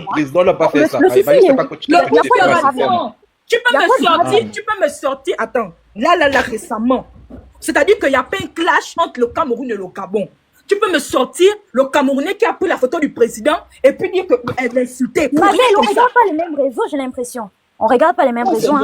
président n'a pas fait ça. Le pas tu peux me sortir, attends, là, récemment. C'est-à-dire qu'il n'y a pas un clash entre le Cameroun et le Gabon. Tu peux me sortir le Camerounais qui a pris la photo du président et puis dire qu'elle l'insultait. Mais on ne regarde pas les mêmes réseaux, j'ai l'impression. On regarde pas les mêmes réseaux.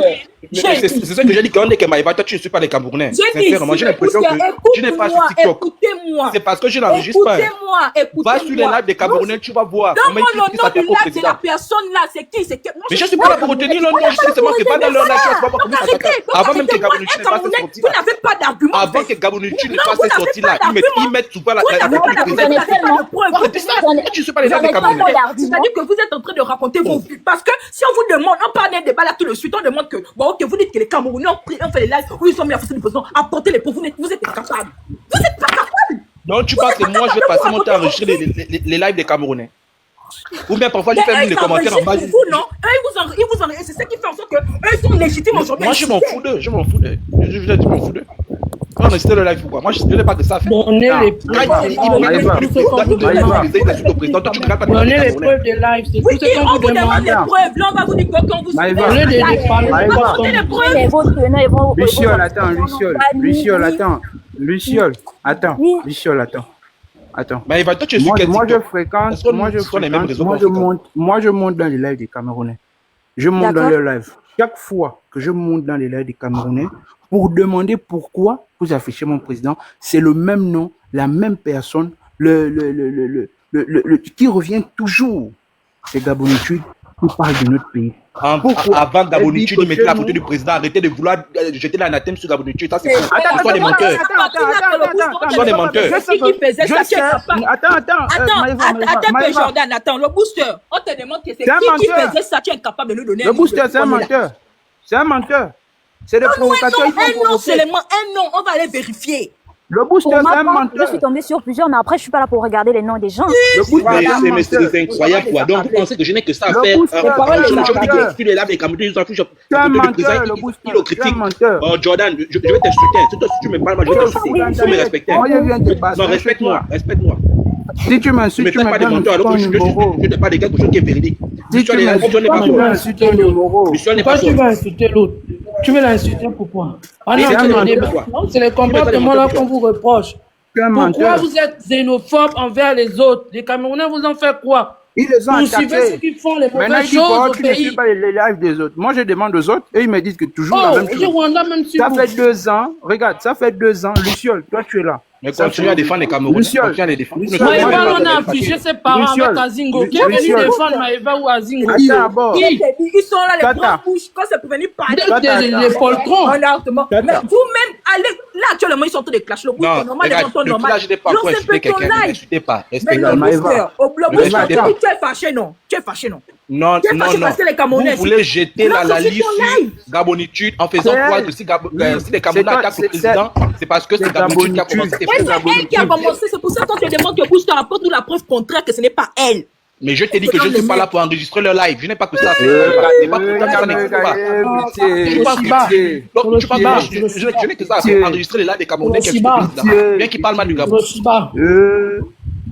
C'est ça que j'ai dit quand on est que Maïva, toi tu ne suis pas les Camerounais. Sincèrement, j'ai l'impression que tu n'es pas sur TikTok. Écoutez-moi. C'est parce que je n'enregistre pas. Écoutez-moi. Va sur les lives des Camerounais, tu vas voir. Donne-moi le nom du live de la personne là, c'est qui? Mais je ne suis pas là pour retenir le nom, je sais seulement que pas dans leur live, tu vas voir comment ça s'attaque. Avant même que Gabonuchi ne fasse sortie là. Vous n'avez pas d'argument. Avant que Gabonuchi ne fasse sortie là, ils mettent souvent la photo du président. Tu ne suis pas les lives des Camerounais. C'est-à-dire que vous êtes en train de raconter vos vues. Parce que si on vous demande, on parle d'un débat là tout de suite, on demande que, bon, ok, vous dites que les Camerounais ont fait les lives où ils ont mis la photo du président, apportez les pauvres, vous êtes incapable. Vous n'êtes pas capable. Donc tu penses que moi je vais passer mon temps à enregistrer les lives des Camerounais? Ou bien parfois je fais les commentaires en bas. Vous, non? Ils vous enregistrent. C'est ça qui fait en sorte que eux sont légitimes aujourd'hui. Moi je m'en fous d'eux, je m'en fous d'eux. Je m'en fous d'eux. On a cité le live pourquoi? Moi je ne sais pas que ça fait. On est les preuves de live, c'est tout ce qu'on vous demande. Là on va vous dire quand vous Luciole, attends. Mais toi, tu es sur moi je monte dans les lives des Camerounais. Je monte dans leur live. Chaque fois que je monte dans les lives des Camerounais pour demander pourquoi vous affichez mon président, c'est le même nom, la même personne, qui revient toujours. C'est Gabonuchi qui parle de notre pays. Avant Gabonuchi de mettre la photo du président, arrêtez de vouloir jeter l'anathème sur Gabonuchi. Ça, c'est faux. Ils sont des menteurs. Ils sont des menteurs. Attends, Jordan, attends, le booster. On te demande que c'est qui faisait ça, tu es incapable de nous donner. Le booster, c'est un menteur. C'est un menteur. C'est des provocateurs. Un nom seulement, un nom, on va aller vérifier. Le booster, c'est un menteur. Je suis tombé sur plusieurs, mais après, je suis pas là pour regarder les noms des gens. Mais c'est incroyable, quoi. Donc, vous pensez que je n'ai que ça à faire. Je dis que tu es là, mais comme tu t'en fiches, il le critique. Oh, Jordan, je vais t'insulter. Si tu me parles, moi, je vais t'insulter. Il faut me respecter. Non, respecte-moi. Si tu m'insultes, tu me parles de menteur, alors que je te parle de quelque chose qui est véridique. Si tu m'insultes, pourquoi tu vas insulter l'autre? Tu veux l'insulter pourquoi? C'est les comportements là qu'on vous reproche. Pourquoi vous êtes xénophobe envers les autres? Les Camerounais vous en fait quoi? Ils les ont attaqués. Vous suivez ceux qui font les mauvaises choses au pays. Ne suis pas les lives des autres. Moi, je demande aux autres et ils me disent que toujours la même chose. Ça fait 2 ans. Regarde, ça fait 2 ans. Luciole, toi, tu es là. Mais continue à défendre les Camerounais. Continue à les défendre. Maëva, on a affiché ses parents avec Azingo. Qui est venu défendre Maëva ou Azingo? Ils sont là, les grandes bouches, quand c'est pour venir parler. Les poltrons. Mais vous-même, allez, là, actuellement, ils sont tous des clashs. Le booster normal, les montants normal. Je n'ai pas quoi insulter quelqu'un. N'insultez pas. Mais le booster, tu es fâché, non? Tu es fâché, non? Non. Vous voulez jeter la liste Gabonuchi en faisant croire que si les Camerounais attaquent le président, c'est parce que c'est Gabonuchi qui a commencé. C'est elle qui a commencé. C'est pour ça qu'on te demande que Booster apporte nous la preuve contraire que ce n'est pas elle. Mais je te dis que je ne suis pas là pour enregistrer leur live. Je n'ai pas que ça à faire. Je n'ai que ça à faire. Enregistrer les lives des Camerounais qui bien qu'ils parlent mal du Gabon.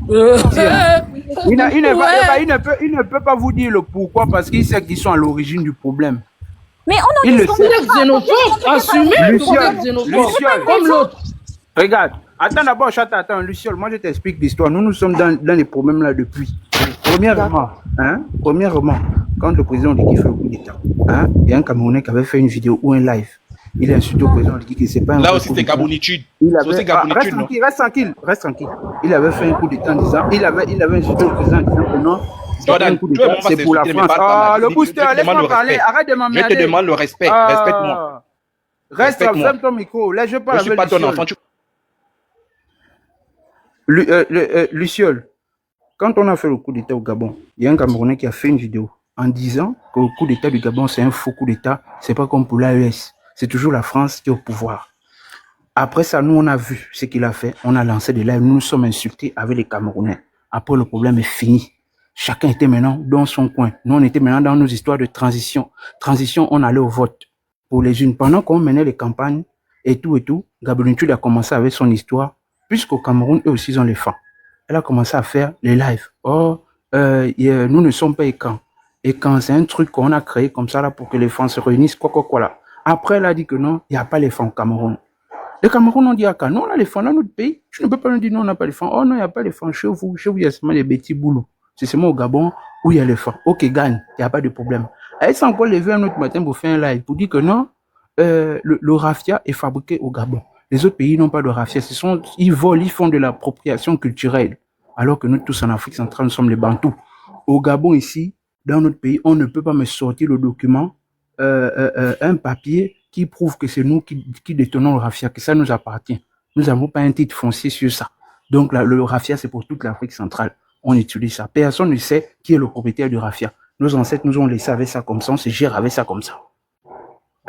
Il ne peut pas vous dire le pourquoi parce qu'il sait qu'ils sont à l'origine du problème. Mais on a dit que vous êtes xénophobe, assumez que vous êtes xénophobe, comme l'autre. Regarde, attends d'abord, attends, Luciole, moi je t'explique l'histoire. Nous sommes dans les problèmes là depuis. Premièrement, quand le président dit qu'il fait le coup d'État, il y a un Camerounais qui avait fait une vidéo ou un live. Il a insulté au président, il dit que c'est pas un. Là aussi, c'est Gabonuchi. Reste tranquille. Il avait fait un coup d'État en disant, il avait insulté au président en disant que non. Jordan, c'est pour la France. Le booster, laisse-moi parler, arrête de m'emmerder. Je te demande le respect, respecte-moi. Reste, ferme ton micro, là je parle avec Luciole. Je suis pas ton enfant. Luciole, quand on a fait le coup d'État au Gabon, il y a un Camerounais qui a fait une vidéo en disant que le coup d'État du Gabon, c'est un faux coup d'État, c'est pas comme pour l'AES, c'est toujours la France qui est au pouvoir. Après ça, nous on a vu ce qu'il a fait, on a lancé des lives, nous nous sommes insultés avec les Camerounais. Après le problème est fini. Chacun était maintenant dans son coin. Nous on était maintenant dans nos histoires de transition. Transition, on allait au vote pour les unes. Pendant qu'on menait les campagnes et tout, Gabonuchi a commencé avec son histoire, puisqu'au Cameroun, eux aussi ils ont les femmes. Elle a commencé à faire les lives. Oh, nous ne sommes pas écans. Et quand c'est un truc qu'on a créé comme ça là pour que les femmes se réunissent, quoi là. Après, elle a dit que non, il n'y a pas les femmes au Cameroun. Les Cameroun ont dit à non, on a les femmes dans notre pays. Tu ne peux pas nous dire non, on n'a pas les femmes. Oh non, il n'y a pas les femmes chez vous. Chez vous, il y a seulement des petits boulots. C'est seulement au Gabon où il y a les femmes. Ok, gagne, il n'y a pas de problème. Elle s'est encore levée un autre matin pour faire un live pour dire que non, le raffia est fabriqué au Gabon. Les autres pays n'ont pas de raffia. Ils volent, ils font de l'appropriation culturelle. Alors que nous tous en Afrique centrale, nous sommes les Bantous. Au Gabon ici, dans notre pays, on ne peut pas me sortir le document, un papier qui prouve que c'est nous qui détenons le raffia, que ça nous appartient. Nous n'avons pas un titre foncier sur ça. Donc le raffia, c'est pour toute l'Afrique centrale. On utilise ça. Personne ne sait qui est le propriétaire du raffia. Nos ancêtres nous ont laissé avec ça comme ça, on se gère avec ça comme ça.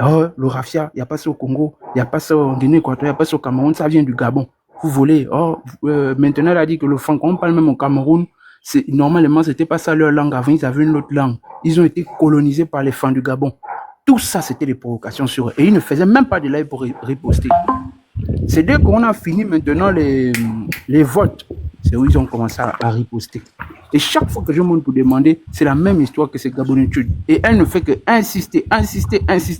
Oh, le raffia, il n'y a pas ça au Congo, il n'y a pas ça en Guinée équatoriale, il n'y a pas ça au Cameroun, ça vient du Gabon. Vous volez. Oh, maintenant, elle a dit que le franc, on parle même au Cameroun, normalement, c'était pas ça leur langue avant, ils avaient une autre langue. Ils ont été colonisés par les femmes du Gabon. Tout ça, c'était des provocations sur eux. Et ils ne faisaient même pas de live pour riposter. C'est dès qu'on a fini maintenant les votes, c'est où ils ont commencé à riposter. Et chaque fois que je monte pour demander, c'est la même histoire que ces Gabonais. Et elle ne fait que insister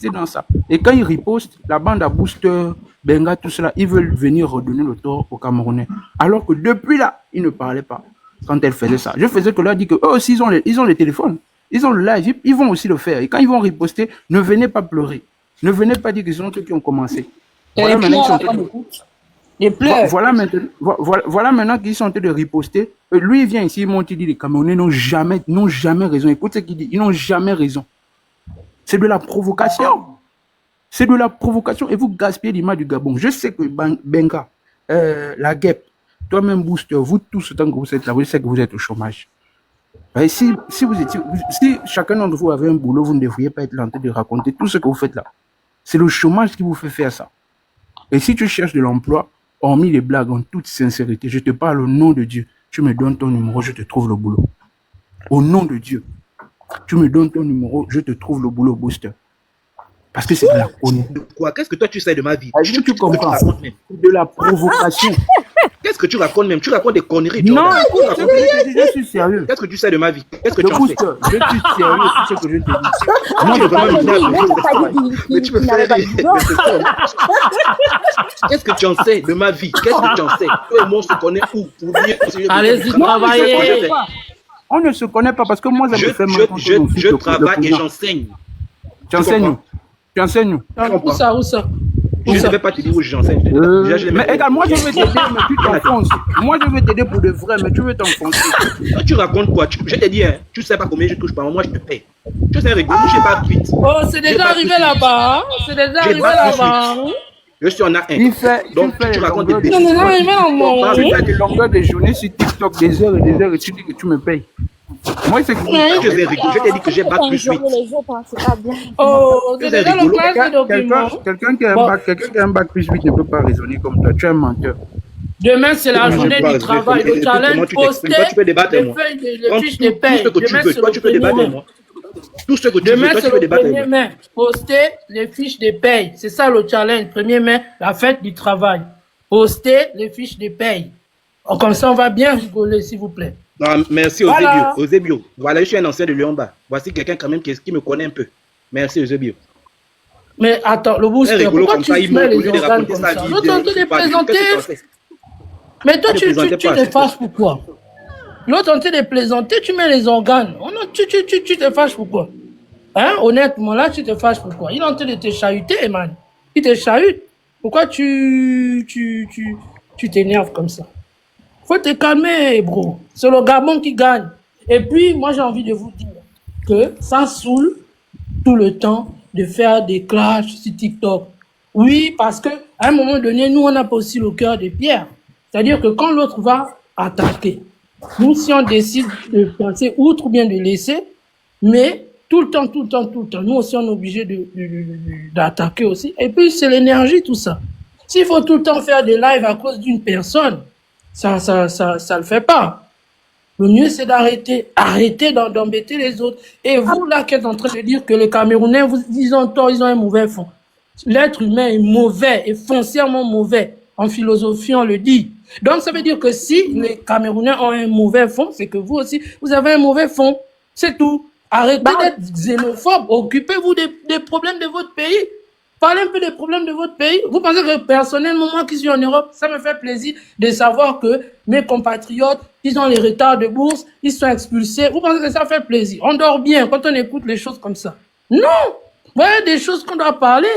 dans ça. Et quand ils ripostent, la bande à Booster, Benga, tout cela, ils veulent venir redonner le tort aux Camerounais. Alors que depuis là, ils ne parlaient pas quand elle faisait ça. Je faisais que leur dire que eux aussi, ils ont les téléphones. Ils ont le live, ils vont aussi le faire. Et quand ils vont riposter, ne venez pas pleurer. Ne venez pas dire que ce sont eux qui ont commencé. Voilà maintenant qu'ils sont en train de riposter. Lui, il vient ici, il monte, il dit les Camerounais n'ont jamais raison. Écoute ce qu'il dit, ils n'ont jamais raison. C'est de la provocation. C'est de la provocation et vous gaspillez l'image du Gabon. Je sais que Benga, la guêpe, toi-même Booster, vous tous, ce temps que vous êtes là, vous savez que vous êtes au chômage. Et si chacun d'entre vous avait un boulot, vous ne devriez pas être là en train de raconter tout ce que vous faites là. C'est le chômage qui vous fait faire ça. Et si tu cherches de l'emploi, hormis les blagues, en toute sincérité, je te parle au nom de Dieu. Tu me donnes ton numéro, je te trouve le boulot. Au nom de Dieu. Tu me donnes ton numéro, je te trouve le boulot, Booster. Parce que c'est de la connerie. Quoi? Qu'est-ce que toi tu sais de ma vie? Tu comprends? De la provocation. Qu'est-ce que tu racontes même? Tu racontes des conneries. Non, je suis sérieux. Qu'est-ce que tu sais de ma vie? Qu'est-ce que tu en sais? Je suis sérieux, tout ce que je te dis. Moi, je vraiment mais tu me fais rire. Qu'est-ce que tu en sais de ma vie? Qu'est-ce que tu en sais? Toi et moi, on se connaît où? Allez-y, travaillez. On ne se connaît pas parce que moi, je travaille et j'enseigne. Tu enseignes. Où ça? Je ne savais pas te dire où j'enseigne. Mais regarde, moi je veux t'aider, mais tu t'enfonces. Moi je veux t'aider pour de vrai, mais tu veux t'enfoncer. Tu racontes quoi? Je t'ai dit, hein, tu sais pas combien je touche par mois, moi je te paye. Tu sais rigoler, je n'ai pas de suite. Oh, c'est déjà arrivé là-bas. Je suis en A1. Donc tu racontes des bêtises. Tu fais des longueurs de journée sur TikTok, des heures et tu dis que tu me payes. Moi, c'est que je t'ai dit que j'ai bac plus 8. Oh, c'est déjà le classe de document. Quelqu'un qui a un bac plus 8 ne peut pas raisonner comme toi. Tu es un menteur. Demain, c'est la journée du travail. Le challenge posté, les fiches de paye. Demain, c'est le 1er mai. Tout ce que tu veux, demain, c'est tu peux le débattre. 1er mai. Poster les fiches de paye. C'est ça le challenge. 1er mai, la fête du travail. Poster les fiches de paye. Oh, comme ça, on va bien rigoler, s'il vous plaît. Non, merci Eusebio. Voilà, je suis un ancien de Lyonba. Voici quelqu'un quand même qui me connaît un peu. Merci Eusebio. Mais attends, le booster, pourquoi tu mets les organes comme ça? L'autre en train de plaisanter. Mais toi, tu te fâches pourquoi? L'autre en train de plaisanter, tu mets les organes. Oh non, tu te fâches pourquoi? Hein? Honnêtement, là, tu te fâches pourquoi? Il est en train de te chahuter, man. Il te chahute. Pourquoi tu t'énerves comme ça? Faut te calmer, bro. C'est le Gabon qui gagne. Et puis, moi, j'ai envie de vous dire que ça saoule tout le temps de faire des clashs sur TikTok. Oui, parce que à un moment donné, nous, on n'a pas aussi le cœur de pierre. C'est-à-dire que quand l'autre va attaquer, nous, si on décide de passer outre ou bien de laisser, mais tout le temps, nous aussi, on est obligé d'attaquer aussi. Et puis, c'est l'énergie, tout ça. S'il faut tout le temps faire des lives à cause d'une personne, ça le fait pas. Le mieux, c'est arrêter d'embêter les autres. Et vous, là, qui êtes en train de dire que les Camerounais, ils ont tort, ils ont un mauvais fond. L'être humain est mauvais, est foncièrement mauvais. En philosophie, on le dit. Donc, ça veut dire que si les Camerounais ont un mauvais fond, c'est que vous aussi, vous avez un mauvais fond. C'est tout. Arrêtez d'être xénophobe. Occupez-vous des problèmes de votre pays. Parlez un peu des problèmes de votre pays. Vous pensez que personnellement, moi qui suis en Europe, ça me fait plaisir de savoir que mes compatriotes, ils ont les retards de bourse, ils sont expulsés. Vous pensez que ça fait plaisir? On dort bien quand on écoute les choses comme ça. Non! Voilà des choses qu'on doit parler.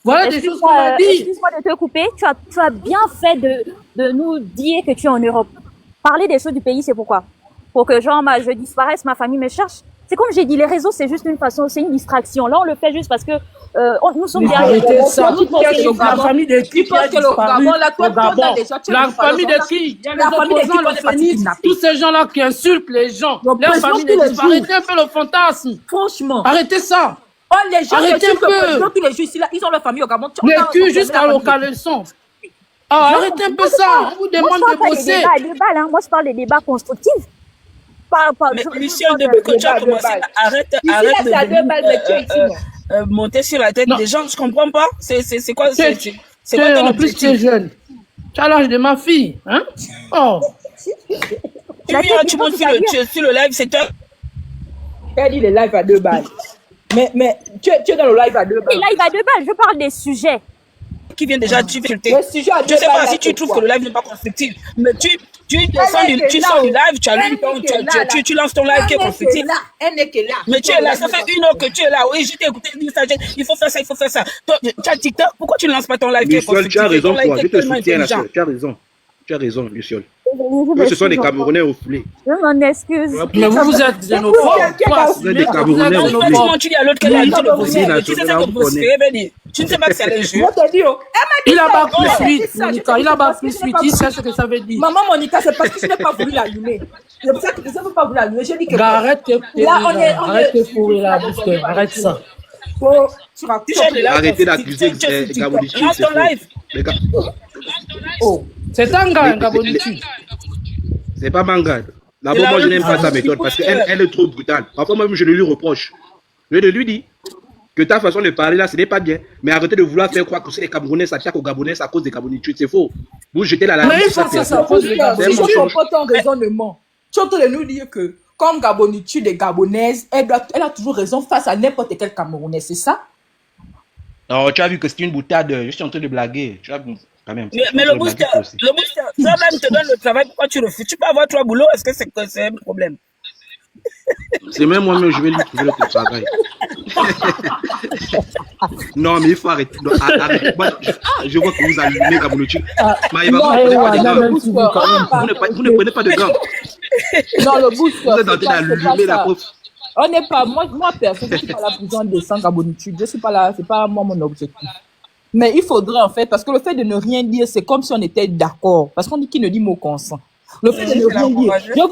Voilà des choses qu'on doit dire. Excuse-moi de te couper. Tu as bien fait de nous dire que tu es en Europe. Parler des choses du pays, c'est pourquoi? Pour que genre, je disparaisse, ma famille me cherche. C'est comme j'ai dit, les réseaux, c'est juste une façon, c'est une distraction. Là, on le fait juste parce que nous sommes derrière. Arrêtez ça. La famille de qui Tu penses que le Gabon, là, toi, la famille de qui? Il y a les opposants, le Phénix, tous ces gens-là qui insultent les gens. Leur famille de qui? Arrêtez un peu le fantasme. Franchement. Arrêtez ça. Oh, les gens Arrêtez un peu. tous les jours ici, là, ils ont leur famille au Gabon. Les culs jusqu'à l'ocaleçon. Arrêtez un peu ça. On vous demande de bosser. Moi, je parle des débats constructifs. Mais Michel, depuis que tu as commencé, arrête de monter sur la tête des gens, je comprends pas. C'est quoi? C'est quoi ton En plus, tu es jeune. Tu as l'âge de ma fille. Hein? Oh. Tu viens, tu montes sur le live, c'est toi. Elle dit le live à 2 balles. Mais tu es dans le live à 2 balles. Le live à 2 balles, je parle des sujets. Qui vient déjà, tu fais Le sujet à 2 balles. Je sais pas si tu trouves que le live n'est pas constructif, mais tu sors du live, tu allumes tu lances ton live qui est constructif. Elle n'est que là. Mais tu es là, ça fait 1 heure que tu es là. Oui, je t'ai écouté, il faut faire ça, il faut faire ça. Toi, tu as TikTok, pourquoi tu ne lances pas ton live qui est constructif? Tu as raison, toi, je te soutiens là, tu as raison. Tu as raison, Luciole. Ce sont des Camerounais au foulé. Je m'en excuse. Mais vous êtes xénophobe. Vous êtes des Camerounais au foulé. Tu dis à l'autre qu'elle a dit de bosser. Tu sais ça que bosser veut dire. Tu ne sais pas que c'est le jeu. Il a bac plus 8, Monica. Il a bac plus 8. Il sait ce que ça veut dire. Maman Monica, c'est parce que je n'ai pas voulu l'allumer. C'est pour ça que je n'ai pas voulu l'allumer. J'ai dit que. Arrête de fourrer la bouche. Arrête ça. Arrêtez d'accuser Gabonichi. Lance ton live. C'est un gars, Gabonichi. C'est pas Manga. D'abord, moi, je n'aime pas sa méthode parce qu'elle est trop brutale. Parfois, moi, je le lui reproche. Je lui dis que ta façon de parler là, ce n'est pas bien. Mais arrêtez de vouloir faire croire que c'est les Camerounais s'attaquent aux Gabonais à cause des Gabonichi. C'est faux. Vous jetez la Mais ça, ça cause des Gabonais. Si je comprends ton raisonnement, tu es en train de nous dire que, comme Gabonichi des Gabonaises, elle a toujours raison face à n'importe quel Camerounais, c'est ça? Oh, tu as vu que c'est une boutade. Je suis en train de blaguer. Tu as vu quand même. Mais le booster, toi-même te donne le travail, pourquoi tu refuses? Tu peux avoir 3 boulots, est-ce que c'est un problème? C'est même moi-même, je vais lui trouver le travail. Non, mais il faut arrêter. Non, arrête. Je vois que vous allumez Gabonichi. Vous ne prenez pas de gants. Non, le booster. Vous êtes en train d'allumer la pauvre. On n'est pas, moi personne, je ne suis pas là pour descendre Gabonichi. Je ne suis pas là, c'est pas moi mon objectif. Mais il faudrait en fait, parce que le fait de ne rien dire, c'est comme si on était d'accord. Parce qu'on dit qu'il ne dit mot consent. Le fait de ne rien dire. Je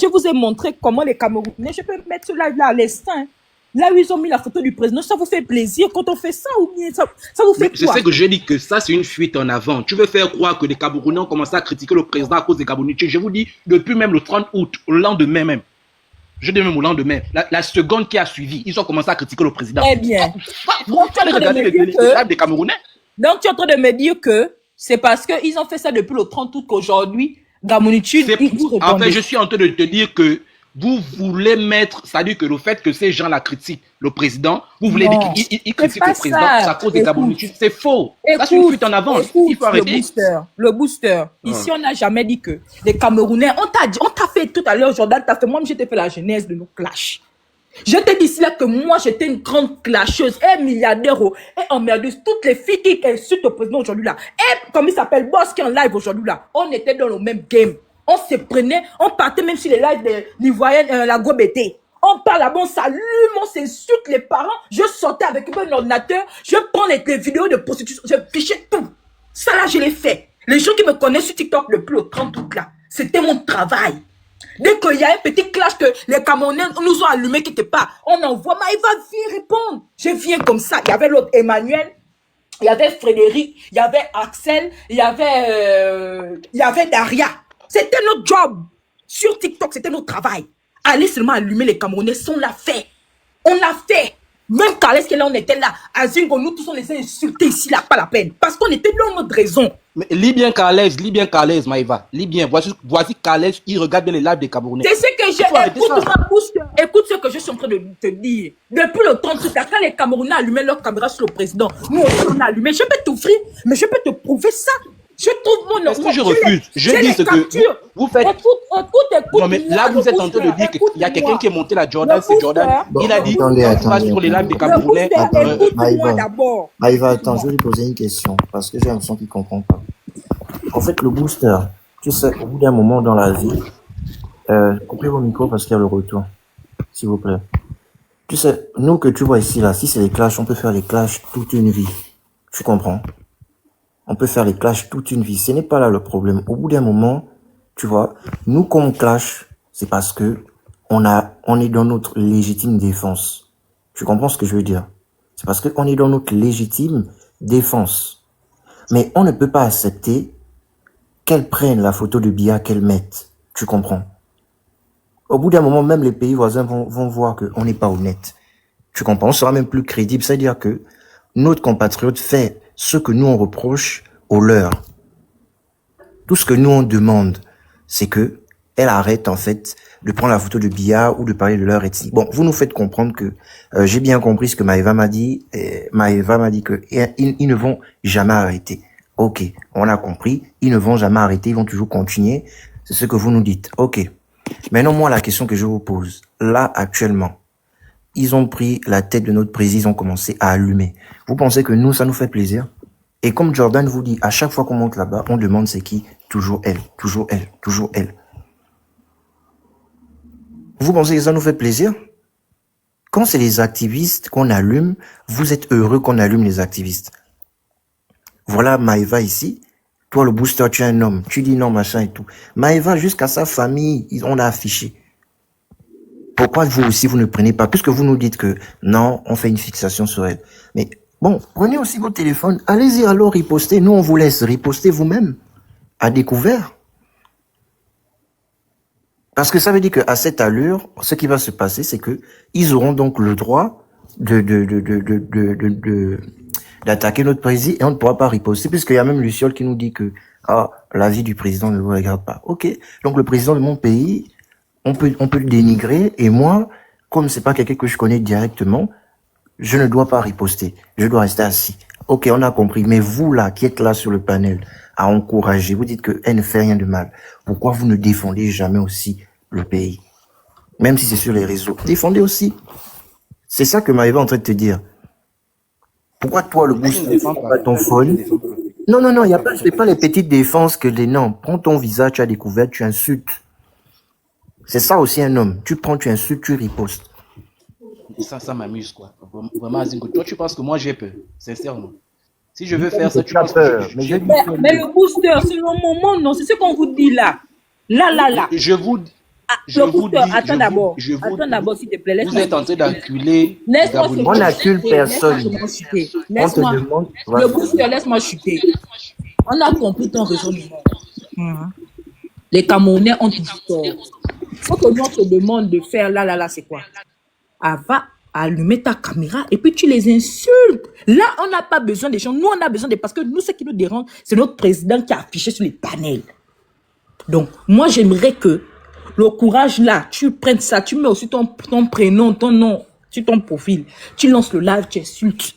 vous ai montré comment les Camerounais, je peux mettre cela là à l'instant. Là où ils ont mis la photo du président, ça vous fait plaisir quand on fait ça ou bien ça vous fait quoi? Je sais que je dis que ça c'est une fuite en avant. Tu veux faire croire que les Camerounais ont commencé à critiquer le président à cause des Gabonichi. Je vous dis, depuis même le 30 août, le lendemain même. Je dis même au lendemain, la seconde qui a suivi, ils ont commencé à critiquer le président. Eh bien. Donc tu as regardé les lives des Camerounais. Donc tu es en train de me dire que c'est parce qu'ils ont fait ça depuis le 30 août qu'aujourd'hui, Gabonichi, en fait, je suis en train de te dire que vous voulez mettre, c'est-à-dire que le fait que ces gens-là critiquent le président, vous voulez dire qu'ils critiquent le président à cause des Gabonichi. C'est faux. Ça, c'est une fuite en avant. Il faut arrêter. Le booster. Ici, on n'a jamais dit que les Camerounais, on t'a fait tout à l'heure, Jordan, moi, je t'ai fait la genèse de nos clashs. Je t'ai dit ici là que moi, j'étais une grande clasheuse, milliardaire, emmerdeuse. Toutes les filles qui insultent le président aujourd'hui là, comme il s'appelle, Boss qui est en live aujourd'hui là, on était dans le même game. On se prenait, on partait même sur les lives de l'Ivoirienne, la Gobété. On parle là-bas, on s'allume, on s'insulte les parents. Je sortais avec mon ordinateur, je prends les vidéos de prostitution, je fichais tout. Ça là, je l'ai fait. Les gens qui me connaissent sur TikTok depuis le 30 août là, c'était mon travail. Dès qu'il y a un petit clash que les Camerounais nous ont allumé quelque part, on envoie, mais il va venir répondre. Je viens comme ça. Il y avait l'autre Emmanuel, il y avait Frédéric, il y avait Axel, il y avait Daria. C'était notre job. Sur TikTok, c'était notre travail. Allez seulement allumer les Camerounais, on l'a fait. On l'a fait. Même Carles, que là, on était là. Azingo, nous tous, on les a insultés ici, là, pas la peine. Parce qu'on était dans notre raison. Mais lis bien Carles, Maïva. Lis bien. Voici Carles, il regarde bien les lives des Camerounais. C'est ce que j'ai. Écoute ce que je suis en train de te dire. Depuis le 38, quand les Camerounais allumaient leur caméra sur le président, nous aussi, on a allumé. Je peux t'offrir, mais je peux te prouver ça. Je trouve mon Est-ce que je refuse? Je dis ce que vous faites. Écoute. Non, mais là, vous êtes en train de dire qu'il y a quelqu'un qui est monté la Jordan, c'est Jordan. Il a dit, attendez, sur les lives des Camerounais. Maïva, attends, je vais lui poser une question, parce que j'ai l'impression qu'il ne comprend pas. En fait, le booster, tu sais, au bout d'un moment dans la vie, coupez vos micros parce qu'il y a le retour, s'il vous plaît. Tu sais, nous que tu vois ici, là, si c'est les clashs, on peut faire les clashs toute une vie. Tu comprends? On peut faire les clashs toute une vie. Ce n'est pas là le problème. Au bout d'un moment, tu vois, nous, quand on clash, c'est parce que on est dans notre légitime défense. Tu comprends ce que je veux dire? C'est parce qu'on est dans notre légitime défense. Mais on ne peut pas accepter qu'elle prenne la photo de Biya, qu'elle mette. Tu comprends? Au bout d'un moment, même les pays voisins vont voir qu'on n'est pas honnête. Tu comprends? On sera même plus crédible. C'est-à-dire que notre compatriote fait ce que nous on reproche aux leurs. Tout ce que nous on demande, c'est que elle arrête en fait de prendre la photo de Biya ou de parler de leur ethnie. Bon, vous nous faites comprendre que j'ai bien compris ce que Maïva m'a dit. Maïva m'a dit que ils ne vont jamais arrêter. Ok, on a compris. Ils ne vont jamais arrêter. Ils vont toujours continuer. C'est ce que vous nous dites. Ok. Maintenant, moi, la question que je vous pose, là actuellement, ils ont pris la tête de notre président, ils ont commencé à allumer. Vous pensez que nous, ça nous fait plaisir? Et comme Jordan vous dit, à chaque fois qu'on monte là-bas, on demande c'est qui? Toujours elle, toujours elle, toujours elle. Vous pensez que ça nous fait plaisir? Quand c'est les activistes qu'on allume, vous êtes heureux qu'on allume les activistes. Voilà Maïva ici. Toi, le booster, tu es un homme. Tu dis non, machin et tout. Maïva, jusqu'à sa famille, on a affiché. Pourquoi vous aussi, vous ne prenez pas? Puisque vous nous dites que non, on fait une fixation sur elle. Mais bon, prenez aussi vos téléphones. Allez-y alors riposter. Nous, on vous laisse riposter vous-même. À découvert. Parce que ça veut dire qu'à cette allure, ce qui va se passer, c'est que ils auront donc le droit d'attaquer notre président et on ne pourra pas riposter puisqu'il y a même Luciole qui nous dit que la vie du président ne vous regarde pas. Ok. Donc le président de mon pays, on peut le dénigrer et moi, comme c'est pas quelqu'un que je connais directement, je ne dois pas riposter. Je dois rester assis. Ok, on a compris. Mais vous là, qui êtes là sur le panel, à encourager, vous dites qu'elle ne fait rien de mal. Pourquoi vous ne défendez jamais aussi le pays? Même si c'est sur les réseaux. Défendez aussi. C'est ça que Maïva est en train de te dire. Pourquoi toi, le boost, tu pas ton phone? Non, il y a pas, c'est pas les petites défenses que les noms. Prends ton visage, tu as découvert, tu insultes. C'est ça aussi un homme. Tu prends, tu insultes, tu ripostes. Ça m'amuse, quoi. Vraiment, Azingo. Toi, tu penses que moi, j'ai peur, sincèrement. Si je veux faire ça, tu penses peur. Mais le booster, c'est le moment, non, c'est ce qu'on vous dit là. Là. Je vous dis. Attends d'abord, s'il te plaît. Vous êtes en train d'acculer. On n'accule personne. On te demande. Le booster, laisse-moi chuter. On a compris ton raisonnement. Les Camerounais ont du tort. Ce que nous on te demande de faire là, c'est quoi? Va allumer ta caméra et puis tu les insultes. Là, on n'a pas besoin des gens. Nous, on a besoin parce que nous, ce qui nous dérange, c'est notre président qui a affiché sur les panels. Donc, moi, j'aimerais que le courage là, tu prennes ça, tu mets aussi ton prénom, ton nom sur ton profil. Tu lances le live, tu insultes.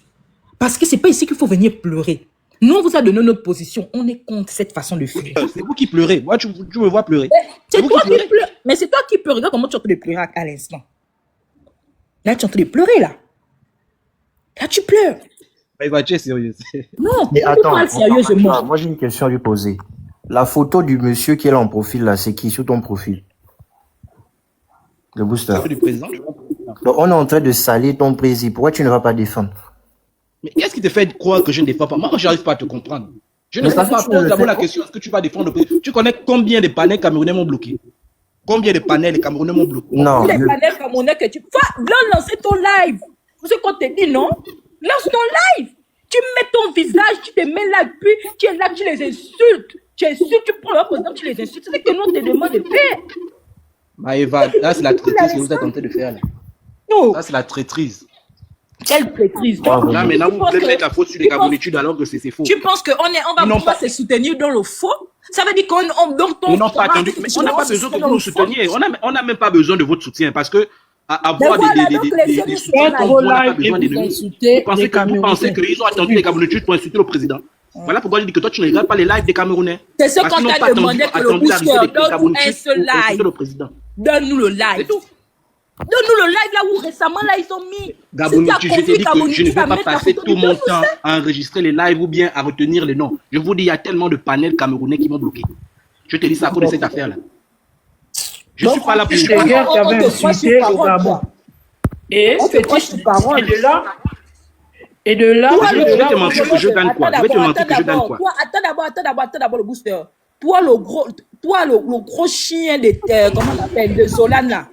Parce que c'est pas ici qu'il faut venir pleurer. Nous, on vous a donné notre position. On est contre cette façon de faire. C'est vous qui pleurez. Moi, tu me vois pleurer. C'est toi qui pleures. Mais c'est toi qui pleures. Regarde comment tu es en train de pleurer à l'instant. Là, tu es en train de pleurer, là. Là, tu pleures. Il va être sérieux. Non, mais attends, sérieusement. Moi, j'ai une question à lui poser. La photo du monsieur qui est là en profil, là, c'est qui sur ton profil? Le booster. Du président. Donc, on est en train de salir ton président. Pourquoi tu ne vas pas défendre? Mais qu'est-ce qui te fait croire que je ne défends pas? Moi, je n'arrive pas à te comprendre. Je ne sais pas. Pose d'abord la question. Est-ce que tu vas défendre le président? Tu connais combien de panels camerounais m'ont bloqué? Combien de panels les Camerounais m'ont bloqué? Non. Les panels camerounais que tu... Va lancer ton live. C'est ce qu'on te dit, non? Lance ton live. Tu mets ton visage, tu te mets là, puis tu es là, tu les insultes. Tu insultes, tu prends leur président, tu les insultes. C'est que nous, on te demande de faire. Maëva, là, c'est la traîtrise que vous êtes en train de faire. Là. Non. Ça, c'est la traîtrise. Quelle traîtrise. Là, maintenant, vous voulez mettre la faute sur les Gabonitudes alors que c'est faux. Tu penses qu'on va pouvoir se soutenir dans le faux? Ça veut dire qu'on n'a pas attendu. Mais on n'a pas besoin que vous nous souteniez. On n'a même pas besoin de votre soutien parce que avoir des soutiens comme vous, on n'a pas besoin d'ennemis. Vous pensez qu'ils ont attendu les Gabonitudes pour insulter le président? Voilà pourquoi je dis que toi, tu ne regardes pas les lives des Camerounais. C'est ce qu'on t'a demandé que le booster donne un seul live. Donne-nous le live. Donne-nous le live là où récemment là ils ont mis. Gabonitude, je t'ai dit que je ne vais pas passer tout mon temps à enregistrer les lives ou bien à retenir les noms. Je vous dis, il y a tellement de panels camerounais qui m'ont bloqué. Je te dis ça à cause de cette affaire-là. Je ne suis pas là pour... Les guerres qui avaient insulté au Gabon. Et de là, je vais te mentir que je gagne quoi? Je vais te mentir que je gagne quoi? Attends d'abord le booster. Toi le gros chien de comment on appelle de Solana.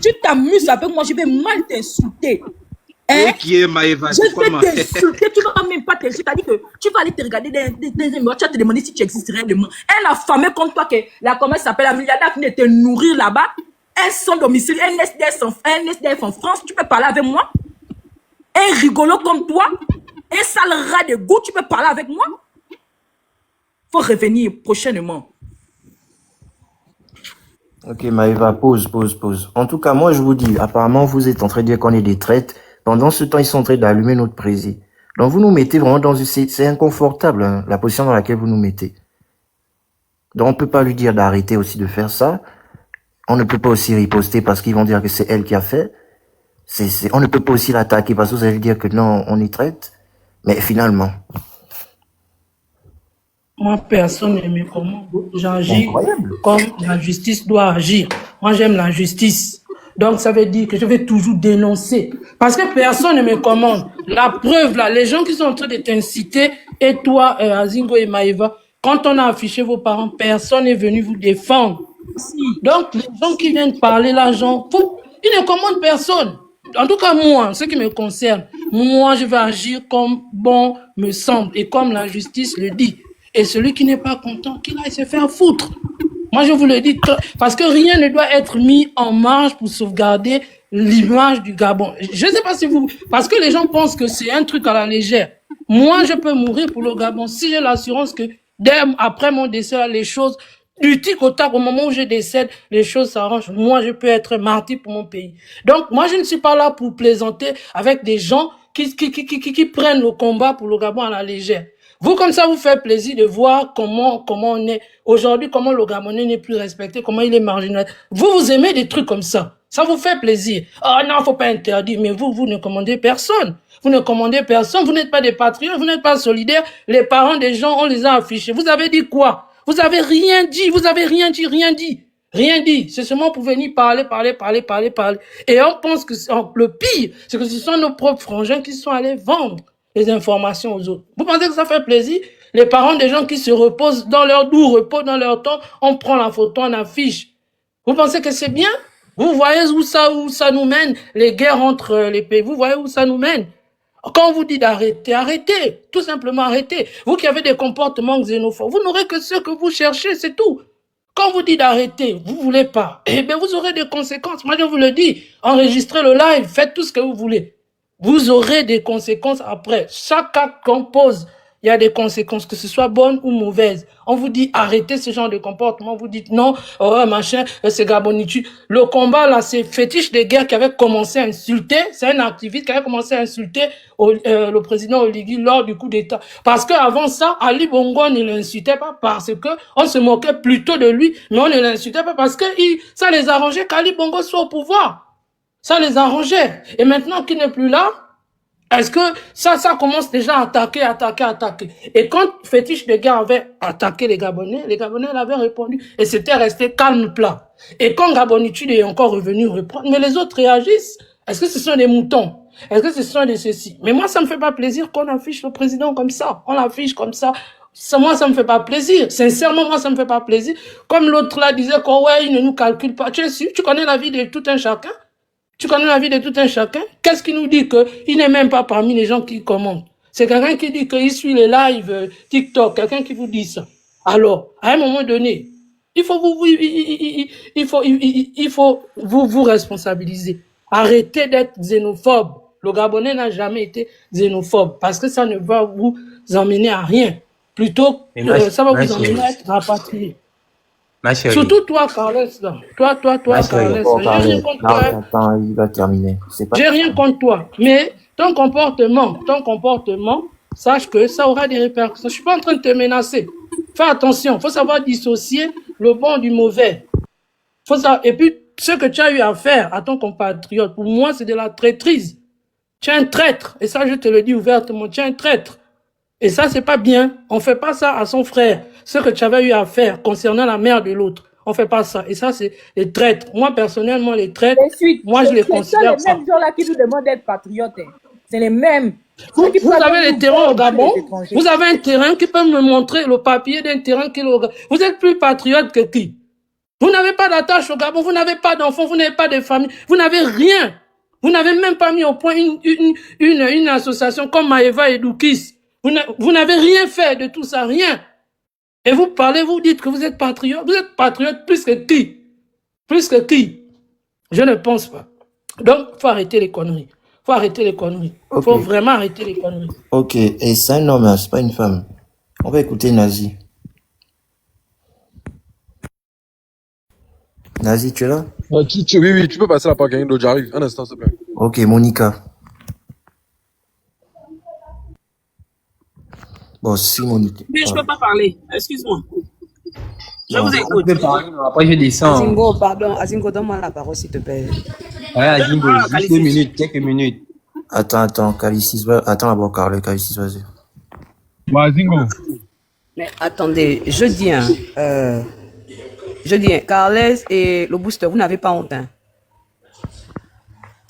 Tu t'amuses avec moi, je vais mal t'insulter. Hein? Qui est Maëva? Je vais t'insulter, tu ne vas même pas t'insulter. C'est-à-dire que tu vas aller te regarder dans tu vas te demander si tu existes réellement. Elle a famé comme toi, que la comment s'appelle la milliardaire qui venait te nourrir là-bas. Un sans domicile, un SDF en France, tu peux parler avec moi? Un rigolo comme toi, un sale rat de goût, tu peux parler avec moi? Faut revenir prochainement. Ok, Maëva, pause. En tout cas, moi, je vous dis, apparemment, vous êtes en train de dire qu'on est des traites. Pendant ce temps, ils sont en train d'allumer notre président. Donc, vous nous mettez vraiment dans une... C'est inconfortable, hein, la position dans laquelle vous nous mettez. Donc, on peut pas lui dire d'arrêter aussi de faire ça. On ne peut pas aussi riposter parce qu'ils vont dire que c'est elle qui a fait. On ne peut pas aussi l'attaquer parce que vous allez dire que non, on y traite. Mais finalement... Moi, personne n'aime comment j'agis comme la justice doit agir. Moi, j'aime la justice. Donc, ça veut dire que je vais toujours dénoncer. Parce que personne ne me commande. La preuve, là, les gens qui sont en train de t'inciter, et toi, Azingo et Maëva, quand on a affiché vos parents, personne n'est venu vous défendre. Donc, les gens qui viennent parler l'argent, ils ne commandent personne. En tout cas, moi, ce qui me concerne, moi, je vais agir comme bon me semble et comme la justice le dit. Et celui qui n'est pas content, qu'il aille se faire foutre. Moi, je vous le dis, parce que rien ne doit être mis en marge pour sauvegarder l'image du Gabon. Je ne sais pas si vous... Parce que les gens pensent que c'est un truc à la légère. Moi, je peux mourir pour le Gabon si j'ai l'assurance que après mon décès, les choses... Du tic au tac, au moment où je décède, les choses s'arrangent. Moi, je peux être martyr pour mon pays. Donc, moi, je ne suis pas là pour plaisanter avec des gens qui prennent le combat pour le Gabon à la légère. Vous, comme ça, vous fait plaisir de voir comment on est aujourd'hui, comment le Gabonais n'est plus respecté, comment il est marginalisé. Vous aimez des trucs comme ça. Ça vous fait plaisir. Oh non, faut pas interdire. Mais vous ne commandez personne. Vous ne commandez personne. Vous n'êtes pas des patriotes. Vous n'êtes pas solidaires. Les parents des gens, on les a affichés. Vous avez dit quoi? Vous avez rien dit. Vous avez rien dit. C'est seulement pour venir parler. Et on pense que le pire, c'est que ce sont nos propres frangins qui sont allés vendre les informations aux autres. Vous pensez que ça fait plaisir? Les parents des gens qui se reposent dans leur doux repos, dans leur temps, on prend la photo, on affiche. Vous pensez que c'est bien? Vous voyez où ça nous mène, les guerres entre les pays. Vous voyez où ça nous mène? Quand on vous dit d'arrêter, arrêtez. Tout simplement arrêtez. Vous qui avez des comportements xénophobes, vous n'aurez que ce que vous cherchez, c'est tout. Quand on vous dit d'arrêter, vous voulez pas, eh bien vous aurez des conséquences. Moi je vous le dis, enregistrez le live, faites tout ce que vous voulez. Vous aurez des conséquences après. Chaque acte qu'on pose, il y a des conséquences, que ce soit bonnes ou mauvaises. On vous dit arrêtez ce genre de comportement, vous dites non, oh machin, c'est Gabonitude. Le combat là, c'est Fétiche de Guerre qui avait commencé à insulter, c'est un activiste qui avait commencé à insulter le président Oligui lors du coup d'État. Parce que avant ça, Ali Bongo ne l'insultait pas parce que on se moquait plutôt de lui, mais on ne l'insultait pas parce que ça les arrangeait qu'Ali Bongo soit au pouvoir. Ça les arrangeait. Et maintenant qu'il n'est plus là, est-ce que ça commence déjà à attaquer. Et quand Fétiche de Guerre avait attaqué les Gabonais l'avaient répondu. Et c'était resté calme plat. Et quand Gabonitude est encore revenu reprendre, mais les autres réagissent. Est-ce que ce sont des moutons? Est-ce que ce sont des ceci? Mais moi, ça me fait pas plaisir qu'on affiche le président comme ça. On l'affiche comme ça. Moi, ça me fait pas plaisir. Sincèrement, moi, ça me fait pas plaisir. Comme l'autre là disait qu'on ouais, il ne nous calcule pas. Tu es sûr? Tu connais la vie de tout un chacun? Tu connais la vie de tout un chacun? Qu'est-ce qui nous dit qu'il n'est même pas parmi les gens qui commandent? C'est quelqu'un qui dit qu'il suit les lives TikTok, quelqu'un qui vous dit ça. Alors, à un moment donné, il faut vous responsabiliser. Arrêtez d'être xénophobe. Le Gabonais n'a jamais été xénophobe parce que ça ne va vous emmener à rien. Plutôt, ça va vous emmener à être rapatrié. Surtout toi, Carles. Toi, Carles. J'ai rien contre toi. Attends, il va terminer. J'ai rien contre toi. Mais ton comportement, sache que ça aura des répercussions. Je suis pas en train de te menacer. Fais attention. Il faut savoir dissocier le bon du mauvais. Et puis, ce que tu as eu à faire à ton compatriote, pour moi, c'est de la traîtrise. Tu es un traître. Et ça, je te le dis ouvertement. Tu es un traître. Et ça, c'est pas bien. On fait pas ça à son frère. Ce que tu avais eu à faire concernant la mère de l'autre. On fait pas ça. Et ça, c'est les traîtres. Moi, personnellement, les traîtres, moi, je les considère ça. C'est les mêmes gens-là qui nous demandent d'être patriotes. C'est les mêmes. Vous avez les terrains au Gabon. Vous avez un terrain qui peut me montrer le papier d'un terrain qui est au Gabon. Vous êtes plus patriote que qui? Vous n'avez pas d'attache au Gabon. Vous n'avez pas d'enfants. Vous n'avez pas de famille. Vous n'avez rien. Vous n'avez même pas mis au point une association comme Maeva et Doukis. Vous n'avez rien fait de tout ça, rien. Et vous parlez, vous dites que vous êtes patriote. Vous êtes patriote plus que qui? Plus que qui? Je ne pense pas. Donc, il faut arrêter les conneries. Il faut vraiment arrêter les conneries. Ok, et c'est un homme, hein, c'est pas une femme. On va écouter Nazi. Nazi, tu es là? Oui, tu peux passer la parole, quelqu'un d'autre, j'arrive. Un instant, s'il te plaît. Ok, Monica. Bon, si Monica. Mais je peux pas parler, excuse-moi. Je vous écoute. Je peux parler, mais après je descends. Azingo, pardon. Azingo, donne-moi la parole, s'il te plaît. Ouais, Azingo, juste 2 minutes, quelques minutes. Attends, Calicis, attends d'abord, Carle, Calicis, vas-y. Ouais, Azingo. Mais attendez, je dis, Carles et le booster, vous n'avez pas honte, hein.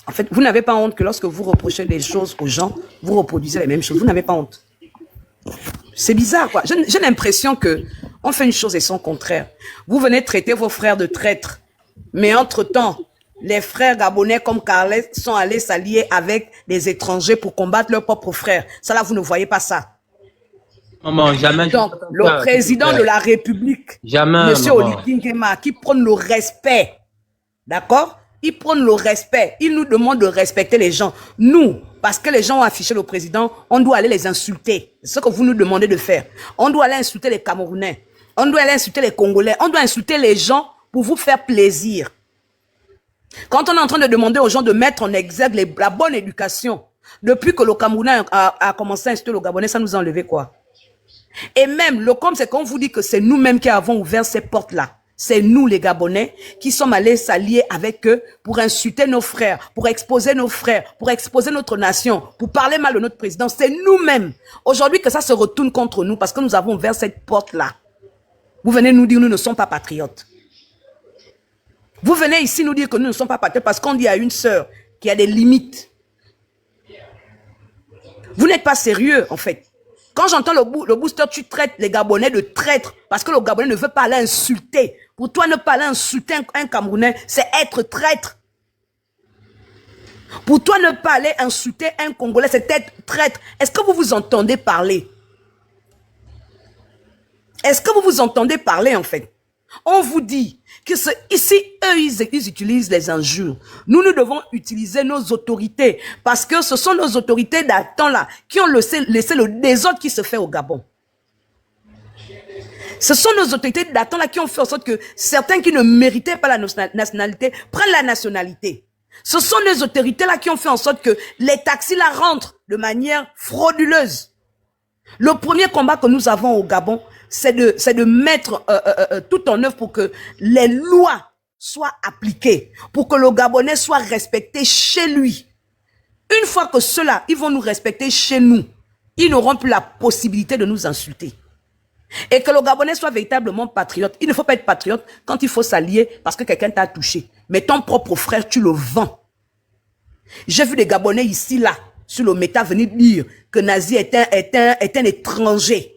En fait, vous n'avez pas honte que lorsque vous reprochez des choses aux gens, vous reproduisez les mêmes choses. Vous n'avez pas honte. C'est bizarre, quoi. J'ai l'impression que on fait une chose et son contraire. Vous venez traiter vos frères de traîtres. Mais entre-temps, les frères gabonais comme Carles sont allés s'allier avec des étrangers pour combattre leurs propres frères. Ça, là, vous ne voyez pas ça. Maman, jamais. Donc, le président de la République, Monsieur Olivier Nguema, qui prône le respect, d'accord? Il prône le respect. Il nous demande de respecter les gens. Nous, parce que les gens ont affiché le président, on doit aller les insulter. C'est ce que vous nous demandez de faire. On doit aller insulter les Camerounais. On doit aller insulter les Congolais. On doit insulter les gens pour vous faire plaisir. Quand on est en train de demander aux gens de mettre en exergue la bonne éducation, depuis que le Camerounais a commencé à insulter le Gabonais, ça nous a enlevé quoi? Et même, le com, c'est qu'on vous dit que c'est nous-mêmes qui avons ouvert ces portes-là. C'est nous, les Gabonais, qui sommes allés s'allier avec eux pour insulter nos frères, pour exposer nos frères, pour exposer notre nation, pour parler mal de notre président. C'est nous-mêmes. Aujourd'hui que ça se retourne contre nous parce que nous avons ouvert cette porte-là. Vous venez nous dire que nous ne sommes pas patriotes. Vous venez ici nous dire que nous ne sommes pas patriotes parce qu'on dit à une sœur qu'il y a des limites. Vous n'êtes pas sérieux, en fait. Quand j'entends le booster, tu traites les Gabonais de traîtres parce que le Gabonais ne veut pas aller insulter. Pour toi, ne pas aller insulter un Camerounais, c'est être traître. Pour toi, ne pas aller insulter un Congolais, c'est être traître. Est-ce que vous vous entendez parler? Est-ce que vous vous entendez parler, en fait? On vous dit que ici, eux, ils utilisent les injures. Nous devons utiliser nos autorités parce que ce sont nos autorités d'antan-là qui ont laissé le désordre qui se fait au Gabon. Ce sont nos autorités d'antan-là qui ont fait en sorte que certains qui ne méritaient pas la nationalité prennent la nationalité. Ce sont nos autorités-là qui ont fait en sorte que les taxis-là rentrent de manière frauduleuse. Le premier combat que nous avons au Gabon, c'est de mettre tout en œuvre pour que les lois soient appliquées, pour que le Gabonais soit respecté chez lui. Une fois que ceux-là, ils vont nous respecter chez nous, ils n'auront plus la possibilité de nous insulter. Et que le Gabonais soit véritablement patriote. Il ne faut pas être patriote quand il faut s'allier parce que quelqu'un t'a touché. Mais ton propre frère, tu le vends. J'ai vu des Gabonais ici, là, sur le méta, venir dire que Nazi est un étranger.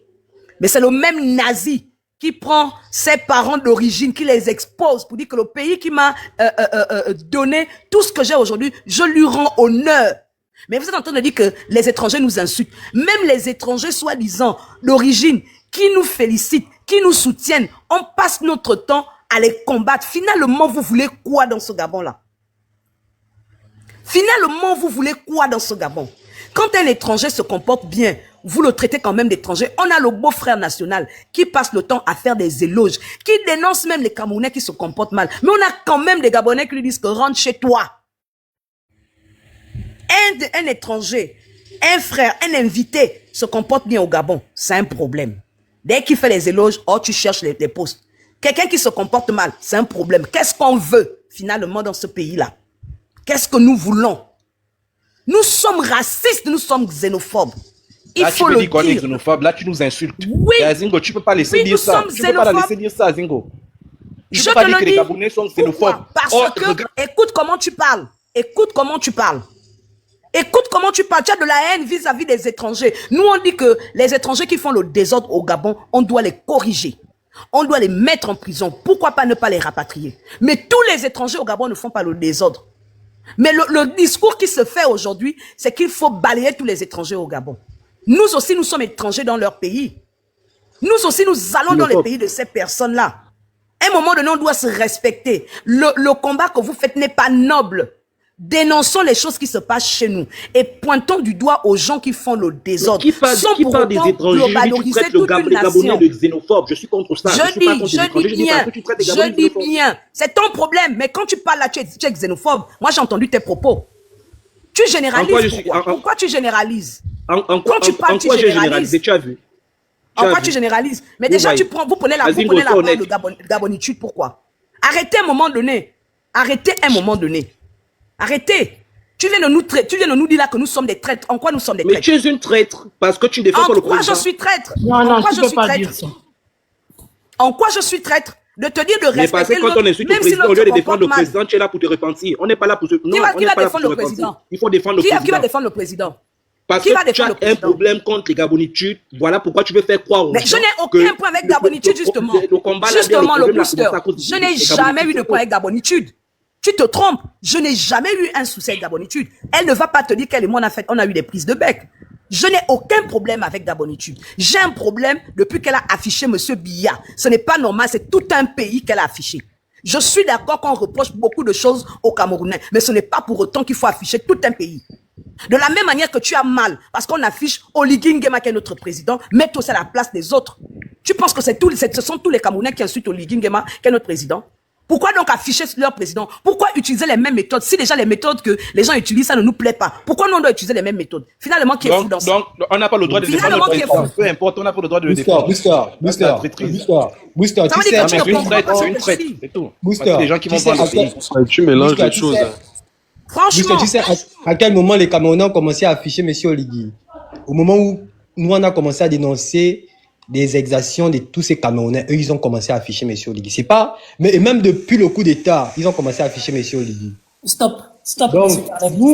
Mais c'est le même Nazi qui prend ses parents d'origine, qui les expose pour dire que le pays qui m'a donné tout ce que j'ai aujourd'hui, je lui rends honneur. Mais vous êtes en train de dire que les étrangers nous insultent. Même les étrangers soi-disant d'origine qui nous félicitent, qui nous soutiennent, on passe notre temps à les combattre. Finalement, vous voulez quoi dans ce Gabon-là? Finalement, vous voulez quoi dans ce Gabon? Quand un étranger se comporte bien, vous le traitez quand même d'étranger. On a le beau-frère national qui passe le temps à faire des éloges, qui dénonce même les Camerounais qui se comportent mal. Mais on a quand même des Gabonais qui lui disent que rentre chez toi. Un étranger, un frère, un invité se comporte bien au Gabon, c'est un problème. Dès qu'il fait les éloges, oh, tu cherches les postes. Quelqu'un qui se comporte mal, c'est un problème. Qu'est-ce qu'on veut finalement dans ce pays-là? Qu'est-ce que nous voulons? Nous sommes racistes, nous sommes xénophobes. Là, tu me dis qu'on est xénophobe, là tu nous insultes. Oui. Zingo, tu peux pas laisser dire ça. Tu peux pas la laisser dire ça, Zingo. Je te le dis. Les Gabonais sont xénophobes. Parce que, écoute comment tu parles. Écoute comment tu parles. Écoute comment tu parles. Tu as de la haine vis-à-vis des étrangers. Nous, on dit que les étrangers qui font le désordre au Gabon, on doit les corriger. On doit les mettre en prison. Pourquoi pas ne pas les rapatrier? Mais tous les étrangers au Gabon ne font pas le désordre. Mais le discours qui se fait aujourd'hui, c'est qu'il faut balayer tous les étrangers au Gabon. Nous aussi, nous sommes étrangers dans leur pays. Nous aussi, nous allons dans les pays de ces personnes-là. À un moment donné, on doit se respecter. Le combat que vous faites n'est pas noble. Dénonçons les choses qui se passent chez nous et pointons du doigt aux gens qui font le désordre. Qui parle des étrangers, tu traites les Gabonais de xénophobes. Je suis contre ça. Je dis bien. C'est ton problème. Mais quand tu parles là, tu es xénophobe. Moi, j'ai entendu tes propos. Tu généralises. Pourquoi tu généralises? Quand tu parles, tu généralises. Tu as vu? En quoi tu généralises? Mais déjà, vous prenez la part de gabonitude. Pourquoi? Arrêtez à un moment donné. Arrêtez à un moment donné. Arrêtez. Tu viens de nous dire là que nous sommes des traîtres. En quoi nous sommes des traîtres? Mais tu es une traître parce que tu défends le président. En quoi je suis traître? Non, tu peux pas dire ça. En quoi je suis traître? De te dire de respecter. Mais parce que quand on insulte le président, au lieu de défendre le président, tu es là pour te repentir. On n'est pas là pour se... Qui va défendre le président? Il faut défendre le président. Qui va défendre le président? Parce que tu as un problème contre les gabonitudes. Voilà pourquoi tu veux faire croire aux gens. Mais je n'ai aucun point avec gabonitude, justement. Justement, le booster. Je n'ai jamais eu de point avec gabonitude. Tu te trompes. Je n'ai jamais eu un souci avec gabonitude. Elle ne va pas te dire qu'elle et moi, on a eu des prises de bec. Je n'ai aucun problème avec gabonitude. J'ai un problème depuis qu'elle a affiché Monsieur Biya. Ce n'est pas normal, c'est tout un pays qu'elle a affiché. Je suis d'accord qu'on reproche beaucoup de choses aux Camerounais, mais ce n'est pas pour autant qu'il faut afficher tout un pays. De la même manière que tu as mal, parce qu'on affiche Oligui Nguema qui est notre président, mets-toi à la place des autres. Tu penses que ce sont tous les Camerounais qui insultent Oligui Nguema qui est notre président? Pourquoi donc afficher leur président? Pourquoi utiliser les mêmes méthodes? Si déjà les méthodes que les gens utilisent, ça ne nous plaît pas. Pourquoi nous on doit utiliser les mêmes méthodes? Finalement, qui est fou dans ça? Donc, on n'a pas le droit de défendre le président. Peu importe, on n'a pas le droit de le défendre. Booster, tu sais... C'est une traite, c'est tout. Booster, des gens qui vont prendre le pays. Tu mélanges les choses. Franchement. Tu sais à quel moment les Camerounais ont commencé à afficher M. Oligui? Au moment où nous, on a commencé à dénoncer des exactions de tous ces Camerounais, eux, ils ont commencé à afficher M. Oligui. C'est pas... Mais et même depuis le coup d'État, ils ont commencé à afficher M. Oligui. Stop. Donc,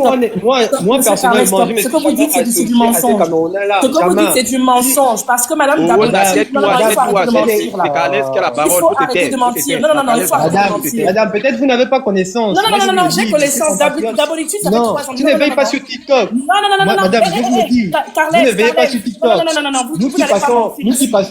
moi personnellement, ce que vous dites, c'est du mensonge. Ce que vous dites, c'est du mensonge. Parce que madame, il faut arrêter de mentir. Non, il faut arrêter de mentir. Madame, peut-être vous n'avez pas connaissance. Non, j'ai connaissance. D'habitude, ça fait 3 ans. Tu ne veilles pas sur TikTok. Non. Madame, je vous le dis. Vous ne veillez pas sur TikTok.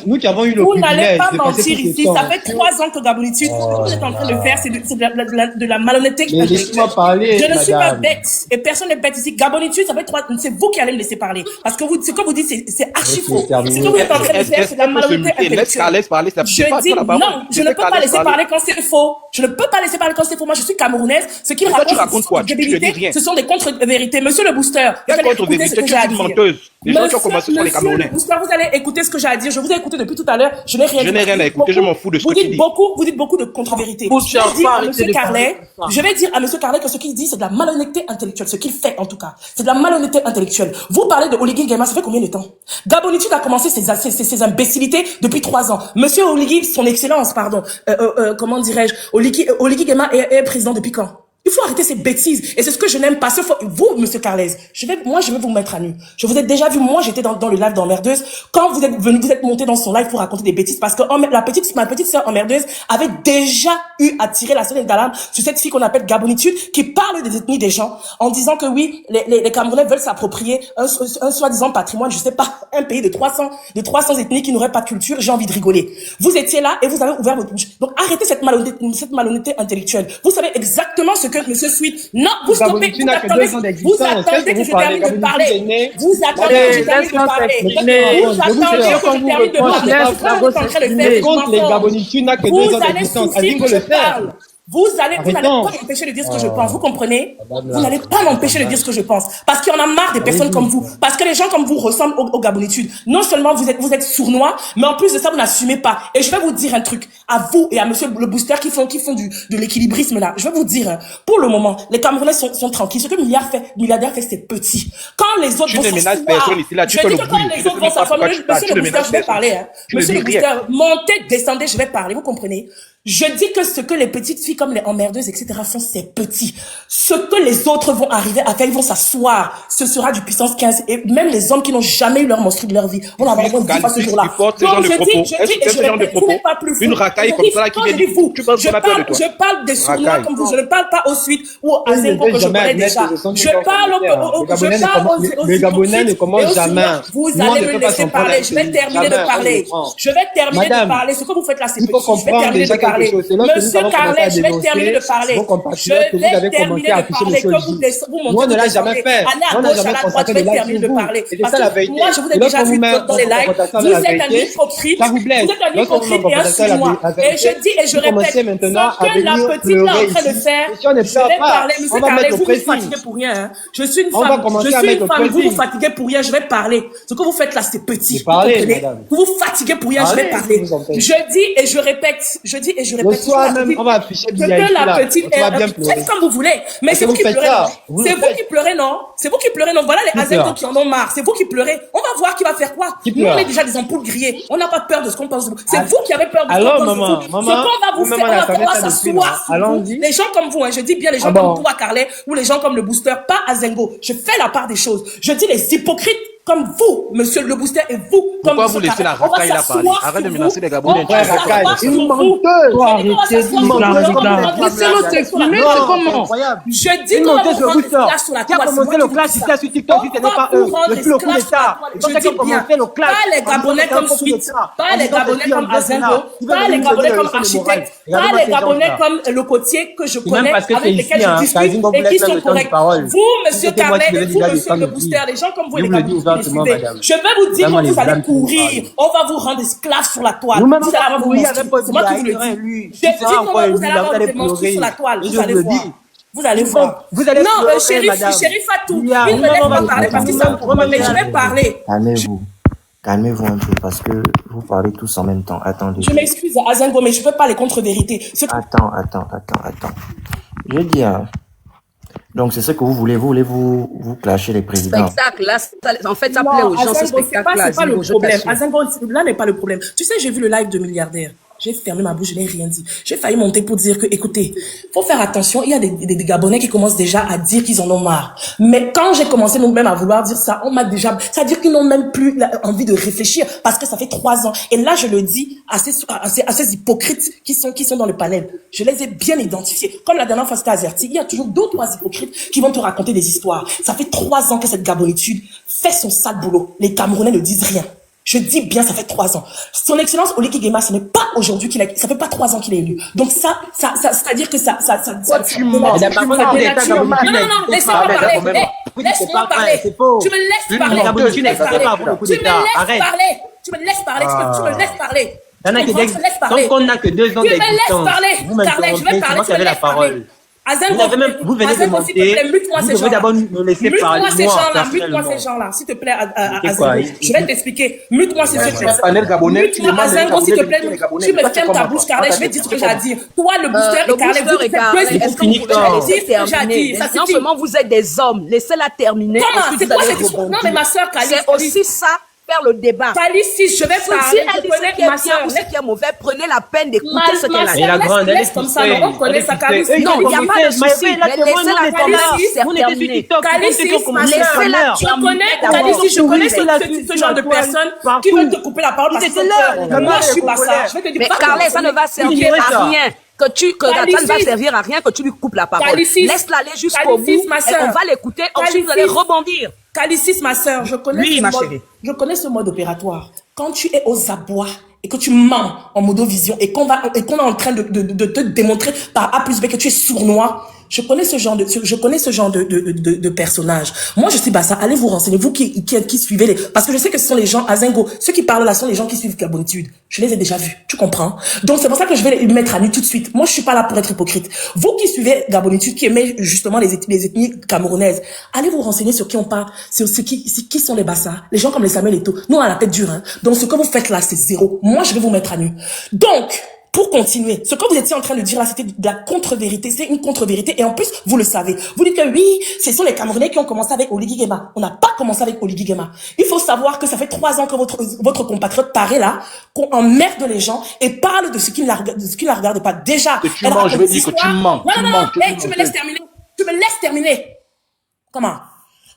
Nous qui avons eu le privilège. Vous n'allez pas mentir ici. Ça fait 3 ans que Gabonitude, ce que vous êtes en train de faire, c'est de la malhonnêteté. Mais laissez-moi parler. Je ne suis pas bête et personne n'est bête ici. Gabonitude, ça fait 3 ans. C'est vous qui allez me laisser parler. Parce que ce que vous dites, c'est archi faux. Ce que vous êtes en train de faire, c'est de la malhonnêteté intellectuelle. Je dis non, je ne peux pas laisser parler quand c'est faux. Je ne peux pas laisser parler quand c'est faux. Moi, je suis camerounaise. Ce qu'il raconte, ce sont des contre-vérités. Monsieur le Booster, vous allez écouter ce que j'ai à dire. Les gens qui ont commencé sur les Camerounais. Monsieur le Booster, vous allez écouter ce que j'ai à dire. Je vous ai écouté depuis tout à l'heure. Je n'ai rien à écouter. Je m'en fous de ce que tu dis. Vous dites beaucoup de contre-vérités. Je vais dire à Monsieur Carlet que ce qu'il dit, c'est de la malhonnêteté intellectuelle. Ce qu'il fait, en tout cas, c'est de la malhonnêteté intellectuelle. Vous parlez de Oligui Nguema, ça fait combien de temps? Gabonitude a commencé ses imbécilités depuis 3 ans. Monsieur Oligui, son excellence, pardon, comment dirais-je, Oligui Nguema est président depuis quand? Il faut arrêter ces bêtises. Et c'est ce que je n'aime pas. Vous, Monsieur Carles, je vais vous mettre à nu. Je vous ai déjà vu, moi, j'étais dans le live d'Emmerdeuse. Quand vous êtes monté dans son live pour raconter des bêtises, parce que ma petite sœur Emmerdeuse avait déjà eu à tirer la sonnette d'alarme sur cette fille qu'on appelle Gabonitude, qui parle des ethnies des gens, en disant que oui, les Camerounais veulent s'approprier un soi-disant patrimoine, je sais pas, un pays de 300 ethnies qui n'auraient pas de culture. J'ai envie de rigoler. Vous étiez là et vous avez ouvert votre bouche. Donc, arrêtez cette malhonnêteté intellectuelle. Vous savez exactement ce que monsieur Sweet. Non, vous Gabon, stoppez, tu vous n'as que attendez, 2 ans vous d'existence. attendez que je termine de parler. Vous attendez que je termine de parler. Vous attendez que je termine de parler. C'est pas ce que vous êtes en train de faire. Contre les Gabonais, tu n'as que 2 ans d'existence. Azingo le parle. Vous n'allez pas m'empêcher de dire ce que je pense, vous comprenez? Vous n'allez pas m'empêcher de dire ce que je pense. Parce qu'il y en a marre des personnes comme vous. Parce que les gens comme vous ressemblent aux Gabonitudes. Non seulement vous êtes sournois, mais en plus de ça, vous n'assumez pas. Et je vais vous dire un truc. À vous et à monsieur le booster qui font de l'équilibrisme là. Je vais vous dire, pour le moment, les Camerounais sont tranquilles. Ce que milliardaire fait, c'est petit. Quand les autres vont s'asseoir, je dis que quand les autres vont s'asseoir, monsieur le booster, je vais parler, Monsieur le booster, montez, descendez, je vais parler, vous comprenez? Je dis que ce que les petites filles comme les emmerdeuses, etc. font, c'est petit. Ce que les autres vont arriver à faire, ils vont s'asseoir. Ce sera du puissance 15. Et même les hommes qui n'ont jamais eu leur menstru de leur vie vont avoir besoin de ce jour-là. Donc je répète, vous n'êtes pas plus fou. Une racaille comme ça qui vient dire, tu penses qu'on a peur de toi. Je parle des sournois comme vous. Je ne parle pas aux suites ou à Zengo que je connais déjà. Je parle aux les Gabonais ne commencent jamais. Vous allez me laisser parler. Je vais terminer de parler. Je vais terminer de parler. Ce que vous faites là, c'est petit. Je vais terminer de parler. Monsieur Carlet, je vais terminer de parler. Je vais terminer de parler. Que vous montez. On ne l'a jamais fait. À la gauche, à la droite, je vais terminer de parler. Parce que moi, je vous ai déjà vu dans les lives. Vous êtes un hypocrite. Vous êtes un hypocrite et un sournois. Et je dis et je répète, ce que la petite est en train de faire, je vais parler. Monsieur Carlet, vous me fatiguez pour rien. Je suis une femme, vous vous fatiguez pour rien, je vais parler. Ce que vous faites là, c'est petit. Vous vous fatiguez pour rien, je vais parler. Je dis et je répète, le soir même, on va afficher que la petite est comme vous voulez. Mais c'est vous qui pleurez, non? C'est vous qui pleurez, non? C'est vous qui pleurez, non? Voilà les Azengo qui en ont marre. C'est vous qui pleurez. On va voir qui va faire quoi. Nous, on est déjà des ampoules grillées. On n'a pas peur de ce qu'on pense de vous. C'est vous qui avez peur de ce qu'on pense de vous. Ce qu'on va vous faire, on va s'asseoir sur vous. Les gens comme vous, je dis bien les gens comme vous à Carlet ou les gens comme le booster, pas Azengo. Je fais la part des choses. Je dis les hypocrites comme vous, monsieur le booster, et vous, comme pourquoi vous laissez la racaille là parler? Arrête de menacer les Gabonais. Une menteuse. Laissez-le s'exprimer, c'est comment? Je dis qu'on va vous rendre esclaves sur la toile. Qui a commencé le clash ici sur TikTok, si ce n'est pas eux, depuis le coup d'État. Je dis bien, pas les Gabonais comme Sweet, pas les Gabonais comme Azengo, pas les Gabonais comme Architecte, pas les Gabonais comme le côtier que je connais, avec lesquels je discute et qui sont corrects. Vous, monsieur Carlet, vous, monsieur le booster, les gens comme vous, les Gabonais, je vais vous dire que vous allez courir. On va vous rendre esclaves sur la toile. Vous allez avoir vos monstres. C'est moi qui vous le dis. Je dis comment vous allez avoir des monstres sur la toile. Vous allez voir. Vous allez voir. Non, Chérif Fatou, il ne me laisse pas parler parce que ça me promet. Mais je vais parler. Calmez-vous un peu parce que vous parlez tous en même temps. Attendez. Je m'excuse, Azengo, mais je ne peux pas les contre-vérités. Attends. Je dis, donc c'est ce que vous voulez. Vous voulez vous clasher les présidents. Spectacle, là, en fait, ça plaît aux gens, ce spectacle-là. C'est pas le problème. Azengo, là n'est pas le problème. Tu sais, j'ai vu le live de Milliardaire. J'ai fermé ma bouche, je n'ai rien dit. J'ai failli monter pour dire que, écoutez, faut faire attention. Il y a des Gabonais qui commencent déjà à dire qu'ils en ont marre. Mais quand j'ai commencé nous-mêmes à vouloir dire ça, on m'a déjà, c'est-à-dire qu'ils n'ont même plus envie de réfléchir parce que ça fait 3 ans. Et là, je le dis à ces hypocrites qui sont dans le panel. Je les ai bien identifiés. Comme la dernière fois, c'était Azerty. Il y a toujours 2 ou 3 hypocrites qui vont te raconter des histoires. Ça fait 3 ans que cette Gabonitude fait son sale boulot. Les Camerounais ne disent rien. Je dis bien, ça fait 3 ans. Son Excellence Oligui Nguema, ce n'est pas aujourd'hui ça fait pas 3 ans qu'il est élu. Donc ça, c'est-à-dire que ça. Tu mens. Non, laisse-moi parler. Laisse-moi parler. Tu me laisses parler. Tu me laisses parler. Donc on n'a que 2 ans d'existence. Vous m'interrompez, c'est moi qui avais la parole. Vous venez de monter, vous devez d'abord me laisser parler, mute-moi ces gens-là, s'il te plaît, Azengo. Je vais t'expliquer. Mute-moi s'il te plaît. Mute-moi, Azengo, s'il te plaît. Tu me fermes ta bouche, Carlet, je vais dire ce que j'ai à dire. Toi, le booster et Carlet, est-ce que vous pouvez terminer? Non seulement vous êtes des hommes, laissez-la terminer. Non, mais ma soeur, Kali, c'est aussi ça. Faire le débat. Si je vais parler, je connais ma soeur. Ce qui est mauvais, prenez la peine d'écouter ce qu'elle a dit. Et la grande, elle est comme ça, on connaît sa Kali. Non, il n'y a pas de souci. Laissez-la terminer. Laissez-la terminer. Je connais ce genre de personnes qui veulent te couper la parole parce que moi, je suis pas ça. Je vais te dire. Mais Carlet, ça ne va servir à rien. Ça ne va servir à rien que tu lui coupes la parole. Laisse-la aller jusqu'au bout et on va l'écouter. Ensuite, vous allez rebondir. Calicis, ma sœur, je connais ce mode opératoire. Quand tu es aux abois et que tu mens en modovision et qu'on est en train de te démontrer par A plus B que tu es sournois, Je connais ce genre de personnage. Moi, je suis Bassa. Allez vous renseigner, vous qui suivez les... Parce que je sais que ce sont les gens à Zingo. Ceux qui parlent là sont les gens qui suivent Gabonitude. Je les ai déjà vus. Tu comprends? Donc, c'est pour ça que je vais les mettre à nu tout de suite. Moi, je suis pas là pour être hypocrite. Vous qui suivez Gabonitude, qui aimez justement les ethnies camerounaises, allez vous renseigner sur qui on parle. C'est qui sont les Bassa. Les gens comme les Samuel Eto'o. Nous, on a la tête dure, hein. Donc, ce que vous faites là, c'est zéro. Moi, je vais vous mettre à nu. Donc, pour continuer, ce que vous étiez en train de dire là, c'était de la contre-vérité. C'est une contre-vérité. Et en plus, vous le savez. Vous dites que oui, ce sont les Camerounais qui ont commencé avec Oligui Nguema. On n'a pas commencé avec Oligui Nguema. Il faut savoir que ça fait 3 ans que votre compatriote paraît là, qu'on emmerde les gens et parle de ce qui ne la regarde pas. Déjà. Que tu mens, je veux dire que tu mens. Non, tu me laisses terminer. Tu me laisses terminer. Comment?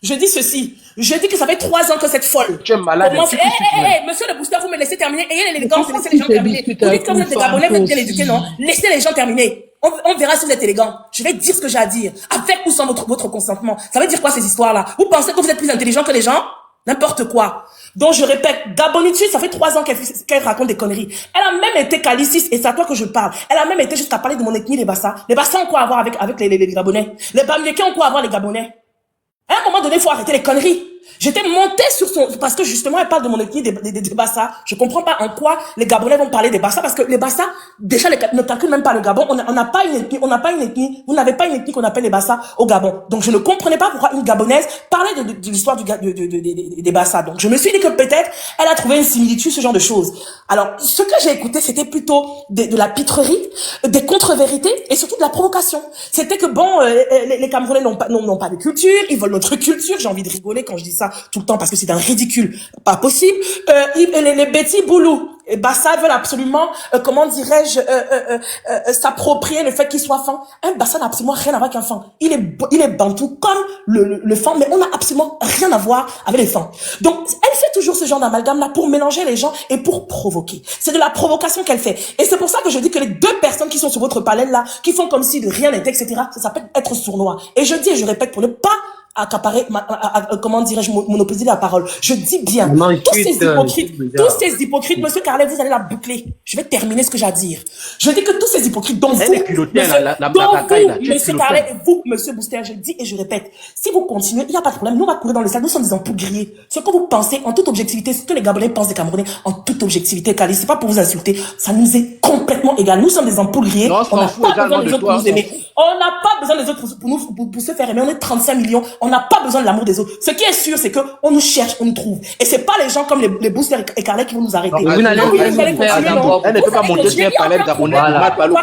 Je dis ceci. Je dis que ça fait 3 ans que cette folle. Tu es malade. Monsieur le booster, vous me laissez terminer. Ayez l'élégance de laisser les gens terminer. Vous dites que vous êtes des Gabonais, vous êtes bien éduqués, non? Laissez les gens terminer. On verra si vous êtes élégant. Je vais dire ce que j'ai à dire. Avec ou sans votre consentement. Ça veut dire quoi ces histoires-là? Vous pensez que vous êtes plus intelligent que les gens? N'importe quoi. Donc je répète, Gabonitude, ça fait 3 ans qu'elle raconte des conneries. Elle a même été caliciste, et c'est à toi que je parle. Elle a même été jusqu'à parler de mon ethnie, les Bassa. Les Bassa ont quoi à voir avec les Gabonais? Les Bamileke ont quoi à voir les Gabonais? À un moment donné, il faut arrêter les conneries. J'étais montée sur parce que justement, elle parle de mon ethnie des Bassa. Je comprends pas en quoi les Gabonais vont parler des Bassa, parce que les Bassa, déjà, ne calculent même pas le Gabon. On n'a pas une ethnie, vous n'avez pas une ethnie qu'on appelle les Bassa au Gabon. Donc, je ne comprenais pas pourquoi une Gabonaise parlait de l'histoire des Bassa. Donc, je me suis dit que peut-être, elle a trouvé une similitude, ce genre de choses. Alors, ce que j'ai écouté, c'était plutôt de la pitrerie, des contre-vérités et surtout de la provocation. C'était que bon, les Camerounais n'ont pas de culture, ils veulent notre culture. J'ai envie de rigoler quand je dis ça tout le temps parce que c'est un ridicule pas possible. Les Betty Boulou et Bassa veulent absolument, comment dirais-je, s'approprier le fait qu'il soit fan. Un Bassa n'a absolument rien à voir avec un fan. Il est bantou comme le fan, mais on n'a absolument rien à voir avec les fans. Donc, elle fait toujours ce genre d'amalgame là pour mélanger les gens et pour provoquer. C'est de la provocation qu'elle fait. Et c'est pour ça que je dis que les 2 personnes qui sont sur votre panel là, qui font comme si de rien n'était, etc., ça s'appelle être sournois. Et je dis et je répète pour ne pas accaparer, comment dirais-je, monopoliser la parole. Je dis bien, tous ces hypocrites, monsieur Carlet, vous allez la boucler. Je vais terminer ce que j'ai à dire. Je dis que tous ces hypocrites, dont vous, monsieur Carlet, et vous, monsieur Booster, je dis et je répète, si vous continuez, il n'y a pas de problème, nous on va courir dans le stade, nous sommes des ampoules grillées. Ce que vous pensez, en toute objectivité, ce que les Gabonais pensent des Camerounais, en toute objectivité, Carlet, c'est pas pour vous insulter, ça nous est complètement égal. Nous sommes des ampoules grillées, on n'a pas besoin des autres pour nous aimer. On n'a pas besoin des autres pour se faire aimer, on est 35 millions, on n'a pas besoin de l'amour des autres. Ce qui est sûr, c'est que on nous cherche, on nous trouve. Et c'est pas les gens comme les boosters et Carlet qui vont nous arrêter. Elle ne peut pas monter sur un panel gabonais.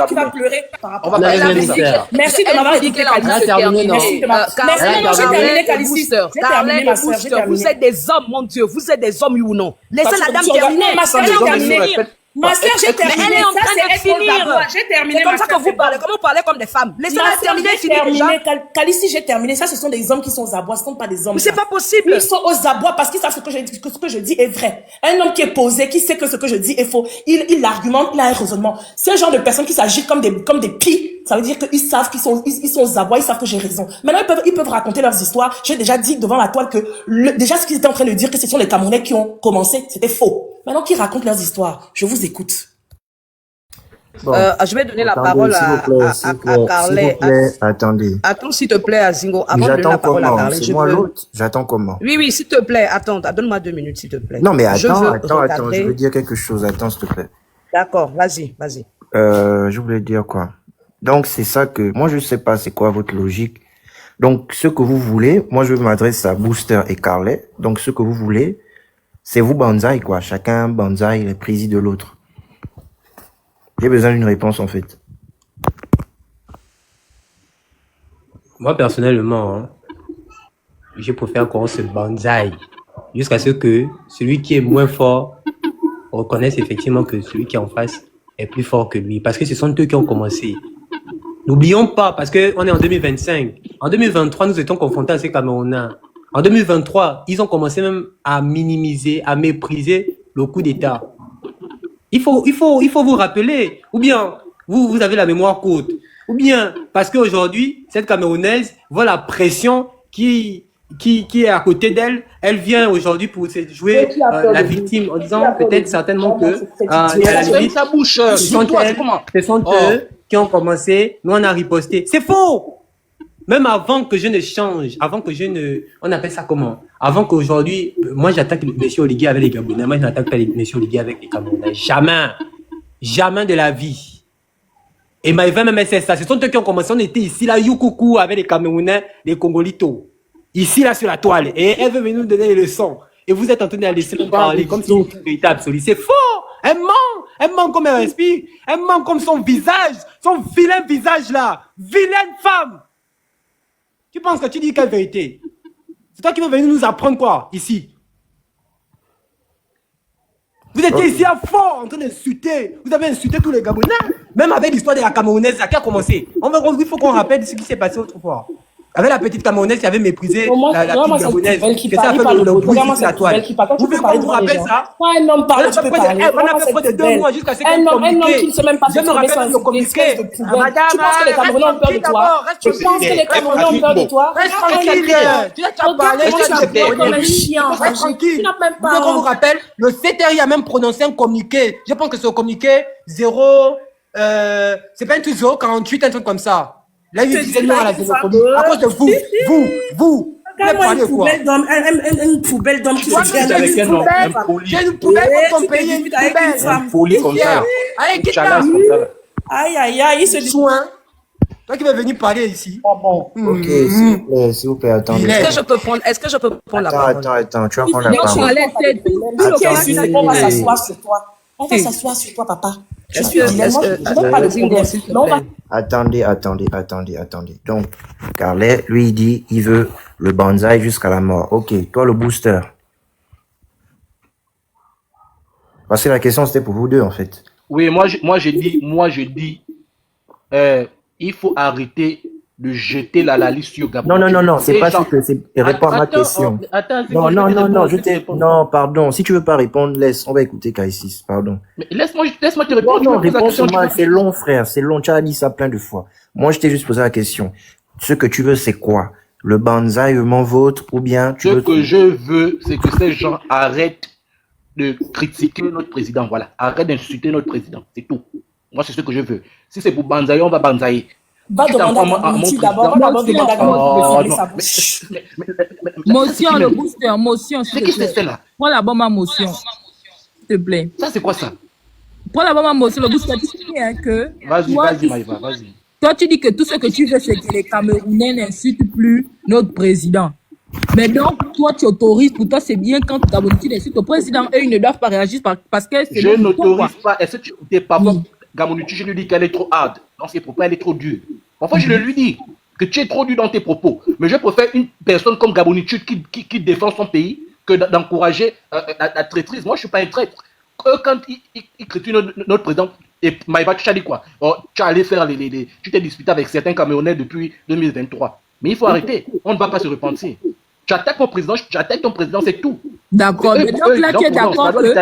Tu vas pleurer par rapport à ça. Merci de m'avoir dit qu'elle a terminé. Merci de m'avoir terminé, Calici. J'ai terminé, ma soeur. Vous êtes des hommes, mon Dieu. Vous êtes des hommes, oui ou non? Laissez la dame terminer. Ma soeur, j'ai terminé. Ma soeur, j'ai terminé. Elle est en train de finir. J'ai terminé. C'est comme ça que vous parlez. Comment vous parlez comme des femmes? Laissez-la terminer. Calici, j'ai terminé. Ça, ce sont des hommes qui sont aux abois. Ce ne sont pas des hommes. Mais c'est pas possible. Ils sont aux abois parce qu'ils savent ce que je dis est vrai. Un homme qui est posé, qui sait que ce que je dis est faux, il argumente, il a un raisonnement. C'est un genre de personnes qui s'agitent comme des pies. Ça veut dire qu'ils savent qu'ils sont aux abois, ils savent que j'ai raison. Maintenant, ils peuvent raconter leurs histoires. J'ai déjà dit devant la toile que déjà ce qu'ils étaient en train de dire que ce sont les Camerounais qui ont commencé, c'était faux. Maintenant qu'ils racontent leurs histoires, je vous écoute. Bon. Je vais donner la parole à Carlet. Attendez. Attends, s'il te plaît, à Zingo. Avant de donner la parole à Carlet, c'est moi l'autre. J'attends comment? Oui, s'il te plaît. Attends, donne-moi 2 minutes, s'il te plaît. Non, mais attends, je veux dire quelque chose. Attends, s'il te plaît. D'accord, vas-y. Je voulais dire quoi? Donc, c'est ça que, moi, je sais pas c'est quoi votre logique. Donc, ce que vous voulez, moi, je m'adresse à Booster et Carlet. Donc, ce que vous voulez, c'est vous banzai, quoi. Chacun banzai, les présis de l'autre. J'ai besoin d'une réponse, en fait. Moi, personnellement, je préfère qu'on se banzai jusqu'à ce que celui qui est moins fort reconnaisse effectivement que celui qui est en face est plus fort que lui. Parce que ce sont eux qui ont commencé. N'oublions pas, parce qu'on est en 2025. En 2023, nous étions confrontés à ces Camerounais. En 2023, ils ont commencé même à minimiser, à mépriser le coup d'État. Il faut vous rappeler. Ou bien, vous avez la mémoire courte. Ou bien, parce qu'aujourd'hui, cette Camerounaise voit la pression qui est à côté d'elle. Elle vient aujourd'hui pour se jouer la victime en disant peut-être certainement que à la limite, ce sont eux qui ont commencé, nous on a riposté. C'est faux! Même avant que je ne change, avant que je ne... On appelle ça comment? Avant qu'aujourd'hui, moi j'attaque M. Oligui avec les Gabonais, moi je n'attaque pas M. Oligui avec les Camerounais. Jamais. Jamais de la vie. Et Maïva même c'est ça. Ce sont eux qui ont commencé, on était ici là, Youkoukou avec les Camerounais, les Congolitos. Ici là sur la toile. Et elle veut venir nous donner les leçons. Et vous êtes en train de la laisser parler comme si c'était véritable absolu. C'est faux. Elle ment comme elle respire. Elle ment comme son visage, son vilain visage là. Vilaine femme. Tu penses que tu dis quelle vérité? C'est toi qui veux venir nous apprendre quoi, ici? Vous étiez ici à fort en train d'insulter. Vous avez insulté tous les Gabonais. Même avec l'histoire de la Camerounaise, qui a commencé. Il faut qu'on rappelle ce qui s'est passé autrefois. Avec la petite Camerounaise qui avait méprisé la petite Gabonaise. Que ça a fait le bruit sur la toile. Vous voulez qu'on vous rappelle ça? Un homme parle, tu peux parler. On a fait près de 2 mois jusqu'à ce qu'on communique. Un homme qui ne sait même pas s'exprimer sans le communiquer. Tu penses que les Camerounais ont peur de toi? Tu penses que les Camerounais ont peur de toi? Reste tranquille. Tu n'as pas parlé, tu comme un chien. Reste tranquille. Tu n'as même pas. Vous voulez qu'on vous rappelle? Le CTRI a même prononcé un communiqué. Je pense que c'est au communiqué 0... c'est pas un truc 048, un truc comme ça. Là, il disait non à la xénophobie. À cause de vous. Une poubelle d'homme qui se fait avec un homme. J'ai une poubelle comme ton pays, une poubelle. Un folie comme ça. Aïe, il se dit. Toi qui veux venir parler ici. Ok, s'il vous plaît, attendez. Est-ce que je peux prendre la parole? Attends, tu vas prendre la parole. On va s'asseoir sur toi. On va s'asseoir sur toi, papa. Je suis pas le Attendez. Donc, Carlet, lui, il dit, il veut le bonsaï jusqu'à la mort. Ok, toi, le booster. Parce que la question, c'était pour vous deux, en fait. Oui, moi, je dis, il faut arrêter de jeter la liste sur Gabon. Non, c'est pas ça que c'est. Réponds à ma question. Non, pardon. Si tu veux pas répondre, laisse. On va écouter Kaïsis, pardon. Mais laisse-moi te répondre. Non, réponds sur moi. C'est long, frère. C'est long. Tu as dit ça plein de fois. Moi, je t'ai juste posé la question. Ce que tu veux, c'est quoi? Le banzai vôtre ou bien Ce que je veux, c'est que ces gens arrêtent de critiquer notre président. Voilà. Arrête d'insulter notre président. C'est tout. Moi, c'est ce que je veux. Si c'est pour banzaï, on va banzaï. Va demander à mon d'abord. Motion, le booster, motion. C'est qui c'est là? Prends d'abord ma motion, s'il te plaît. Ça, c'est quoi ça? Prends d'abord ma motion, le booster. Tu dis que... Vas-y, Maïva, vas-y. Toi, tu dis que tout ce que tu veux, c'est que les Camerounais n'insultent plus notre président. Mais donc, toi, tu autorises. Pour toi, c'est bien quand tu insultes le président. Eux, ils ne doivent pas réagir parce que... Je n'autorise pas. Est-ce que tu n'es pas bon? Gamonutu, je lui dis qu'elle est trop hard. Dans ses propos, elle est trop dure. Parfois, je lui dis que tu es trop dur dans tes propos. Mais je préfère une personne comme Gamonutu qui défend son pays que d'encourager la traîtrise. Moi, je ne suis pas un traître. Quand ils critiquent notre président, et Maïva, tu as dit quoi? Tu as allé faire tu t'es disputé avec certains Camerounais depuis 2023. Mais il faut arrêter. On ne va pas se repentir. Tu attaques mon président, j'attaque ton président, c'est tout. D'accord. Mais donc là, tu es d'accord que...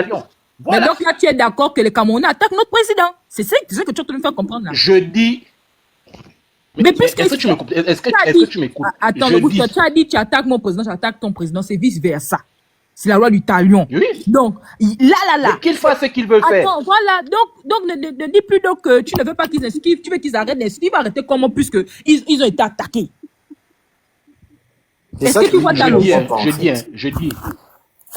Voilà. Mais donc là, tu es d'accord que les Camerounais attaquent notre président. C'est ça que tu es en train de me faire comprendre là. Je dis... Mais puisque... Est-ce que tu m'écoutes? Attends, tu as dit tu attaques mon président, j'attaque ton président, c'est vice-versa. C'est la loi du talion. Oui. Donc, là. Qu'il fasse ce qu'il veut faire. Attends, voilà. Donc ne dis plus donc que tu ne veux pas qu'ils insultent, tu veux qu'ils arrêtent d'insulter. Ils vont arrêter comment puisque ils ont été attaqués. Est-ce que tu vois ta logique? Je dis.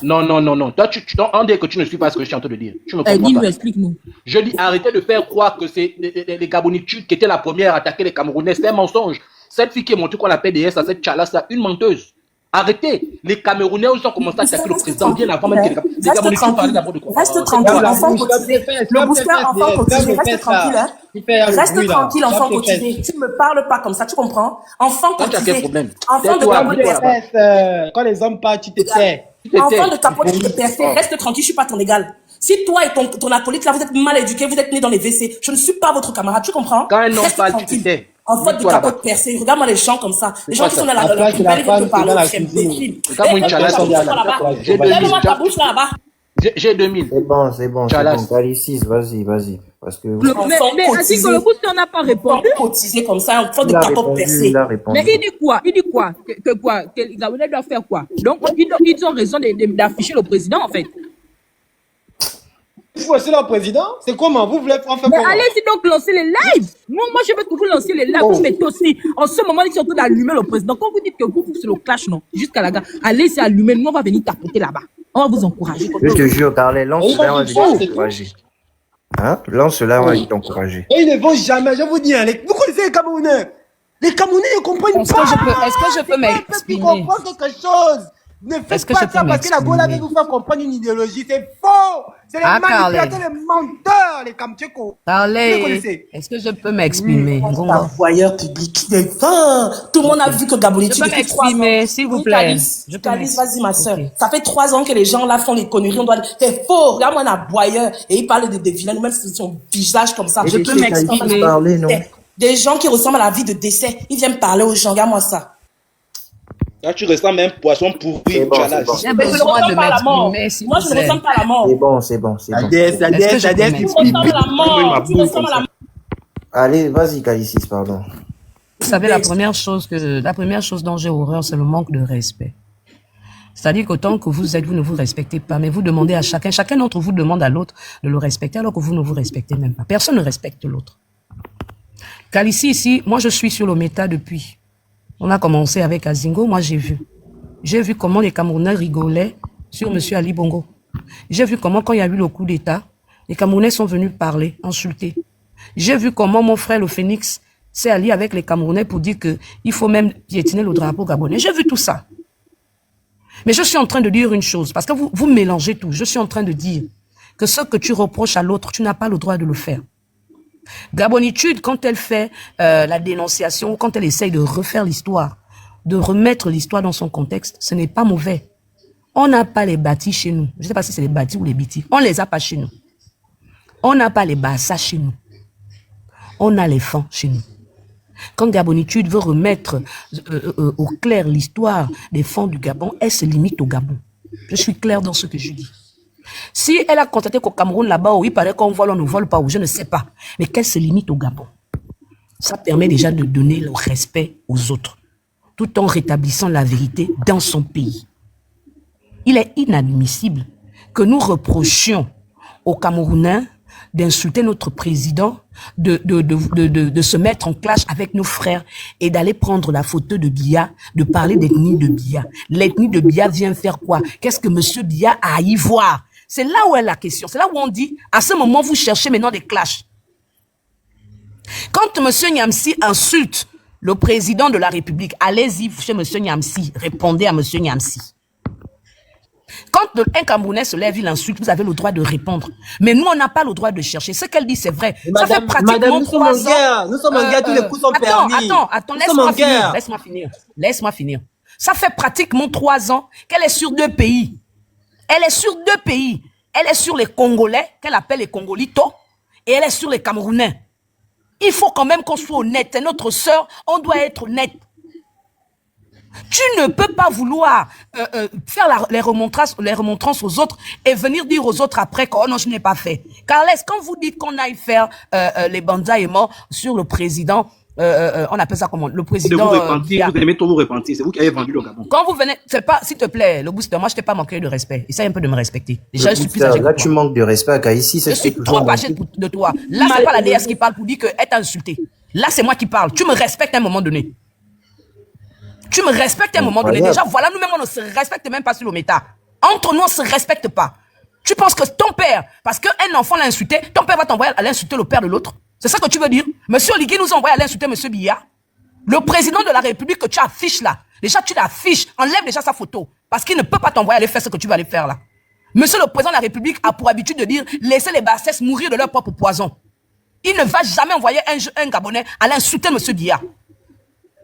Non. Toi, on dit que tu ne suis pas ce que je suis en train de dire. Tu me comprends dis-nous, pas. explique-nous. Je dis, arrêtez de faire croire que c'est les Gabonitudes qui étaient la première à attaquer les Camerounais. C'est un mensonge. Cette fille qui est montée qu'on appelle DS à cette chalasse là, une menteuse. Arrêtez. Les Camerounais, ils ont commencé à attaquer le président bien avant même que les Gabonitudes parlaient d'abord de quoi. Reste tranquille, enfant cotisé. Le booster, enfant cotisé. Reste tranquille, hein. Reste tranquille, enfant cotisé. Tu ne me parles pas comme ça, tu comprends? Enfant cotisé. Enfant de capote. Quand les hommes parlent, tu te tais. Enfant de capote, tu te perds. Reste tranquille, je suis pas ton égal. Si toi et ton acolyte là, vous êtes mal éduqués, vous êtes nés dans les WC, je ne suis pas votre camarade, tu comprends? Quand un homme parle, tu te tais. En fait, du capote percé. Regarde-moi les gens comme ça. Les gens qui sont dans la poubelle, ils veulent te parler. Regarde-moi une chalasse. J'ai 2000. C'est bon. Alicis, vas-y. Parce que... Mais ainsi que le booster n'a pas répondu. Cotisé comme ça, en fait de capote percé. Mais il dit quoi? Que les Gabonais doivent faire quoi? Donc, ils ont raison d'afficher le président, en fait. Vous êtes le président? C'est comment? Vous voulez en faire Mais comment? allez-y donc lancer les lives. Moi, je veux que vous lancez les lives. Vous mettez aussi. En ce moment, ils sont en train d'allumer le président. Quand vous dites que vous, c'est le clash, non? Jusqu'à la gare. Allez-y allumer. Nous, on va venir tapoter là-bas. On va vous encourager. Je te jure, Carlet, lance là, on va venir t'encourager. Hein? Lance là, on va venir t'encourager. Et ils ne vont jamais, je vous dis, hein, vous connaissez les Camerounais? Les Camerounais, ils comprennent pas. Est-ce que je peux m'exprimer? Ils comprennent quelque chose. Ne faites pas ça parce que la Gola va vous faire comprendre une idéologie. C'est faux. C'est les manipulateurs, les menteurs, les Kamtcheko. Carlet, est-ce que je peux m'exprimer? Un voyeur public. Tout le monde a vu que Gabonitude depuis 3 ans. S'il vous plaît. Calice, vas-y, ma soeur. Ça fait 3 ans que les gens là font les conneries. On doit dire, c'est faux. Regarde-moi un aboyeur. Et il parle des vilains, même si son visage comme ça. Je peux m'exprimer. Des gens qui ressemblent à la vie de décès. Ils viennent parler aux gens. Regarde-moi ça. Là, tu ressembles à un poisson pourri. J'ai besoin de m'exprimer, s'il vous plaît. Moi, je ne ressemble pas à la mort. C'est bon. Tu ressembles à la mort. Tu ressembles à la mort. Allez, vas-y, Calicis, pardon. Vous savez, la première chose dont j'ai horreur, c'est le manque de respect. C'est-à-dire qu'autant que vous êtes, vous ne vous respectez pas, mais vous demandez à chacun d'entre vous demande à l'autre de le respecter, alors que vous ne vous respectez même pas. Personne ne respecte l'autre. Calicis, ici, moi je suis sur le méta depuis. On a commencé avec Azingo, moi j'ai vu comment les Camerounais rigolaient sur M. Ali Bongo. J'ai vu comment, quand il y a eu le coup d'État, les Camerounais sont venus parler, insulter. J'ai vu comment mon frère le Phénix s'est allié avec les Camerounais pour dire qu'il faut même piétiner le drapeau gabonais. J'ai vu tout ça. Mais je suis en train de dire une chose, parce que vous mélangez tout. Je suis en train de dire que ce que tu reproches à l'autre, tu n'as pas le droit de le faire. Gabonitude, quand elle fait la dénonciation, quand elle essaye de refaire l'histoire, de remettre l'histoire dans son contexte, ce n'est pas mauvais. On n'a pas les bâtis chez nous. Je ne sais pas si c'est les bâtis ou les bitis. On ne les a pas chez nous. On n'a pas les bassas chez nous. On a les fonds chez nous. Quand Gabonitude veut remettre au clair l'histoire des fonds du Gabon, elle se limite au Gabon. Je suis clair dans ce que je dis. Si elle a constaté qu'au Cameroun, là-bas, où il paraît qu'on vole, on ne vole pas, ou je ne sais pas, mais qu'elle se limite au Gabon, ça permet déjà de donner le respect aux autres, tout en rétablissant la vérité dans son pays. Il est inadmissible que nous reprochions aux Camerounais d'insulter notre président, de se mettre en clash avec nos frères et d'aller prendre la photo de Biya, de parler d'ethnie de Biya. L'ethnie de Biya vient faire quoi? Qu'est-ce que monsieur Biya a à y voir? C'est là où est la question. C'est là où on dit, à ce moment, vous cherchez maintenant des clashs. Quand monsieur Niamsi insulte le président de la République, allez-y chez monsieur Niamsi, répondez à monsieur Niamsi. Quand un Camerounais se lève, il insulte, vous avez le droit de répondre. Mais nous, on n'a pas le droit de chercher. Ce qu'elle dit, c'est vrai. Ça fait pratiquement 3 ans. Nous sommes en guerre, tous les coups sont permis. Attends, laisse-moi finir. Ça fait pratiquement 3 ans qu'elle est sur 2 pays. Elle est sur 2 pays. Elle est sur les Congolais, qu'elle appelle les Congolitos, et elle est sur les Camerounais. Il faut quand même qu'on soit honnête. C'est notre sœur, on doit être honnête. Tu ne peux pas vouloir faire les remontrances aux autres et venir dire aux autres après que oh non, je n'ai pas fait. Carles, quand vous dites qu'on aille faire les banzaïements sur le président, on appelle ça comment? Le président. Vous aimez trop vous repentir. C'est vous qui avez vendu le Gabon. Quand vous venez, c'est pas, s'il te plaît, le booster, moi je t'ai pas manqué de respect. Essaye un peu de me respecter. Déjà, je suis plus âgé. Là, tu manques de respect à Kaïssi. Je suis trop âgé de toi. Là, c'est pas la DS qui parle pour dire qu'elle t'a insulté. Là, c'est moi qui parle. Tu me respectes à un moment donné. Tu me respectes à un moment donné. Déjà, voilà, nous-mêmes, on ne se respecte même pas sur le méta. Entre nous, on ne se respecte pas. Tu penses que ton père, parce qu'un enfant l'a insulté, ton père va t'envoyer à l'insulter le père de l'autre? C'est ça que tu veux dire? Monsieur Oligui nous envoie à l'insulter Monsieur Biya. Le président de la République que tu affiches là. Déjà, tu l'affiches. Enlève déjà sa photo. Parce qu'il ne peut pas t'envoyer aller faire ce que tu vas aller faire là. Monsieur le président de la République a pour habitude de dire, laissez les bassesses mourir de leur propre poison. Il ne va jamais envoyer un Gabonais à l'insulter Monsieur Biya.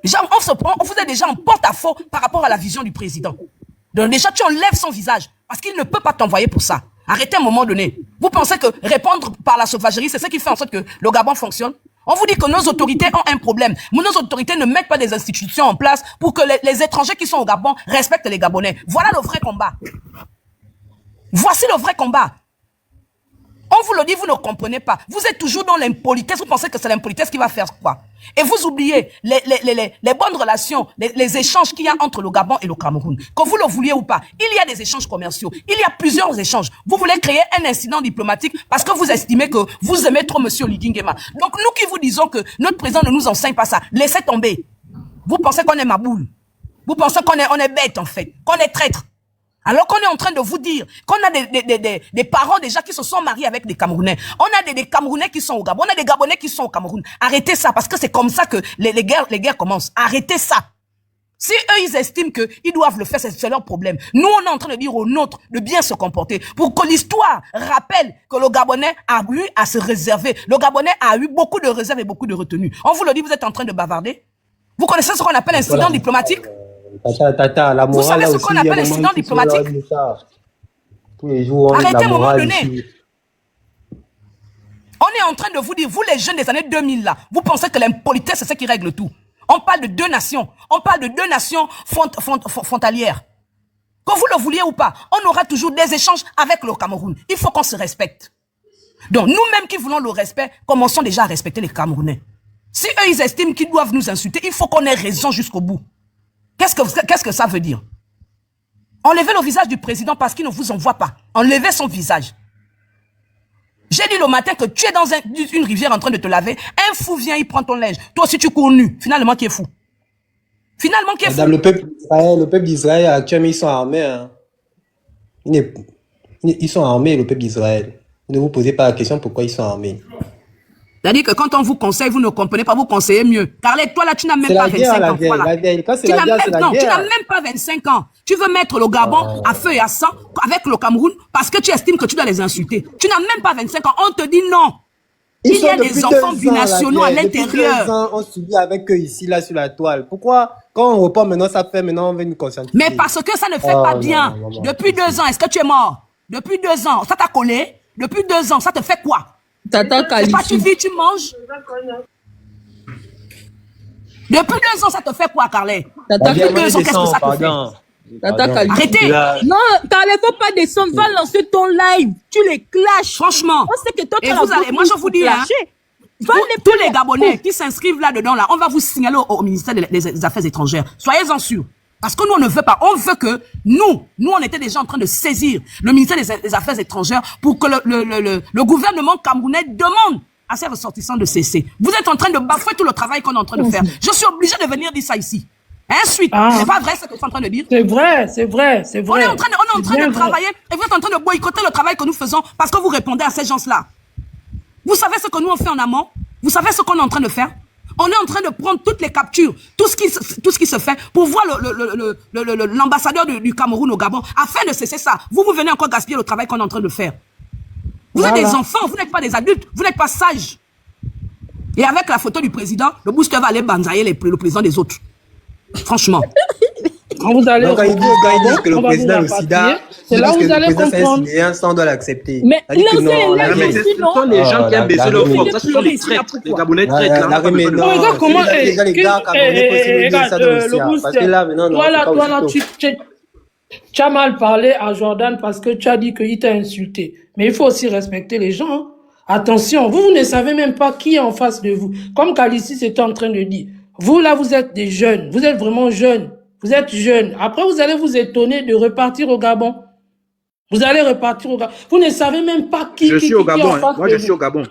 Déjà, on vous est déjà en porte-à-faux par rapport à la vision du président. Donc déjà, tu enlèves son visage parce qu'il ne peut pas t'envoyer pour ça. Arrêtez à un moment donné. Vous pensez que répondre par la sauvagerie, c'est ce qui fait en sorte que le Gabon fonctionne? On vous dit que nos autorités ont un problème. Mais nos autorités ne mettent pas des institutions en place pour que les étrangers qui sont au Gabon respectent les Gabonais. Voilà le vrai combat. Voici le vrai combat. On vous le dit, vous ne comprenez pas. Vous êtes toujours dans l'impolitesse. Vous pensez que c'est l'impolitesse qui va faire quoi? Et vous oubliez les bonnes relations, les échanges qu'il y a entre le Gabon et le Cameroun. Que vous le vouliez ou pas, il y a des échanges commerciaux. Il y a plusieurs échanges. Vous voulez créer un incident diplomatique parce que vous estimez que vous aimez trop M. Oligui Nguema. Donc nous qui vous disons que notre président ne nous enseigne pas ça, laissez tomber. Vous pensez qu'on est maboule. Vous pensez qu'on est bête en fait, qu'on est traître. Alors qu'on est en train de vous dire qu'on a des parents déjà qui se sont mariés avec des Camerounais. On a des Camerounais qui sont au Gabon. On a des Gabonais qui sont au Cameroun. Arrêtez ça, parce que c'est comme ça que les guerres commencent. Arrêtez ça. Si eux, ils estiment qu'ils doivent le faire, c'est leur problème. Nous, on est en train de dire aux nôtres de bien se comporter pour que l'histoire rappelle que le Gabonais a eu à se réserver. Le Gabonais a eu beaucoup de réserves et beaucoup de retenues. On vous le dit, vous êtes en train de bavarder. Vous connaissez ce qu'on appelle incident diplomatique? La morale, vous savez ce qu'on appelle incident diplomatique? Tous les jours, arrêtez à un moment donné. On est en train de vous dire, vous les jeunes des années 2000 là, vous pensez que l'impolitesse c'est ce qui règle tout. On parle de deux nations. On parle de deux nations frontalières. Que vous le vouliez ou pas, on aura toujours des échanges avec le Cameroun. Il faut qu'on se respecte. Donc nous-mêmes qui voulons le respect, commençons déjà à respecter les Camerounais. Si eux ils estiment qu'ils doivent nous insulter, il faut qu'on ait raison jusqu'au bout. Qu'est-ce que ça veut dire? Enlevez le visage du président parce qu'il ne vous envoie pas. Enlevez son visage. J'ai dit le matin que tu es dans une rivière en train de te laver. Un fou vient, il prend ton linge. Toi aussi tu cours nu. Finalement, qui est fou? Finalement, qui est fou? Madame, le peuple d'Israël, actuellement, ils sont armés. Hein. Ils sont armés, le peuple d'Israël. Ne vous posez pas la question pourquoi ils sont armés. C'est-à-dire que quand on vous conseille, vous ne comprenez pas, vous conseillez mieux. Car toi là, tu n'as même pas 25 ans. Voilà. Tu n'as même pas 25 ans. Tu veux mettre le Gabon à feu et à sang avec le Cameroun parce que tu estimes que tu dois les insulter. Tu n'as même pas 25 ans. On te dit non. Il y a des enfants binationaux à l'intérieur. Depuis 2 ans, on subit avec eux ici, là, sur la toile. Pourquoi, quand on repart maintenant, ça fait maintenant, on veut nous conscientiser? Mais parce que ça ne fait pas bien. Depuis 2 ans, est-ce que tu es mort? Depuis 2 ans, ça t'a collé? Depuis 2 ans, ça te fait quoi? C'est pas tu vis, tu manges. Depuis 2 ans, ça te fait quoi, Carlet? Depuis 2 ans, qu'est-ce que ça te fait? Arrêtez. Non, Carlet, faut pas descendre. Va lancer ton live. Tu les clashes. Franchement. On sait que toi, et vous allez, moi, je vous dis, hein, tous les Gabonais qui s'inscrivent là-dedans, là, on va vous signaler au ministère des Affaires étrangères. Soyez-en sûrs. Parce que nous, on ne veut pas. On veut que nous, on était déjà en train de saisir le ministère des Affaires étrangères pour que le gouvernement camerounais demande à ses ressortissants de cesser. Vous êtes en train de bafouer tout le travail qu'on est en train de faire. Je suis obligé de venir dire ça ici. Ensuite, c'est pas vrai ce que je suis en train de dire? C'est vrai, c'est vrai, c'est vrai. On est en train de travailler et vous êtes en train de boycotter le travail que nous faisons parce que vous répondez à ces gens-là. Vous savez ce que nous on fait en amont? Vous savez ce qu'on est en train de faire? On est en train de prendre toutes les captures, tout ce qui se fait pour voir l'ambassadeur du Cameroun au Gabon afin de cesser ça. Vous venez encore gaspiller le travail qu'on est en train de faire. Vous êtes des enfants, vous n'êtes pas des adultes, vous n'êtes pas sages. Et avec la photo du président, le booster va aller banzailler le président des autres. Franchement. Quand vous allez quand ils disent que le président le sida, c'est là où vous allez comprendre. Ça, on doit l'accepter. Mais ce sont les gens qui aiment baisser leur forme. Ça, ce sont les traîtres. Les Gabonais traîtres. Regarde comment le booster. Toi là, tu as mal parlé à Jordan parce que tu as dit qu'il t'a insulté. Mais il faut aussi respecter les gens. Hein. Attention, vous ne savez même pas qui est en face de vous. Comme Kalissi était en train de dire. Vous là, vous êtes des jeunes. Vous êtes vraiment jeunes. Vous êtes jeunes. Après, vous allez vous étonner de repartir au Gabon. Vous allez repartir au Gabon. Vous ne savez même pas qui. Je suis au Gabon. Moi, je suis au Gabon.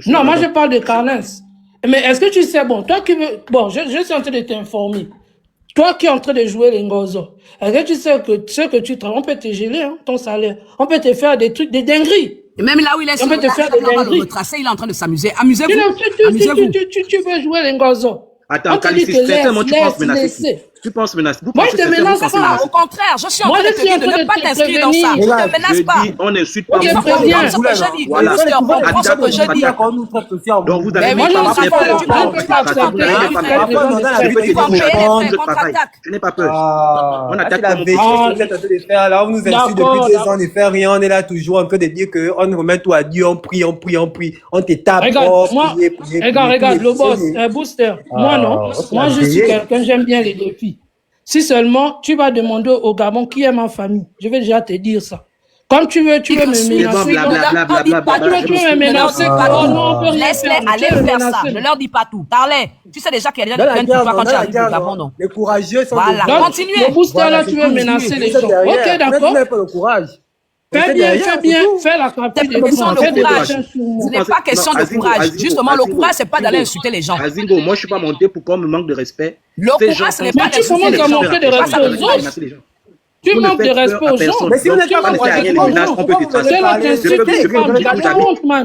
Non, moi, je parle de Carlens. Mais est-ce que tu sais, bon, toi qui veux. Bon, je suis en train de t'informer. Toi qui es en train de jouer les ngozo. Est-ce que tu sais que ce que tu travailles, on peut te geler, hein, ton salaire. On peut te faire des trucs, des dingueries. Et même là où il est sur le retracé, il est en train de s'amuser. Amusez-vous. Tu veux jouer les ngozo. Attends, Kalissi, certainement, tu penses menacer. Tu penses menacer. Moi, je te menace pas. Au contraire, je suis en train de te dire de ne pas t'inscrire dans ça. Je ne te menace pas. On n'insulte pas. Il faut comprendre ce que je dis. On comprend ce que je dis. Donc, vous avez je n'ai pas peur. On attaque comme là, on nous insulte depuis 2 ans, on ne fait rien. On est là toujours en train de dire qu'on remet tout à Dieu. On prie. On te tape. Regarde, le boss, un booster. Moi, non. Moi, je suis quelqu'un, j'aime bien les défis. Si seulement tu vas demander au Gabon qui est ma famille, je vais déjà te dire ça. Comme tu veux me menacer. Tu veux me menacer. Laisse-les aller faire ça. Ne leur dis pas tout. Parlez. Tu sais déjà qu'il y a des gens qui viennent pour toi quand tu arrives au Gabon, non? Les courageux sont voilà, continuez. Le booster là, tu veux menacer les gens. Ok, d'accord. Pas le courage. Fais bien, fais la campagne de courage. Ce n'est pas question de courage. Justement, le courage, c'est pas d'aller insulter les gens. Azingo, moi, je suis pas monté pour qu'on me manque de respect. Le courage, ce n'est pas d'insulter les gens. Tu commences à manquer de respect aux autres. Tu manques de respect aux gens. Mais si vous n'êtes pas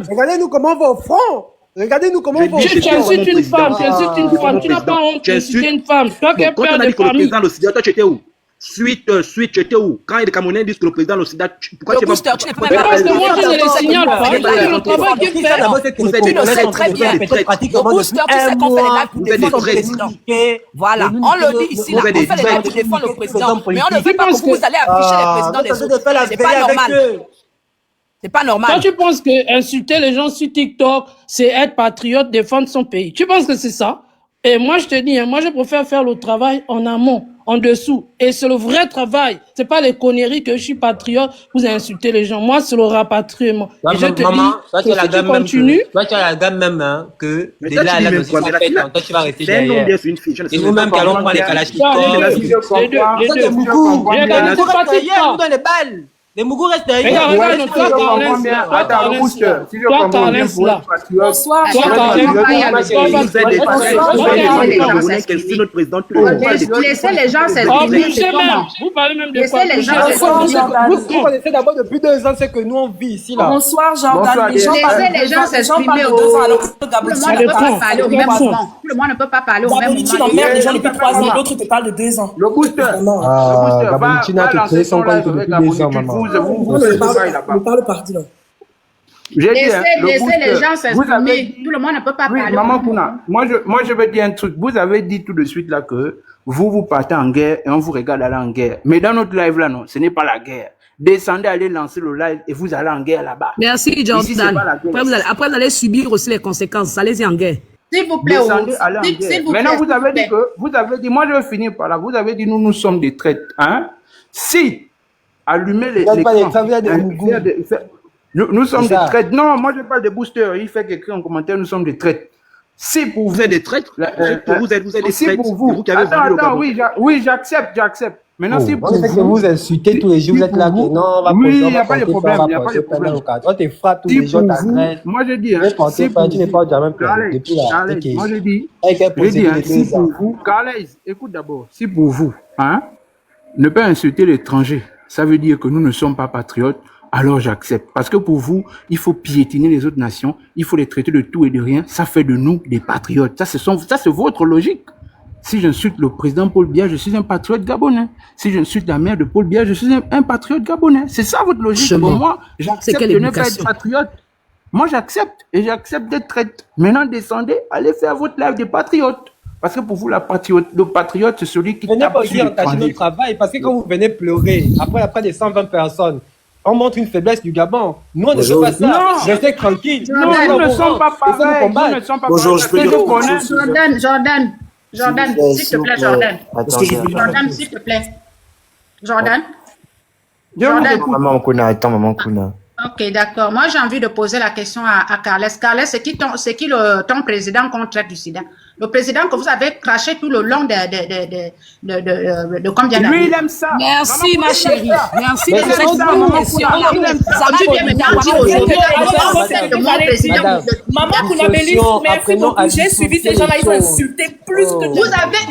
regardez-nous comment on va au front. Regardez-nous comment on va au front. Tu insultes une femme, tu n'as pas honte d'insulter une femme. Toi qui es père de famille. Toi, tu étais où? Suite, tu étais où? Quand les Camerounais disent que le président de l'OCDA, pourquoi tu n'es pas... Parce que moi, je ne les signale pas. C'est le travail qu'il fait. Tu le sais très bien. Le booster, tu sais qu'on fait les lives pour défendre le président. Voilà, on le dit ici, là, on fait les lives pour défendre le président. Mais on ne veut pas que vous allez afficher les présidents des autres. C'est pas normal. C'est pas normal. Toi, tu penses que insulter les gens sur TikTok, c'est être patriote, défendre son pays. Tu penses que c'est ça? Et moi, je te dis, moi, je préfère faire le travail en amont, en dessous. Et c'est le vrai travail. C'est pas les conneries que je suis patriote, vous insultez les gens. Moi, c'est le rapatriement. Et je te dis, toi, tu as la gamme même toi, tu as la gamme même, hein, que de là, là, toi, tu vas rester derrière. Et nous-mêmes, qui allons prendre les kalachnikovs. Les deux. Les balles. Les Mougou restent derrière. Regarde, toi, Carlens, là. Bonsoir. Laissez les gens s'exprimer. Vous parlez même de Laissez les gens s'exprimer. Vous connaissez d'abord depuis 2 ans ce que nous on vit ici là. Bonsoir, Jordan. Laissez les gens s'exprimer. Tout le monde ne peut pas parler au même moment. Tu emmerdes les gens depuis 3 ans, l'autre te parle de 2 ans. Le booster. Gaboniti n'a que créé son compte depuis 2 ans, maman. On parle parti là. Laissez les gens s'exprimer. Tout le monde ne peut pas parler. Maman Kuna, moi je veux dire un truc. Vous avez dit tout de suite là que vous partez en guerre et on vous regarde aller en guerre. Mais dans notre live là, non, ce n'est pas la guerre. Descendez, allez lancer le live et vous allez en guerre là-bas. Merci, Jordan. Après, vous allez subir aussi les conséquences. Allez-y en guerre. S'il vous plaît. Maintenant, vous avez dit, moi je vais finir par là. Vous avez dit, nous sommes des traîtres. Hein? Si, allumez les nous sommes des traîtres. Non, moi je parle de booster. Il fait écrire en commentaire, nous sommes des traîtres. Si pour vous êtes des traîtres, vous êtes des traîtres. Pour vous qui avez oui, j'accepte. Maintenant, si pour vous insultez tous les jours, vous êtes là. Non, on va il n'y a pas de problème. On te frappe tous les jours, moi je dis, tu n'es pas jamais plein. Depuis là, moi je dis, si pour vous, Carles, écoute d'abord, si pour vous, hein, ne pas insulter l'étranger, ça veut dire que nous ne sommes pas patriotes, alors j'accepte. Parce que pour vous, il faut piétiner les autres nations, il faut les traiter de tout et de rien, ça fait de nous des patriotes. Ça, c'est votre logique. Si j'insulte le président Paul Biya, je suis un patriote gabonais. Si j'insulte la mère de Paul Biya, je suis un patriote gabonais. C'est ça votre logique. Pour moi, j'accepte de ne pas être patriote. Moi, j'accepte. Et j'accepte d'être traître. Maintenant, descendez, allez faire votre live des patriotes. Parce que pour vous, le patriote, c'est celui qui tape sur l'étranger. Venez pas entacher notre travail. Parce que quand vous venez pleurer, après des 120 personnes, on montre une faiblesse du Gabon. Nous, on ne fait pas ça. Non. Restez tranquille. Non, nous ne sommes pas pareils. Nous ne sommes pas pareils. Jordan, s'il te plaît, Jordan. Jordan, s'il te plaît. Jordan. Maman Kuna. Ok, d'accord. Moi, j'ai envie de poser la question à Carles. Carles, c'est qui ton président contre du sida? Le président que vous avez craché tout le long de combien d'années? Lui, il aime ça. Merci, ma chérie. Merci de cette question. Ça m'a bien dit aujourd'hui. Maman Kounabeli, merci beaucoup. J'ai suivi ces gens-là, ils ont insulté plus que vous.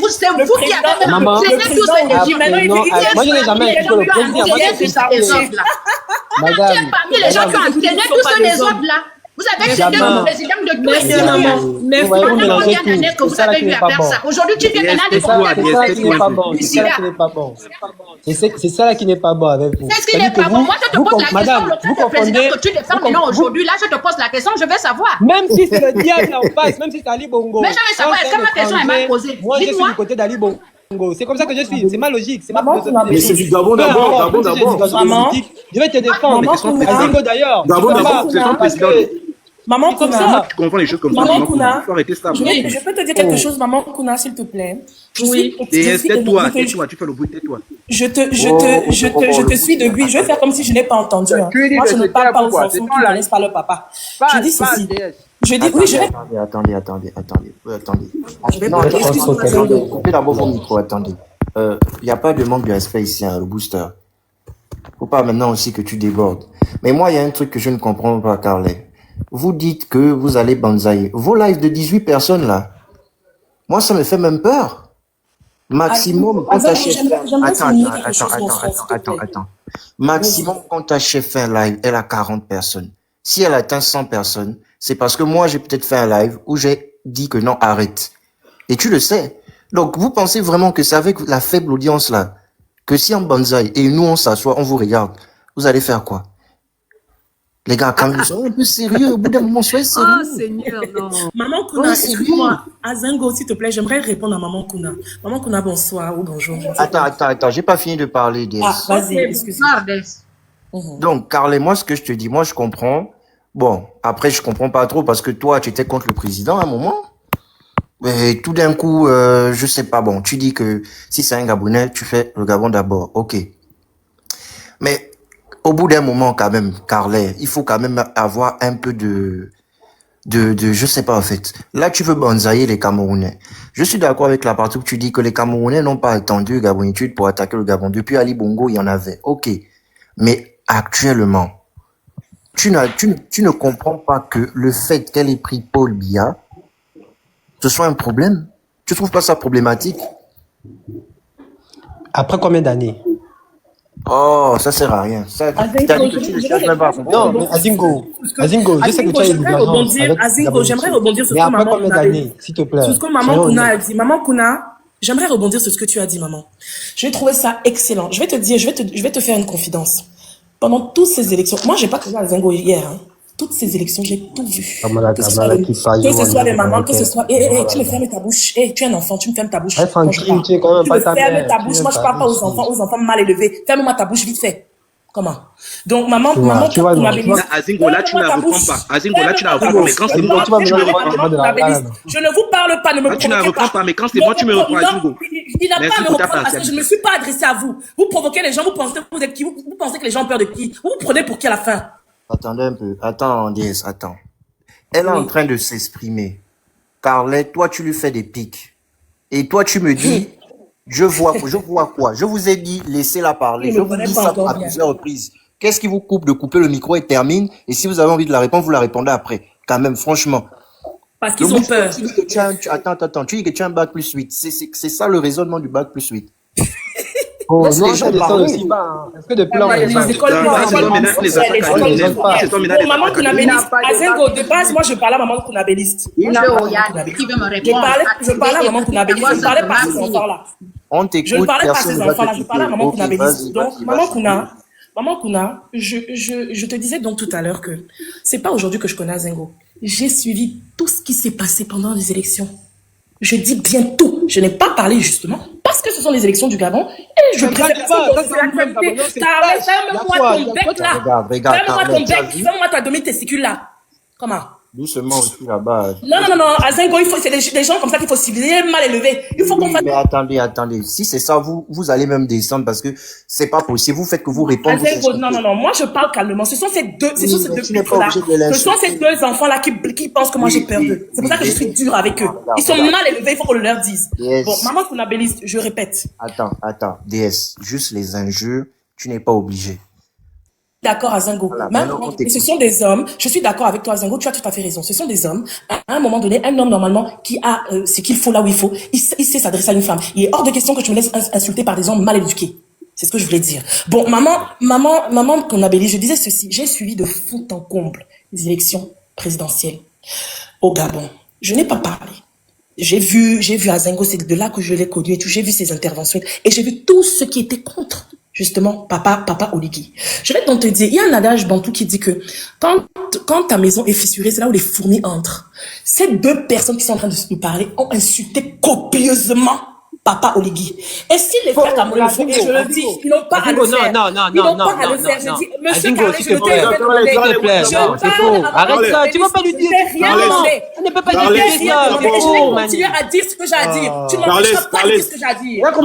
C'est vous qui avez traîné tous ces gens. Moi, je n'ai jamais écouté le président. Madame, parmi les gens qui ont entraîné tous les autres là. Vous avez traité le président de tous les gens. Mais pendant combien d'années que vous avez eu à faire ça? Aujourd'hui, tu viens maintenant de C'est ça qui n'est pas bon. C'est ça qui n'est pas bon avec vous. C'est ce qui n'est pas bon. Moi, je te pose la question. Le président que tu défends maintenant aujourd'hui, là, je te pose la question, je vais savoir. Même si c'est le diable en face, même si c'est Ali Bongo. Mais je vais savoir, est-ce que ma question est mal posée? Moi, je suis du côté d'Ali Bongo. C'est comme ça que je suis, c'est ma logique, c'est ma philosophie. Mais c'est du Gabon d'abord, Je vais te défendre. Azingo d'ailleurs. Gabon d'abord, c'est ton président. Maman Kuna, tu comprends les choses comme ça. Maman Kuna, faut arrêter ça. je peux te dire quelque chose, Maman Kuna, s'il te plaît. Oui. Tais-toi, tu fais le bruit, tais-toi. Je te suis depuis. Je vais faire comme si je n'ai pas entendu. Hein. Moi, je ne parle pas aux enfants qui ne connaissent pas leur papa. Je dis ceci. Je dis oui, je vais. Attendez. Non, excusez-moi. Coupez d'abord vos micros, attendez. Il n'y a pas de manque de respect ici, hein, le booster. Faut pas maintenant aussi que tu débordes. Mais moi, il y a un truc que je ne comprends pas, Carlet. Vous dites que vous allez banzailler. Vos lives de 18 personnes, là, moi, ça me fait même peur. Maximum, quand ta chef... Attends. Maximum, quand ta chef fait un live, elle a 40 personnes. Si elle atteint 100 personnes, c'est parce que moi, j'ai peut-être fait un live où j'ai dit que non, arrête. Et tu le sais. Donc, vous pensez vraiment que c'est avec la faible audience, là, que si on banzaille et nous, on s'assoit, on vous regarde, vous allez faire quoi? Les gars, quand même, soyez un peu sérieux. Au bout d'un moment, soyez sérieux. Oh, Seigneur, non. Maman Kuna, excuse-moi. Azengo, s'il te plaît, j'aimerais répondre à Maman Kuna. Maman Kuna, bonsoir ou bonjour. Attends, j'ai pas fini de parler, Des. Ah, vas-y, excuse-moi. Donc, Carlet, moi, ce que je te dis, moi, je comprends. Bon, après, je comprends pas trop parce que toi, tu étais contre le président à un moment. Et tout d'un coup, je sais pas, bon, tu dis que si c'est un Gabonais, tu fais le Gabon d'abord. Ok. Mais, au bout d'un moment, quand même, Carlet, il faut quand même avoir un peu de, je sais pas, en fait. Là, tu veux banzailler les Camerounais. Je suis d'accord avec la partie où tu dis que les Camerounais n'ont pas attendu Gabonitude pour attaquer le Gabon. Depuis Ali Bongo, il y en avait. Ok. Mais, actuellement, tu ne comprends pas que le fait qu'elle ait pris Paul Biya, ce soit un problème? Tu trouves pas ça problématique? Après combien d'années? Oh, ça sert à rien. Ça, non, mais Azingo, je sais que tu as une Azingo, j'aimerais rebondir sur ce que Maman Kuna a dit. S'il te plaît. Sur ce que Maman Kuna a dit. Maman Kuna, j'aimerais rebondir sur ce que tu as dit, maman. Je vais trouver ça excellent. Je vais te dire, je vais te faire une confidence. Pendant toutes ces élections, moi, j'ai pas connu Azingo hier, hein. Toutes ces élections, j'ai tout vu. Que ce soit les mamans, que ce soit... tu me fermes ta bouche. Tu es un enfant, tu me fermes ta bouche. Tu me fermes ta bouche. Moi, je parle pas aux enfants mal élevés. Ferme-moi ta bouche vite fait. Comment? Donc, maman, tu vas Azingo, là, tu ne la reprends pas. Azingo, là, tu la reprends pas. Mais quand c'est moi, tu me reprends. Je ne vous parle pas, ne me provoquez pas. Tu ne la reprends pas, mais quand c'est moi, tu me reprends, Azingo. Il n'a pas à me reprendre parce que je ne me suis pas adressé à vous. Vous provoquez les gens, vous pensez que vous êtes qui? Vous pensez que les gens ont peur de qui? Vous vous prenez pour qui à la fin? Attendez un peu. Attends, Diaz, attends. Elle est en train de s'exprimer. Carlet, toi, tu lui fais des pics. Et toi, tu me dis, je vois quoi? Je vous ai dit, laissez-la parler. Je vous dis ça à plusieurs reprises. Qu'est-ce qui vous coupe de couper le micro et termine? Et si vous avez envie de la répondre, vous la répondez après. Quand même, franchement. Parce qu'ils ont peur. Attends. Tu dis que tu as un bac plus 8. C'est ça le raisonnement du bac plus 8. Oh, non, les gens descendent aussi bas. Est-ce que depuis là, on les écoles maman Kunabéliste. Azengo, de base, moi, je parlais à maman Kunabéliste. Je parlais à maman Kunabéliste. Je ne parlais pas à ces enfants-là. Je ne parlais pas à ces enfants-là. Je parlais à maman Kunabéliste. Donc, Maman Kuna, je te disais donc tout à l'heure que c'est pas aujourd'hui que je connais Azengo. J'ai suivi tout ce qui s'est passé pendant les élections. Je dis bien tout. Je n'ai pas parlé justement parce que ce sont les élections du Gabon et je préfère pas. Ferme-moi ton bec là. Ferme-moi ton bec. Ferme-moi ta demi-testicule là. Comment? Doucement aussi là-bas. Non, Azengo, c'est des gens comme ça qu'il faut civiliser, mal élevés. Il faut qu'on fasse. Mais attendez. Si c'est ça, vous allez même descendre parce que c'est pas possible. Vous faites que vous répondez. Azengo, non. Moi, je parle calmement. Ce sont ces deux là. Ce sont ces deux enfants-là qui pensent que moi j'ai peur d'eux. C'est pour ça que je suis dur avec eux. Ils sont mal élevés, il faut qu'on le leur dise. Bon, maman Kunabéliste, je répète. Attends. DS, juste les injures, tu n'es pas obligé. D'accord, Azengo. Voilà, ce sont des hommes. Je suis d'accord avec toi, Azengo. Tu as tout à fait raison. Ce sont des hommes. À un moment donné, un homme, normalement, qui a ce qu'il faut là où il faut, il sait s'adresser à une femme. Il est hors de question que tu me laisses insulter par des hommes mal éduqués. C'est ce que je voulais dire. Bon, maman Kunabéliste, je disais ceci. J'ai suivi de fond en comble les élections présidentielles au Gabon. Je n'ai pas parlé. J'ai vu Azengo, c'est de là que je l'ai connu et tout. J'ai vu ses interventions et j'ai vu tout ce qui était contre. Justement, papa Oligui. Je vais donc te dire, il y a un adage bantou qui dit que quand ta maison est fissurée, c'est là où les fourmis entrent. Ces deux personnes qui sont en train de se parler ont insulté copieusement Papa Oligui. Et si les frères Camerounais le font, et je le dis, ils n'ont pas à le faire. Ils n'ont pas à le faire. Je dis, monsieur Carlet, je ne t'ai pas demandé. Arrête ça, tu ne vas pas lui dire. On ne peut pas lui dire ça. Je vais continuer à dire ce que j'ai à dire. Tu ne m'empêcheras pas de dire ce que j'ai à dire. Tu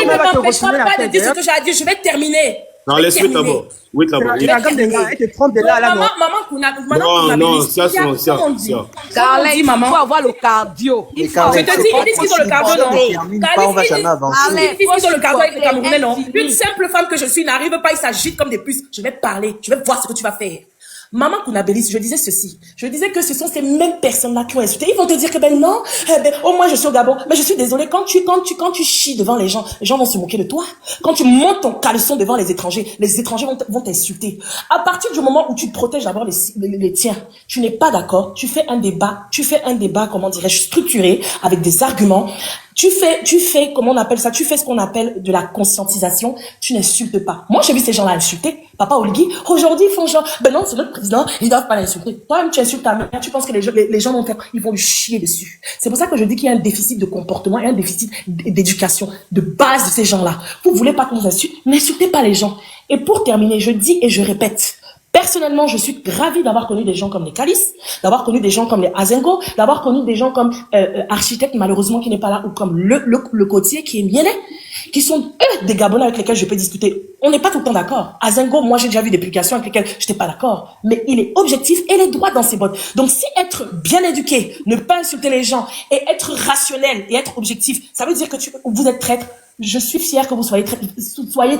ne m'empêcheras pas de dire ce que j'ai à dire. Je vais terminer. Non, laisse-le d'abord. Oui, d'abord. Maman, non, ça, Carlet, il faut avoir le cardio. Je te dis, ils disent qu'ils ont le cardio, non? Ils disent qu'ils ont le cardio avec les Camerounais, non? Une simple femme que je suis n'arrive pas, ils s'agitent comme des puces. Je vais parler, je vais voir ce que tu vas faire. Maman Kounabelis, je disais ceci. Je disais que ce sont ces mêmes personnes-là qui ont insulté. Ils vont te dire que ben non, moi je suis au Gabon. Mais je suis désolée, quand tu chies devant les gens vont se moquer de toi. Quand tu montes ton caleçon devant les étrangers vont t'insulter. À partir du moment où tu protèges d'abord les tiens, tu n'es pas d'accord, tu fais un débat, comment dirais-je, structuré, avec des arguments. Tu fais, comment on appelle ça? Tu fais ce qu'on appelle de la conscientisation. Tu n'insultes pas. Moi, j'ai vu ces gens-là insulter. Papa Oligui, aujourd'hui, ils font genre, ben non, c'est notre président, ils doivent pas l'insulter. Toi-même, tu insultes ta mère, tu penses que les gens vont faire, ils vont lui chier dessus. C'est pour ça que je dis qu'il y a un déficit de comportement et un déficit d'éducation, de base de ces gens-là. Vous voulez pas qu'on vous insulte? N'insultez pas les gens. Et pour terminer, je dis et je répète, personnellement, je suis ravie d'avoir connu des gens comme les Calis, d'avoir connu des gens comme les Azengo, d'avoir connu des gens comme Architecte, malheureusement, qui n'est pas là, ou comme le Côtier, qui est Miele, qui sont des Gabonais avec lesquels je peux discuter. On n'est pas tout le temps d'accord. Azengo, moi, j'ai déjà vu des publications avec lesquelles je n'étais pas d'accord. Mais il est objectif et il est droit dans ses bottes. Donc, si être bien éduqué, ne pas insulter les gens, et être rationnel et être objectif, ça veut dire que vous êtes traître. Je suis fière que vous soyez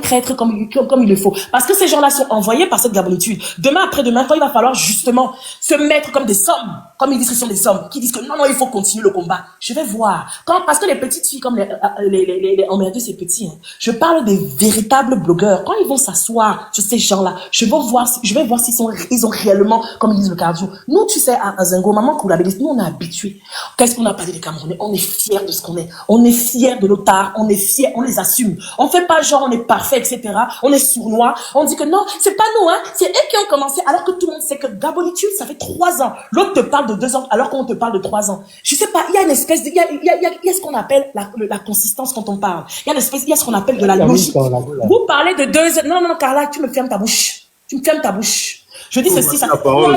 traître comme il le faut. Parce que ces gens-là sont envoyés par cette gabonitude. Demain, après-demain, quand il va falloir justement se mettre comme des sommes, comme ils disent que ce sont des sommes, qui disent que non, il faut continuer le combat. Je vais voir. Parce que les petites filles, comme les emmerdeux, c'est petit, hein. Je parle des véritables blogueurs. Quand ils vont s'asseoir sur ces gens-là, je vais voir ils ont réellement, comme ils disent le cardio. Nous, tu sais, à Zingo, maman Kounabelis, nous, on est habitués. Qu'est-ce qu'on a parlé des Camerounais? On est fiers de ce qu'on est. On est fiers de nos tares. On est fiers. On les assume. On fait pas genre on est parfait, etc. On est sournois. On dit que non, c'est pas nous, hein. C'est eux qui ont commencé. Alors que tout le monde sait que Gabonitude, ça fait 3 ans. L'autre te parle de 2 ans, alors qu'on te parle de 3 ans. Je sais pas, il y a une espèce de, il y a ce qu'on appelle la consistance quand on parle. Il y a ce qu'on appelle de la logique. Vous parlez de 2 ans. Non, Carla, tu me fermes ta bouche. Je dis ceci, ça. Non,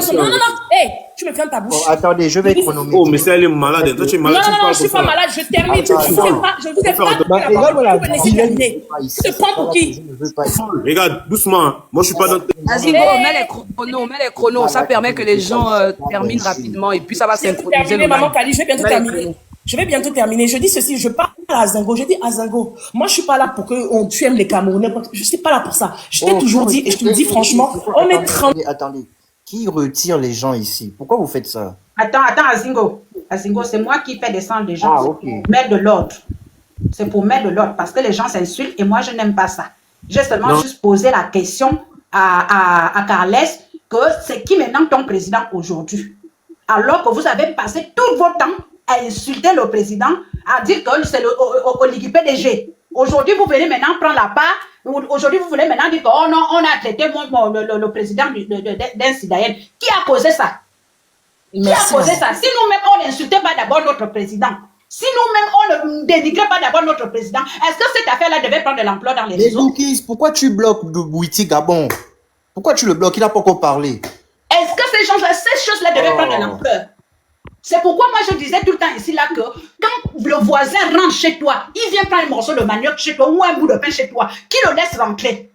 hey, tu me fermes ta bouche. Oh, attendez, je vais chronométrer. Oh, mais ça, elle est malade. Toi, tu es malade. Non, je suis pas malade. Je termine. Je vous ai pas. Vous laissez terminer. Tu te prends pour qui? Regarde, doucement. Moi, je suis pas dans. Vas-y, mets les chronos. Ça permet que les gens terminent rapidement et puis ça va synchroniser. Maman Kali, je vais bientôt terminer. Je dis ceci, je parle à Zingo. Je dis à Zingo, moi, je suis pas là pour que tu aimes les Camerounais. Je suis pas là pour ça. Je t'ai toujours dit, et je te le dis franchement, on est 30. Attendez. Qui retire les gens ici? Pourquoi vous faites ça? Attends, Azingo. Azingo, c'est moi qui fais descendre les gens. Okay. Pour mettre de l'ordre. C'est pour mettre de l'ordre parce que les gens s'insultent et moi, je n'aime pas ça. J'ai seulement juste posé la question à Carles que c'est qui maintenant ton président aujourd'hui? Alors que vous avez passé tout votre temps à insulter le président, à dire que c'est le Oligui PDG. Aujourd'hui, vous venez maintenant prendre la part. Aujourd'hui, vous voulez maintenant dire que oh non, on a traité le président d'un citoyen. Qui a causé ça? Qui a causé ça? Si nous-mêmes, on n'insultait pas d'abord notre président, si nous-mêmes, on ne dénigrait pas d'abord notre président, est-ce que cette affaire-là devait prendre de l'ampleur dans les réseaux? Mais pourquoi tu bloques Bouiti Gabon? Pourquoi tu le bloques? Il n'a pas encore parlé. Est-ce que ces choses-là devaient prendre de l'ampleur? C'est pourquoi moi je disais tout le temps ici là que quand le voisin rentre chez toi, il vient prendre un morceau de manioc chez toi ou un bout de pain chez toi, qui le laisse rentrer?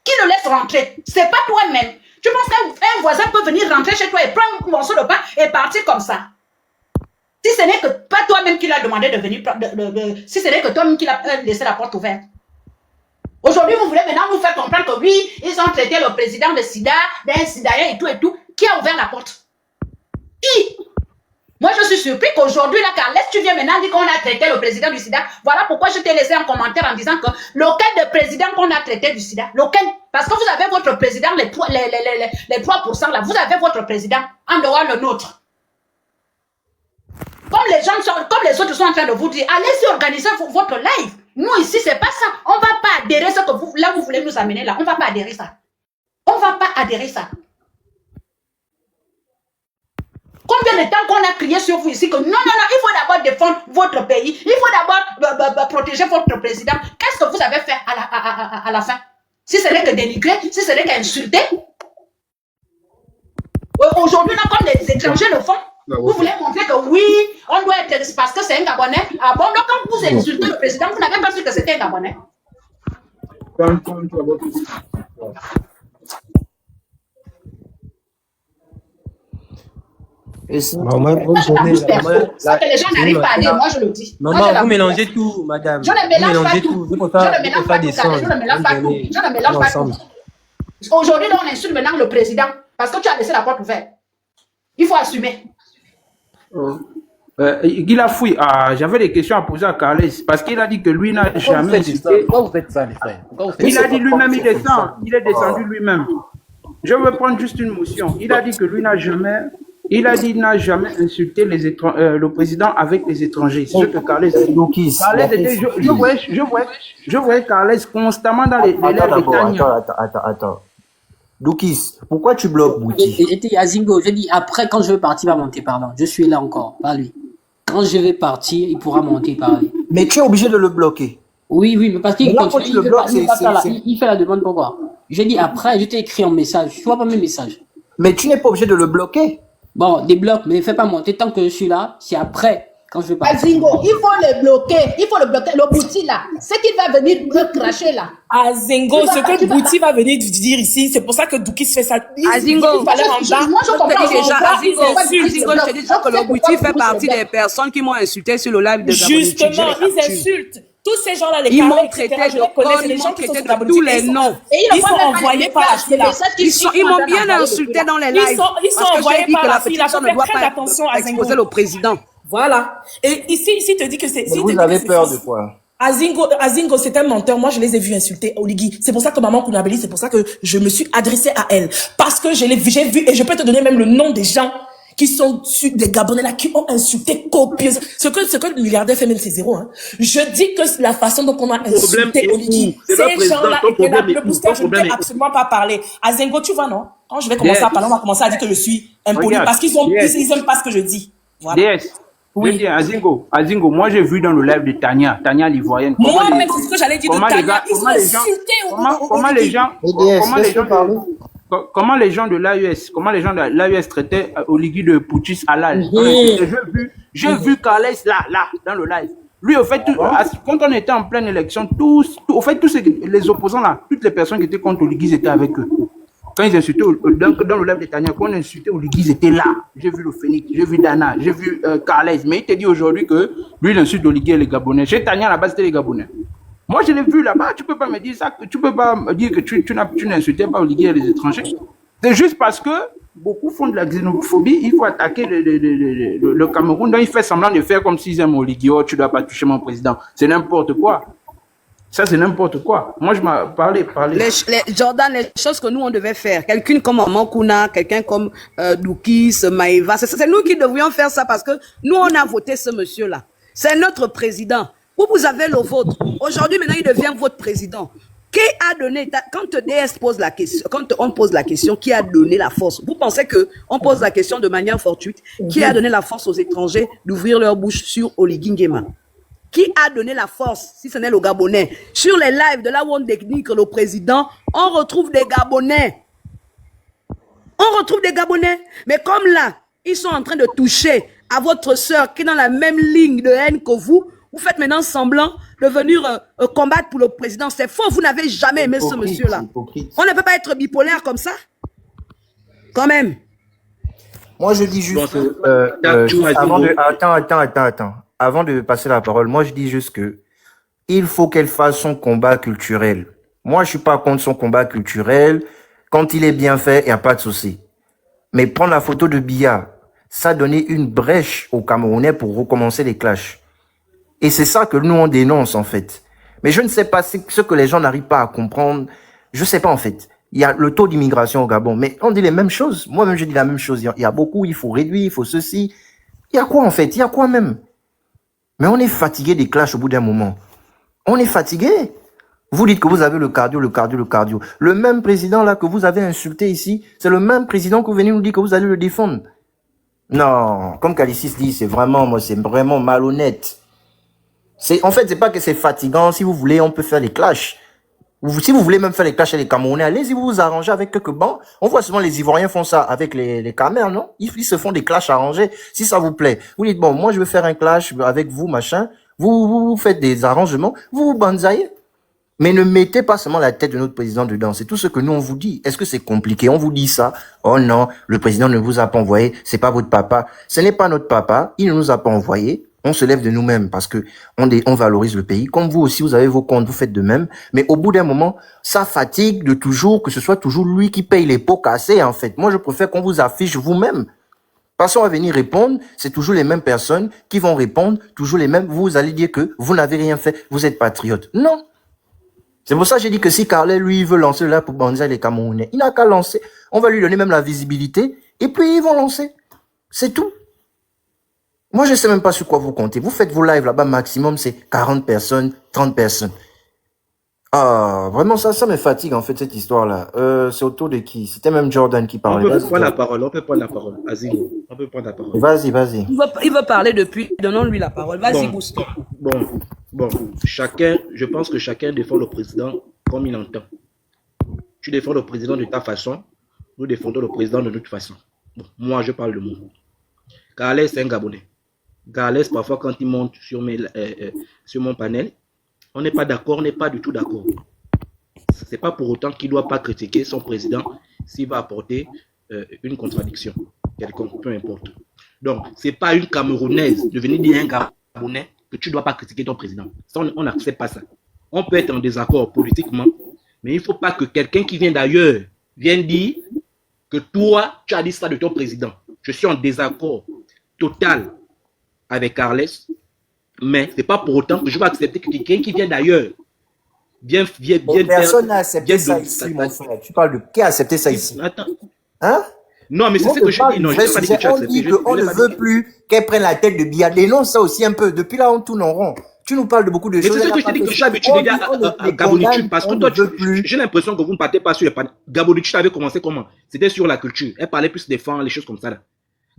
Qui le laisse rentrer? C'est pas toi-même. Tu penses qu'un voisin peut venir rentrer chez toi et prendre un morceau de pain et partir comme ça? Si ce n'est que pas toi-même qui l'a demandé de venir, si ce n'est que toi-même qui l'a laissé la porte ouverte. Aujourd'hui, vous voulez maintenant vous faire comprendre que oui, ils ont traité le président de Sida, d'un Sidaïen et tout. Qui a ouvert la porte? Qui? Moi, je suis surpris qu'aujourd'hui, là, Carles, tu viens maintenant dire qu'on a traité le président du sida. Voilà pourquoi je t'ai laissé un commentaire en disant que lequel de président qu'on a traité du sida? Lequel? Parce que vous avez votre président, les 3% là, vous avez votre président en dehors le nôtre. Comme les autres sont en train de vous dire, allez-y organiser votre live. Nous, ici, c'est pas ça. On va pas adhérer à ce que vous voulez nous amener là. On va pas adhérer à ça. On va pas adhérer à ça. Combien de temps qu'on a crié sur vous ici que non, il faut d'abord défendre votre pays, il faut d'abord protéger votre président. Qu'est-ce que vous avez fait à la fin? Si ce n'est que dénigrer, si ce n'est qu'insulter. Aujourd'hui, comme les étrangers le font, vous voulez montrer que oui, on doit être parce que c'est un Gabonais. Ah bon, donc quand vous insultez le président, vous n'avez pas su que c'était un Gabonais. Maman, ça que les gens n'arrivent pas à dire, moi je le dis. Maman, vous mélangez tout, madame. Je ne mélange pas tout. Je ne mélange pas tout. Je ne mélange pas tout. Aujourd'hui, on insulte maintenant le président parce que tu as laissé la porte ouverte. Il faut assumer. Guy Lafouille, j'avais des questions à poser à Carles parce qu'il a dit que lui n'a jamais insulté. Pourquoi vous faites ça, les frères? Il a dit lui-même, il descend. Il est descendu lui-même. Je veux prendre juste une motion. Il a dit que lui n'a jamais. Il a dit qu'il n'a jamais insulté le président avec les étrangers. C'est ce que Carles a dit. Je voyais Carles constamment dans les lèvres de Tania. Attends. Doukis, pourquoi tu bloques Bouti? J'étais à Zingo, je dis après, quand je vais partir, il va monter, pardon. Je suis là encore, pas lui. Quand je vais partir, il pourra monter, par lui. Mais tu es obligé de le bloquer. Oui, mais parce qu'il il fait la demande, pourquoi? Je dis après, je t'ai écrit un message. Tu vois pas mes messages. Mais tu n'es pas obligé de le bloquer. Bon, débloque, mais ne fais pas monter tant que je suis là. C'est après, quand je vais partir. Azingo, il faut le bloquer. Il faut le bloquer. Le Bouti là, c'est qu'il va venir me cracher là. Azingo, ce que Bouti va venir dire ici, c'est pour ça que Doukis fait ça. Azingo, moi je comprends déjà. Azingo, je te dis que le Bouti fait partie des personnes qui m'ont insulté sur le live de Gabon. Justement, ils insultent. Tous ces gens-là, les ils m'ont traité de connes, ils m'ont traité de tous les noms. Ils sont envoyés par la fille là. Ils m'ont bien insulté dans les lives. Ils sont envoyés par la fille là. Faut faire très attention à Zingo. Exposer le président. Voilà. Et ici, te dit que c'est... Vous avez peur de quoi? Azingo, c'est un menteur. Moi, je les ai vus insulter Oligui. C'est pour ça que maman Kounabeli, c'est pour ça que je me suis adressée à elle. Parce que j'ai vu, et je peux te donner même le nom des gens qui sont des Gabonais là, qui ont insulté copieusement. Ce que le milliardaire fait même, c'est zéro, hein. Je dis que la façon dont on a insulté Oligui, ces gens-là, le booster, je ne peux absolument pas parler. Azingo, tu vois, non? Quand je vais commencer à parler, on va commencer à dire que je suis impoli parce qu'ils aiment pas ce que je dis. Voilà. Oui, Azingo, moi j'ai vu dans le live de Tania l'Ivoirienne. Moi-même, c'est ce que j'allais dire de Tania. Ils ont insulté comment les gens de l'AES traitaient Oligui de Poutis Halal. J'ai vu Carles là, dans le live. Lui, au fait, quand on était en pleine élection, tous les opposants là, toutes les personnes qui étaient contre Oligui étaient avec eux. Quand ils insultaient dans le live de Tania, quand on insultait Oligui, ils étaient là. J'ai vu le Phoenix, j'ai vu Dana, j'ai vu Carles. Mais il te dit aujourd'hui que lui, il insulte Oligui et les Gabonais. Chez Tania, là-bas, c'était les Gabonais. Moi, je l'ai vu là-bas. Tu peux pas me dire ça. Tu peux pas me dire que tu n'insultais pas Oligui et les étrangers. C'est juste parce que beaucoup font de la xénophobie. Il faut attaquer le Cameroun. Donc, il fait semblant de faire comme s'ils aiment Oligui. Oh, tu dois pas toucher mon président. C'est n'importe quoi. Ça, c'est n'importe quoi. Moi, je m'en parlais. Jordan, les choses que nous, on devait faire. Quelqu'un comme Maman Kouna, quelqu'un comme Doukis, Maïva. C'est nous qui devrions faire ça parce que nous, on a voté ce monsieur-là. C'est notre président. Vous avez le vôtre. Aujourd'hui, maintenant, il devient votre président. Qui a donné, quand DS pose la question, quand on pose la question, qui a donné la force? Vous pensez que on pose la question de manière fortuite? Qui a donné la force aux étrangers d'ouvrir leur bouche sur Oligui Nguema? Qui a donné la force, si ce n'est le Gabonais? Sur les lives de la One Technique, le président, on retrouve des Gabonais. Mais comme là, ils sont en train de toucher à votre sœur qui est dans la même ligne de haine que vous, vous faites maintenant semblant de venir combattre pour le président. C'est faux, vous n'avez jamais aimé ce monsieur-là. On ne peut pas être bipolaire comme ça. Quand même. Moi, je dis juste attends. Avant de passer la parole, moi, je dis juste que il faut qu'elle fasse son combat culturel. Moi, je suis pas contre son combat culturel. Quand il est bien fait, il n'y a pas de souci. Mais prendre la photo de Biya, ça a donné une brèche aux Camerounais pour recommencer les clashs. Et c'est ça que nous, on dénonce, en fait. Mais je ne sais pas ce que les gens n'arrivent pas à comprendre. Je sais pas, en fait. Il y a le taux d'immigration au Gabon, mais on dit les mêmes choses. Moi-même, je dis la même chose. Il y a beaucoup, il faut réduire, il faut ceci. Il y a quoi, en fait? Il y a quoi même? Mais on est fatigué des clashs au bout d'un moment. On est fatigué. Vous dites que vous avez le cardio. Le même président là que vous avez insulté ici, c'est le même président que vous venez nous dire que vous allez le défendre. Non, comme Calicis dit, c'est vraiment malhonnête. En fait, c'est pas que c'est fatigant. Si vous voulez, on peut faire des clashs. Si vous voulez même faire les clashs avec les Camerounais, allez-y, vous vous arrangez avec quelques bancs. On voit souvent les Ivoiriens font ça avec les Camers, non? Ils se font des clashs arrangés. Si ça vous plaît, vous dites, bon, moi, je veux faire un clash avec vous, machin. Vous faites des arrangements, vous banzaillez. Mais ne mettez pas seulement la tête de notre président dedans. C'est tout ce que nous, on vous dit. Est-ce que c'est compliqué? On vous dit ça. Oh non, le président ne vous a pas envoyé. C'est pas votre papa. Ce n'est pas notre papa. Il ne nous a pas envoyé. On se lève de nous-mêmes parce que on valorise le pays. Comme vous aussi, vous avez vos comptes, vous faites de même. Mais au bout d'un moment, ça fatigue de toujours que ce soit toujours lui qui paye les pots cassés, en fait. Moi, je préfère qu'on vous affiche vous-même. Parce qu'on va venir répondre, c'est toujours les mêmes personnes qui vont répondre, toujours les mêmes. Vous allez dire que vous n'avez rien fait, vous êtes patriote. Non. C'est pour ça que j'ai dit que si Carlet, lui, veut lancer là pour banzer les Camerounais, il n'a qu'à lancer. On va lui donner même la visibilité et puis ils vont lancer. C'est tout. Moi, je sais même pas sur quoi vous comptez. Vous faites vos lives là-bas, maximum, c'est 40 personnes, 30 personnes. Ah, vraiment, ça me fatigue, en fait, cette histoire-là. C'est autour de qui? C'était même Jordan qui parlait. On peut prendre la parole, Vas-y, on peut prendre la parole. Vas-y. Il veut parler depuis. Donnons-lui la parole. Vas-y, Booster. Bon, je pense que chacun défend le président comme il entend. Tu défends le président de ta façon, nous défendons le président de notre façon. Bon, moi, je parle de moi. Carles, c'est un Gabonais. Carles, parfois, quand il monte sur mon panel, on n'est pas d'accord, on n'est pas du tout d'accord. C'est pas pour autant qu'il ne doit pas critiquer son président s'il va apporter une contradiction quelconque, peu importe. Donc, ce n'est pas une Camerounaise de venir dire à un Gabonais que tu ne dois pas critiquer ton président. Ça, on n'accepte pas ça. On peut être en désaccord politiquement, mais il ne faut pas que quelqu'un qui vient d'ailleurs vienne dire que toi, tu as dit ça de ton président. Je suis en désaccord total avec Carles, mais ce n'est pas pour autant que je vais accepter que quelqu'un qui vient d'ailleurs personne n'a accepté ça ici, mon frère. Tu parles de qui a accepté ça ici? Attends. Hein? Non, mais c'est ce que je dis. Non, je n'ai pas dit que tu as accepté. On dit qu'on ne veut plus qu'elle prenne la tête de Biya. Dénonce ça aussi un peu. Depuis là, on tourne en rond. Tu nous parles de beaucoup de choses. Mais c'est ce que je te dis que je suis habitué déjà à Gabonitude. Parce que toi, j'ai l'impression que vous ne partez pas sur les panneaux. Gabonitude avait commencé comment? C'était sur la culture. Elle parlait plus des femmes, les choses comme ça là.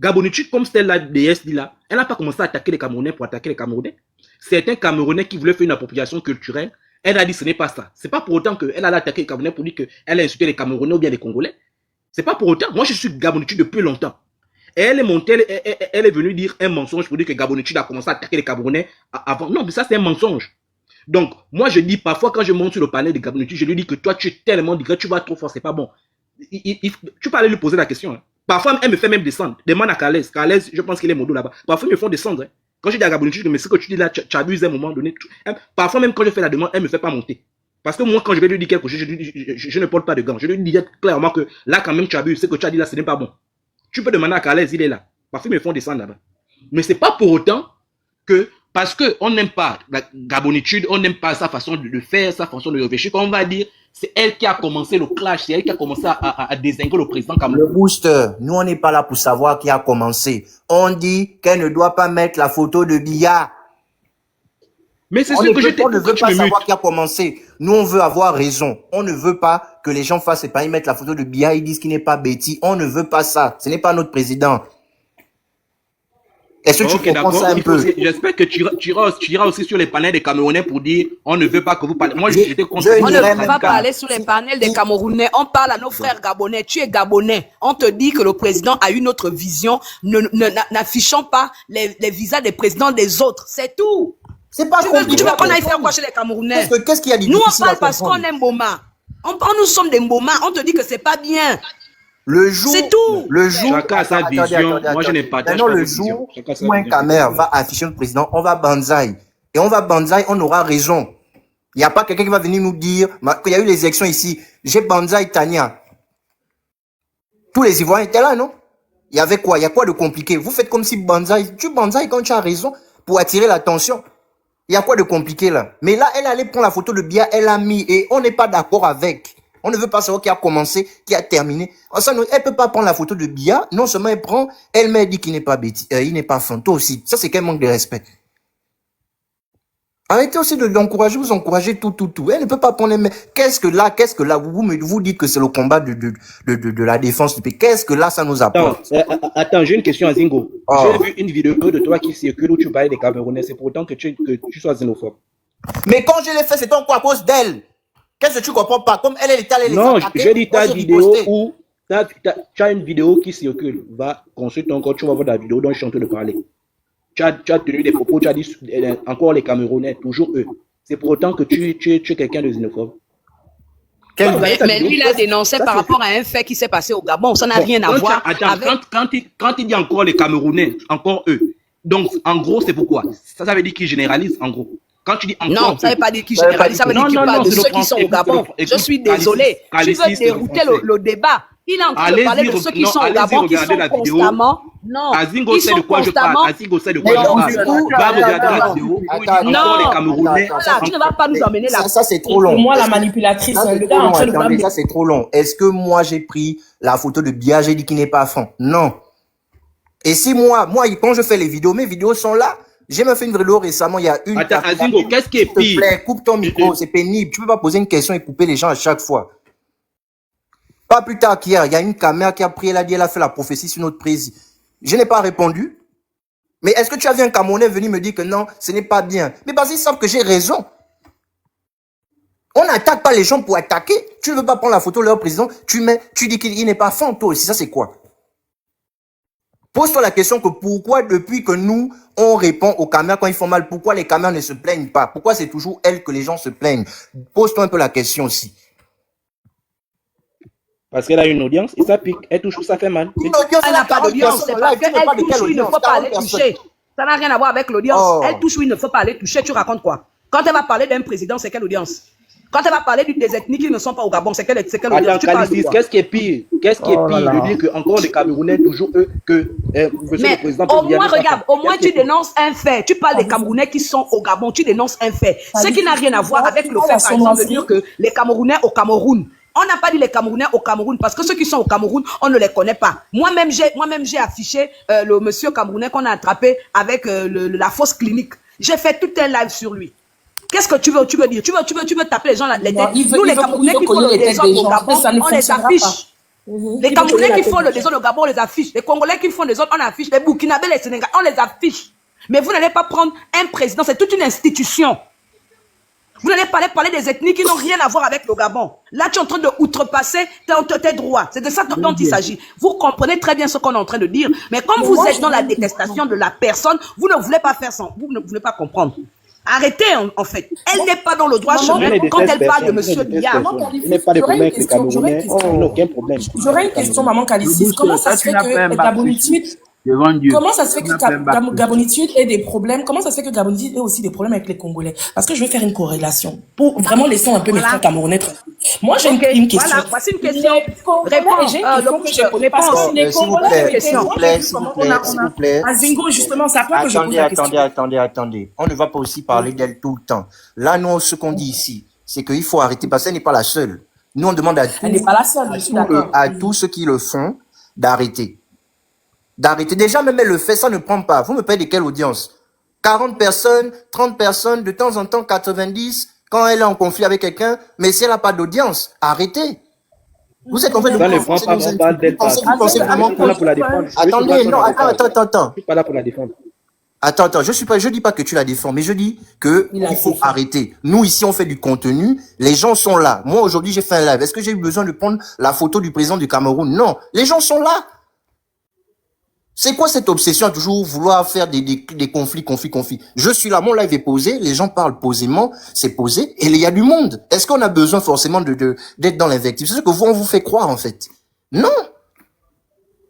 Gabonitude, comme c'était la déesse dit là, elle n'a pas commencé à attaquer les Camerounais pour attaquer les Camerounais. Certains Camerounais qui voulaient faire une appropriation culturelle, elle a dit ce n'est pas ça. C'est pas pour autant qu'elle a attaqué les Camerounais pour dire qu'elle a insulté les Camerounais ou bien les Congolais. C'est pas pour autant. Moi, je suis Gabonitude depuis longtemps. Et elle est montée, elle est venue dire un mensonge pour dire que Gabonitude a commencé à attaquer les Camerounais avant. Non, mais ça, c'est un mensonge. Donc, moi, je dis parfois, quand je monte sur le panel de Gabonitude, je lui dis que toi, tu es tellement digre, tu vas trop fort, c'est pas bon. Tu peux aller lui poser la question. Hein. Parfois, elle me fait même descendre. Demande à Carles. Carles, je pense qu'il est mon dos là-bas. Parfois, ils me font descendre. Hein. Quand je dis à Gabonitude, mais ce que tu dis là, tu abuses à un moment donné. Parfois, même quand je fais la demande, elle ne me fait pas monter. Parce que moi, quand je vais lui dire quelque chose, je ne porte pas de gants. Je lui dis clairement que là, quand même, tu abuses. Ce que tu as dit là, ce n'est pas bon. Tu peux demander à Carles, il est là. Parfois, ils me font descendre là-bas. Mais ce n'est pas pour autant que, parce qu'on n'aime pas la Gabonitude, on n'aime pas sa façon de faire, sa façon de réfléchir, qu'on va dire, c'est elle qui a commencé le clash, c'est elle qui a commencé à désinguer le président Cameroun. Le booster, nous, on n'est pas là pour savoir qui a commencé. On dit qu'elle ne doit pas mettre la photo de Biya. Mais c'est ce que je t'ai dit. On ne veut pas savoir qui a commencé. Nous, on veut avoir raison. On ne veut pas que les gens fassent et pas y mettre la photo de Biya, ils disent qu'il n'est pas Betty. On ne veut pas ça. Ce n'est pas notre président. Est-ce que tu comprends ça un peu? J'espère que tu iras aussi sur les panels des Camerounais pour dire on ne veut pas que vous parlez. Moi, j'étais contre. On ne veut pas parler sur les panels des Camerounais. On parle à nos frères gabonais. Tu es gabonais. On te dit que le président a une autre vision, n'affichant pas les visas des présidents des autres. C'est tout. C'est pas compliqué. Tu veux qu'on aille faire quoi chez les Camerounais? Qu'est-ce qu'il y a de Nous, on parle parce qu'on aime Boma. Nous sommes des Boma. On te dit que c'est pas bien. Le jour, c'est tout. Le jour, chacun a sa vision. Moi, je n'ai pas. Maintenant, le jour où un caméra va afficher le président, on va banzai. Et on va banzai, on aura raison. Il n'y a pas quelqu'un qui va venir nous dire qu'il y a eu les élections ici. J'ai banzai Tania. Tous les Ivoiriens étaient là, non? Il y avait quoi? Il y a quoi de compliqué? Vous faites comme si banzai. Tu banzai quand tu as raison pour attirer l'attention. Il y a quoi de compliqué là? Mais là, elle allait prendre la photo de Biya, elle a mis et on n'est pas d'accord avec. On ne veut pas savoir qui a commencé, qui a terminé. Elle ne peut pas prendre la photo de Biya. Non seulement elle prend, elle m'a dit qu'il n'est pas bêtise, il n'est pas fin. Toi aussi. Ça, c'est quel manque de respect. Arrêtez aussi de l'encourager, vous encouragez tout. Elle ne peut pas prendre les... Qu'est-ce que là, vous dites que c'est le combat de la défense du pays. Qu'est-ce que là, ça nous apporte? Attends, j'ai une question à Zingo. J'ai vu une vidéo de toi qui circule où tu parles des Camerounais. C'est pourtant que tu sois xénophobe. Mais quand je l'ai fait, c'est encore à cause d'elle. Qu'est-ce que tu comprends pas? Comme elle est allée les non, j'ai dit ta vidéo où tu as une vidéo qui circule. Va, consulte encore, tu vas voir la vidéo dont je suis en train de parler. Tu as tenu des propos, tu as dit encore les Camerounais, toujours eux. C'est pour autant que tu es quelqu'un de xénophobe. Mais lui, il a dénoncé par rapport à un fait qui s'est passé au Gabon. Ça n'a rien à voir avec... Quand il dit encore les Camerounais, encore eux, donc en gros, c'est pourquoi? Ça veut dire qu'il généralise, en gros. Quand tu dis encore... Non, ça ne veut pas dire qu'il généralise, ça veut dire qu'il parle de ceux qui sont au Gabon. Je suis désolé. Tu veux dérouter le débat. Il est en train de parler de ceux qui sont au Gabon, qui sont constamment... Non, Azingo sait de quoi je parle. Azingo sait de quoi je parle. Va regarder la vidéo. Non, les Camerounais. Tu ne vas pas nous emmener là. Ça, c'est trop long. Pour moi, la manipulatrice, le gars en train de parler. Ça, c'est trop long. Est-ce que moi, j'ai pris la photo de Biya, j'ai dit qu'il n'est pas franc? Non. Et si moi, quand je fais les vidéos, mes vidéos sont là. J'ai même fait une vidéo récemment, il y a une... Attends, Azingo, qu'est-ce qui est pire? S'il te plaît, coupe ton micro, c'est pénible. Tu peux pas poser une question et couper les gens à chaque fois. Pas plus tard qu'hier, il y a une caméra qui a pris, elle a dit, elle a fait la prophétie sur notre président. Je n'ai pas répondu. Mais est-ce que tu as vu un Camerounais venir me dire que non, ce n'est pas bien? Mais parce qu'ils savent que j'ai raison. On n'attaque pas les gens pour attaquer. Tu ne veux pas prendre la photo de leur président, tu dis qu'il n'est pas franc, toi aussi. Ça, c'est quoi? Pose-toi la question que pourquoi, depuis que nous, on répond aux caméras quand ils font mal, pourquoi les caméras ne se plaignent pas? Pourquoi c'est toujours elles que les gens se plaignent? Pose-toi un peu la question aussi. Parce qu'elle a une audience et ça pique. Elle touche où ça fait mal. Une audience, elle n'a pas d'audience. C'est parce qu'elle touche où il ne faut pas aller toucher. Ça n'a rien à voir avec l'audience. Elle touche où il ne faut pas aller toucher. Tu racontes quoi? Quand elle va parler d'un président, c'est quelle audience? Quand elle va parler des ethnies qui ne sont pas au Gabon, c'est quelle audience? Qu'est-ce qui est pire? Qu'est-ce qui est pire de dire que encore les Camerounais, toujours eux, que le président... Au moins, regarde, au moins tu dénonces un fait. Tu parles des Camerounais qui sont au Gabon, tu dénonces un fait. Ce qui n'a rien à voir avec le fait, par exemple, de dire que les Camerounais au Cameroun. On n'a pas dit les Camerounais au Cameroun parce que ceux qui sont au Cameroun, on ne les connaît pas. Moi-même, j'ai affiché le monsieur camerounais qu'on a attrapé avec la fausse clinique. J'ai fait tout un live sur lui. Qu'est-ce que tu veux dire? Tu veux taper les gens là, les têtes. Nous, les Camerounais qui font le désordre au Gabon, on les affiche. Les Camerounais qui font le désordre au Gabon, on les affiche. Les Congolais qui font le désordre, on affiche. Les Burkinabés, les Sénégalais, on les affiche. Mais vous n'allez pas prendre un président, c'est toute une institution. Vous n'allez pas parler des ethnies qui n'ont rien à voir avec le Gabon. Là, tu es en train de outrepasser tes droits. C'est de ça dont il s'agit. Vous comprenez très bien ce qu'on est en train de dire. Mais comme vous êtes dans la détestation de la personne, vous ne voulez pas faire ça. Vous ne voulez pas comprendre. Arrêtez, en fait. Elle n'est pas dans le droit chemin quand elle parle de M. Biya. Il n'est pas de problème avec les Camerounais. Aucun problème. J'aurais une question, maman Calicis. Comment ça se fait que Gabonitude... Comment ça se fait que Gabonitude ait des problèmes? Comment ça se fait que Gabonitude ait aussi des problèmes avec les Congolais? Parce que je vais faire une corrélation pour vraiment laisser un peu mes frères camerounais. Moi, j'ai une question. Voilà, voici une question. Réponds. J'ai une question que je connais pas. S'il vous plaît. Azingo, justement, ça peut que je pose la question. Attendez. On ne va pas aussi parler d'elle tout le temps. Là, nous, ce qu'on dit ici, c'est qu'il faut arrêter parce qu'elle n'est pas la seule. Nous, on demande à tous ceux qui le font d'arrêter. Déjà, même elle le fait, ça ne prend pas. Vous me payez de quelle audience? 40 personnes, 30 personnes, de temps en temps 90, quand elle est en conflit avec quelqu'un, mais si elle n'a pas d'audience, arrêtez. Vous êtes en fait de... Ça ne prend pas, on parle d'elle. Vous pensez vraiment pour la défendre. Attendez, non, attends. Je suis pas là pour la défendre. Attends, je dis pas que tu la défends, mais je dis que il faut arrêter. Nous, ici, on fait du contenu. Les gens sont là. Moi, aujourd'hui, j'ai fait un live. Est-ce que j'ai eu besoin de prendre la photo du président du Cameroun? Non. Les gens sont là. C'est quoi cette obsession à toujours vouloir faire des conflits? Je suis là, mon live est posé, les gens parlent posément, c'est posé, et il y a du monde. Est-ce qu'on a besoin forcément d'être dans l'invective? C'est ce que on vous fait croire, en fait. Non!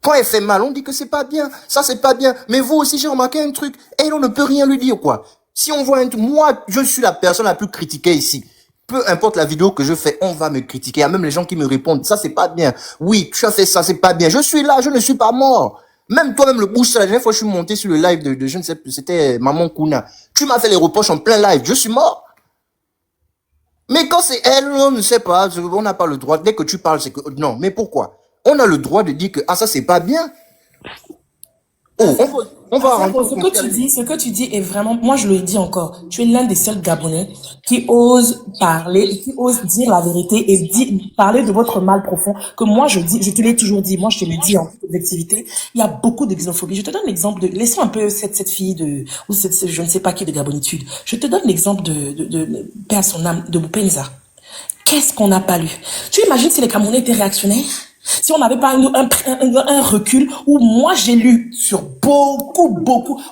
Quand elle fait mal, on dit que c'est pas bien. Ça, c'est pas bien. Mais vous aussi, j'ai remarqué un truc. Et on ne peut rien lui dire, quoi. Si on voit moi, je suis la personne la plus critiquée ici. Peu importe la vidéo que je fais, on va me critiquer. Il y a même les gens qui me répondent, ça, c'est pas bien. Oui, tu as fait ça, c'est pas bien. Je suis là, je ne suis pas mort. Même toi-même, le bouche, la dernière fois, je suis monté sur le live de je ne sais plus, c'était Maman Kuna. Tu m'as fait les reproches en plein live. Je suis mort. Mais quand c'est elle, on ne sait pas, on n'a pas le droit. Dès que tu parles, c'est que, non, mais pourquoi? On a le droit de dire que, ah, ça, c'est pas bien. On va ce que tu dis est vraiment, moi je le dis encore, tu es l'un des seuls Gabonais qui ose parler, qui ose dire la vérité et parler de votre mal profond, que moi je te l'ai toujours dit, moi je te le dis en toute objectivité, il y a beaucoup de xénophobie. Je te donne l'exemple de, laissons un peu cette fille ou je ne sais pas qui de Gabonitude. Je te donne l'exemple de paix à son âme, de Boupenza. Qu'est-ce qu'on n'a pas lu? Tu imagines si les Camerounais étaient réactionnaires? Si on n'avait pas un recul où moi j'ai lu sur beaucoup,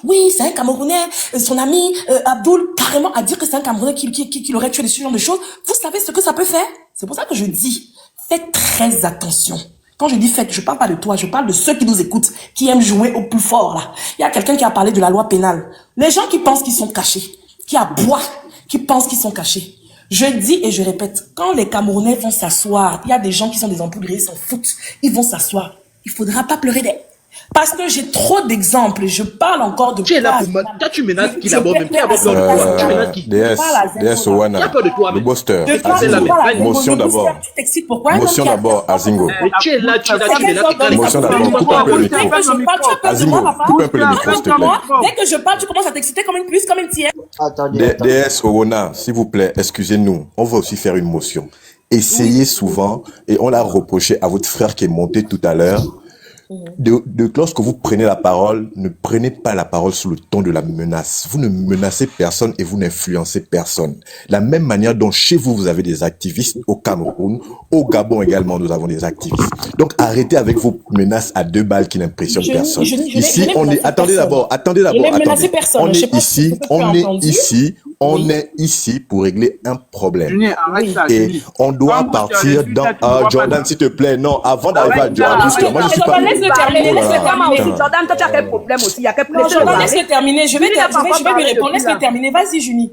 oui, c'est un Camerounais, son ami Abdoul carrément a dit que c'est un Camerounais qui aurait tué ce genre de choses. Vous savez ce que ça peut faire? C'est pour ça que je dis, faites très attention. Quand je dis faites, je parle pas de toi, je parle de ceux qui nous écoutent, qui aiment jouer au plus fort là. Il y a quelqu'un qui a parlé de la loi pénale. Les gens qui pensent qu'ils sont cachés, qui aboient, qui pensent qu'ils sont cachés. Je dis et je répète, quand les Camerounais vont s'asseoir, il y a des gens qui sont des empoudrés, ils s'en foutent, ils vont s'asseoir. Il faudra pas pleurer d'elle. Parce que j'ai trop d'exemples, je parle encore de... Tu es là pour moi, toi tu menaces qui d'abord, même qui a peur de toi, tu menaces qui... DS Owana, le Buster, motion d'abord. Tu t'excites pourquoi? Motion d'abord, Azingo. Tu es là, tu menaces... Motion d'abord, coupe un peu le micro. Azingo, coupe un peu le micro, s'il te plaît. Dès que je parle, tu commences à t'exciter comme une tienne. DS Owana, s'il vous plaît, excusez-nous, on va aussi faire une motion. Essayez souvent, et on l'a reproché à votre frère qui est monté tout à l'heure, lorsque vous prenez la parole, ne prenez pas la parole sous le ton de la menace. Vous ne menacez personne et vous n'influencez personne. La même manière dont chez vous, vous avez des activistes au Cameroun, au Gabon également, nous avons des activistes. Donc, arrêtez avec vos menaces à 2 balles qui n'impressionnent personne. Ici, on est... Attendez d'abord. On est ici pour régler un problème. Et on doit partir dans... Jordan, s'il te plaît, non, avant d'arriver à Jordan, moi je suis pas... Jordan, toi tu as quel problème aussi? Il y a quel problème? Jordan, laisse-le terminer. Je vais lui répondre. Laisse-le terminer. Vas-y, Juni.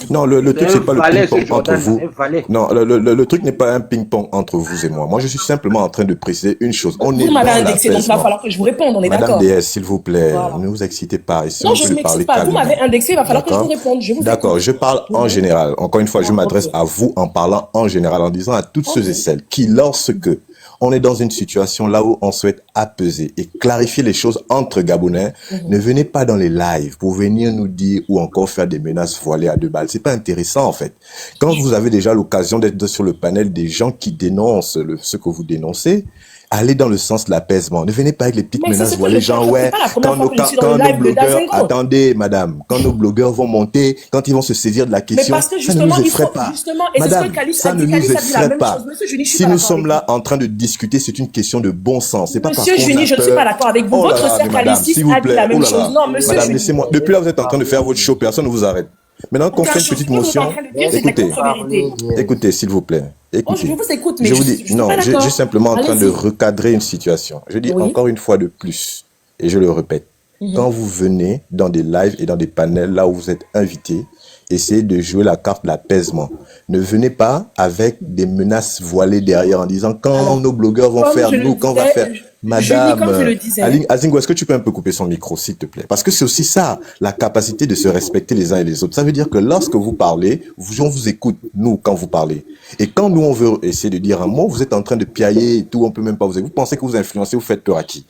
Non, le truc, c'est pas le ping-pong entre vous. Non, le truc n'est pas un ping-pong entre vous et moi. Moi, je suis simplement en train de préciser une chose. On est vous m'avez indexé, donc il va falloir que je vous réponde. On est d'accord. Madame DS, s'il vous plaît, ne vous excitez pas. Non, je ne m'excite pas. Vous m'avez indexé, il va falloir que je vous réponde. D'accord, je parle en général. Encore une fois, je m'adresse à vous en parlant en général, en disant à toutes ceux et celles qui, lorsque on est dans une situation là où on souhaite apaiser et clarifier les choses entre Gabonais, ne venez pas dans les lives pour venir nous dire ou encore faire des menaces voilées à 2 balles. C'est pas intéressant, en fait. Quand vous avez déjà l'occasion d'être sur le panel des gens qui dénoncent ce que vous dénoncez, allez dans le sens de l'apaisement. Ne venez pas avec les petites menaces voilées, genre, ouais, quand nos blogueurs, attendez, madame, quand nos blogueurs vont monter, quand ils vont se saisir de la question, ça ne nous effraie pas. Madame, ça ne nous effraie pas. Si nous sommes là en train de discuter, c'est une question de bon sens. C'est pas parce qu'on a peur. Monsieur Juni, je ne suis pas d'accord avec vous. Votre sœur Calicis a dit la même chose. Non, monsieur Juni. Madame, laissez-moi. Depuis là, vous êtes en train de faire votre show, personne ne vous arrête. Maintenant qu'on fait une petite motion, écoutez, s'il vous plaît. Écoutez, je vous écoute, mais je vous dis, non, je suis simplement en train de recadrer une situation. Je dis encore une fois de plus, et je le répète, quand vous venez dans des lives et dans des panels là où vous êtes invités, essayez de jouer la carte de l'apaisement. Ne venez pas avec des menaces voilées derrière en disant quand nos blogueurs vont faire, nous, quand on va faire. Madame Azingo, est-ce que tu peux un peu couper son micro, s'il te plaît? Parce que c'est aussi ça, la capacité de se respecter les uns et les autres. Ça veut dire que lorsque vous parlez, on vous écoute, nous, quand vous parlez. Et quand nous, on veut essayer de dire un mot, vous êtes en train de piailler et tout, on peut même pas vous écouter. Vous pensez que vous influencez, vous faites peur à qui?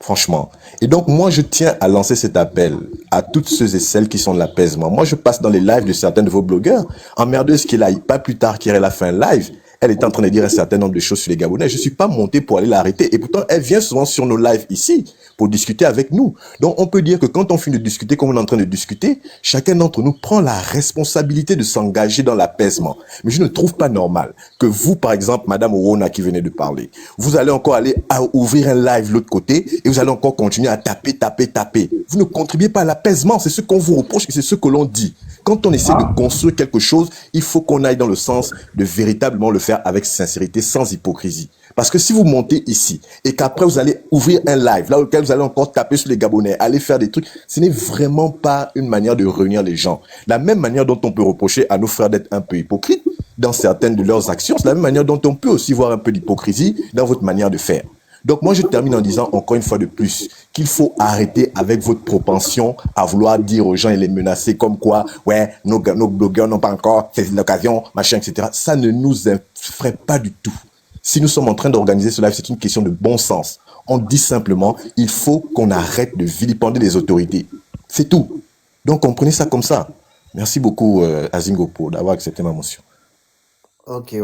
Franchement. Et donc, moi, je tiens à lancer cet appel à toutes ceux et celles qui sont de l'apaisement. Moi, je passe dans les lives de certains de vos blogueurs. Emmerdeuse qui est là, pas plus tard qu'elle a fait un live. Elle est en train de dire un certain nombre de choses sur les Gabonais. Je suis pas monté pour aller l'arrêter. Et pourtant, elle vient souvent sur nos lives ici pour discuter avec nous. Donc, on peut dire que quand on finit de discuter, comme on est en train de discuter, chacun d'entre nous prend la responsabilité de s'engager dans l'apaisement. Mais je ne trouve pas normal que vous, par exemple, Madame Owona qui venait de parler, vous allez encore aller à ouvrir un live de l'autre côté et vous allez encore continuer à taper. Vous ne contribuez pas à l'apaisement. C'est ce qu'on vous reproche et c'est ce que l'on dit. Quand on essaie de construire quelque chose, il faut qu'on aille dans le sens de véritablement le faire avec sincérité, sans hypocrisie. Parce que si vous montez ici et qu'après vous allez ouvrir un live, là auquel vous allez encore taper sur les Gabonais, aller faire des trucs, ce n'est vraiment pas une manière de réunir les gens. La même manière dont on peut reprocher à nos frères d'être un peu hypocrites dans certaines de leurs actions, c'est la même manière dont on peut aussi voir un peu d'hypocrisie dans votre manière de faire. Donc moi je termine en disant encore une fois de plus qu'il faut arrêter avec votre propension à vouloir dire aux gens et les menacer comme quoi ouais nos blogueurs n'ont pas encore saisi l'occasion, machin, etc. Ça ne nous effraie pas du tout. Si nous sommes en train d'organiser ce live, c'est une question de bon sens. On dit simplement, il faut qu'on arrête de vilipender les autorités. C'est tout. Donc, comprenez ça comme ça. Merci beaucoup, Azingo, pour d'avoir accepté ma motion. Ok.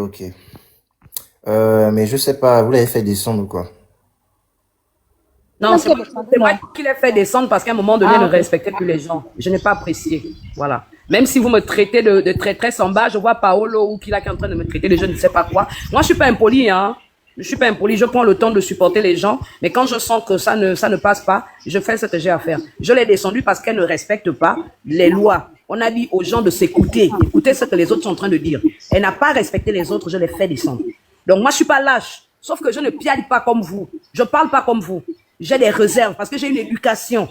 Mais je sais pas, vous l'avez fait descendre ou quoi? Non, c'est moi qui l'ai fait descendre parce qu'à un moment donné, je ne respectais plus les gens. Je n'ai pas apprécié. Voilà. Même si vous me traitez de traîtresse en bas, je vois Paolo ou qui est en train de me traiter de je ne sais pas quoi. Moi, je suis pas impoli, hein. Je suis pas impoli. Je prends le temps de supporter les gens. Mais quand je sens que ça ne passe pas, je fais ce que j'ai à faire. Je l'ai descendu parce qu'elle ne respecte pas les lois. On a dit aux gens de s'écouter. Écoutez ce que les autres sont en train de dire. Elle n'a pas respecté les autres, je l'ai fait descendre. Donc moi, je suis pas lâche. Sauf que je ne piaille pas comme vous. Je parle pas comme vous. J'ai des réserves parce que j'ai une éducation.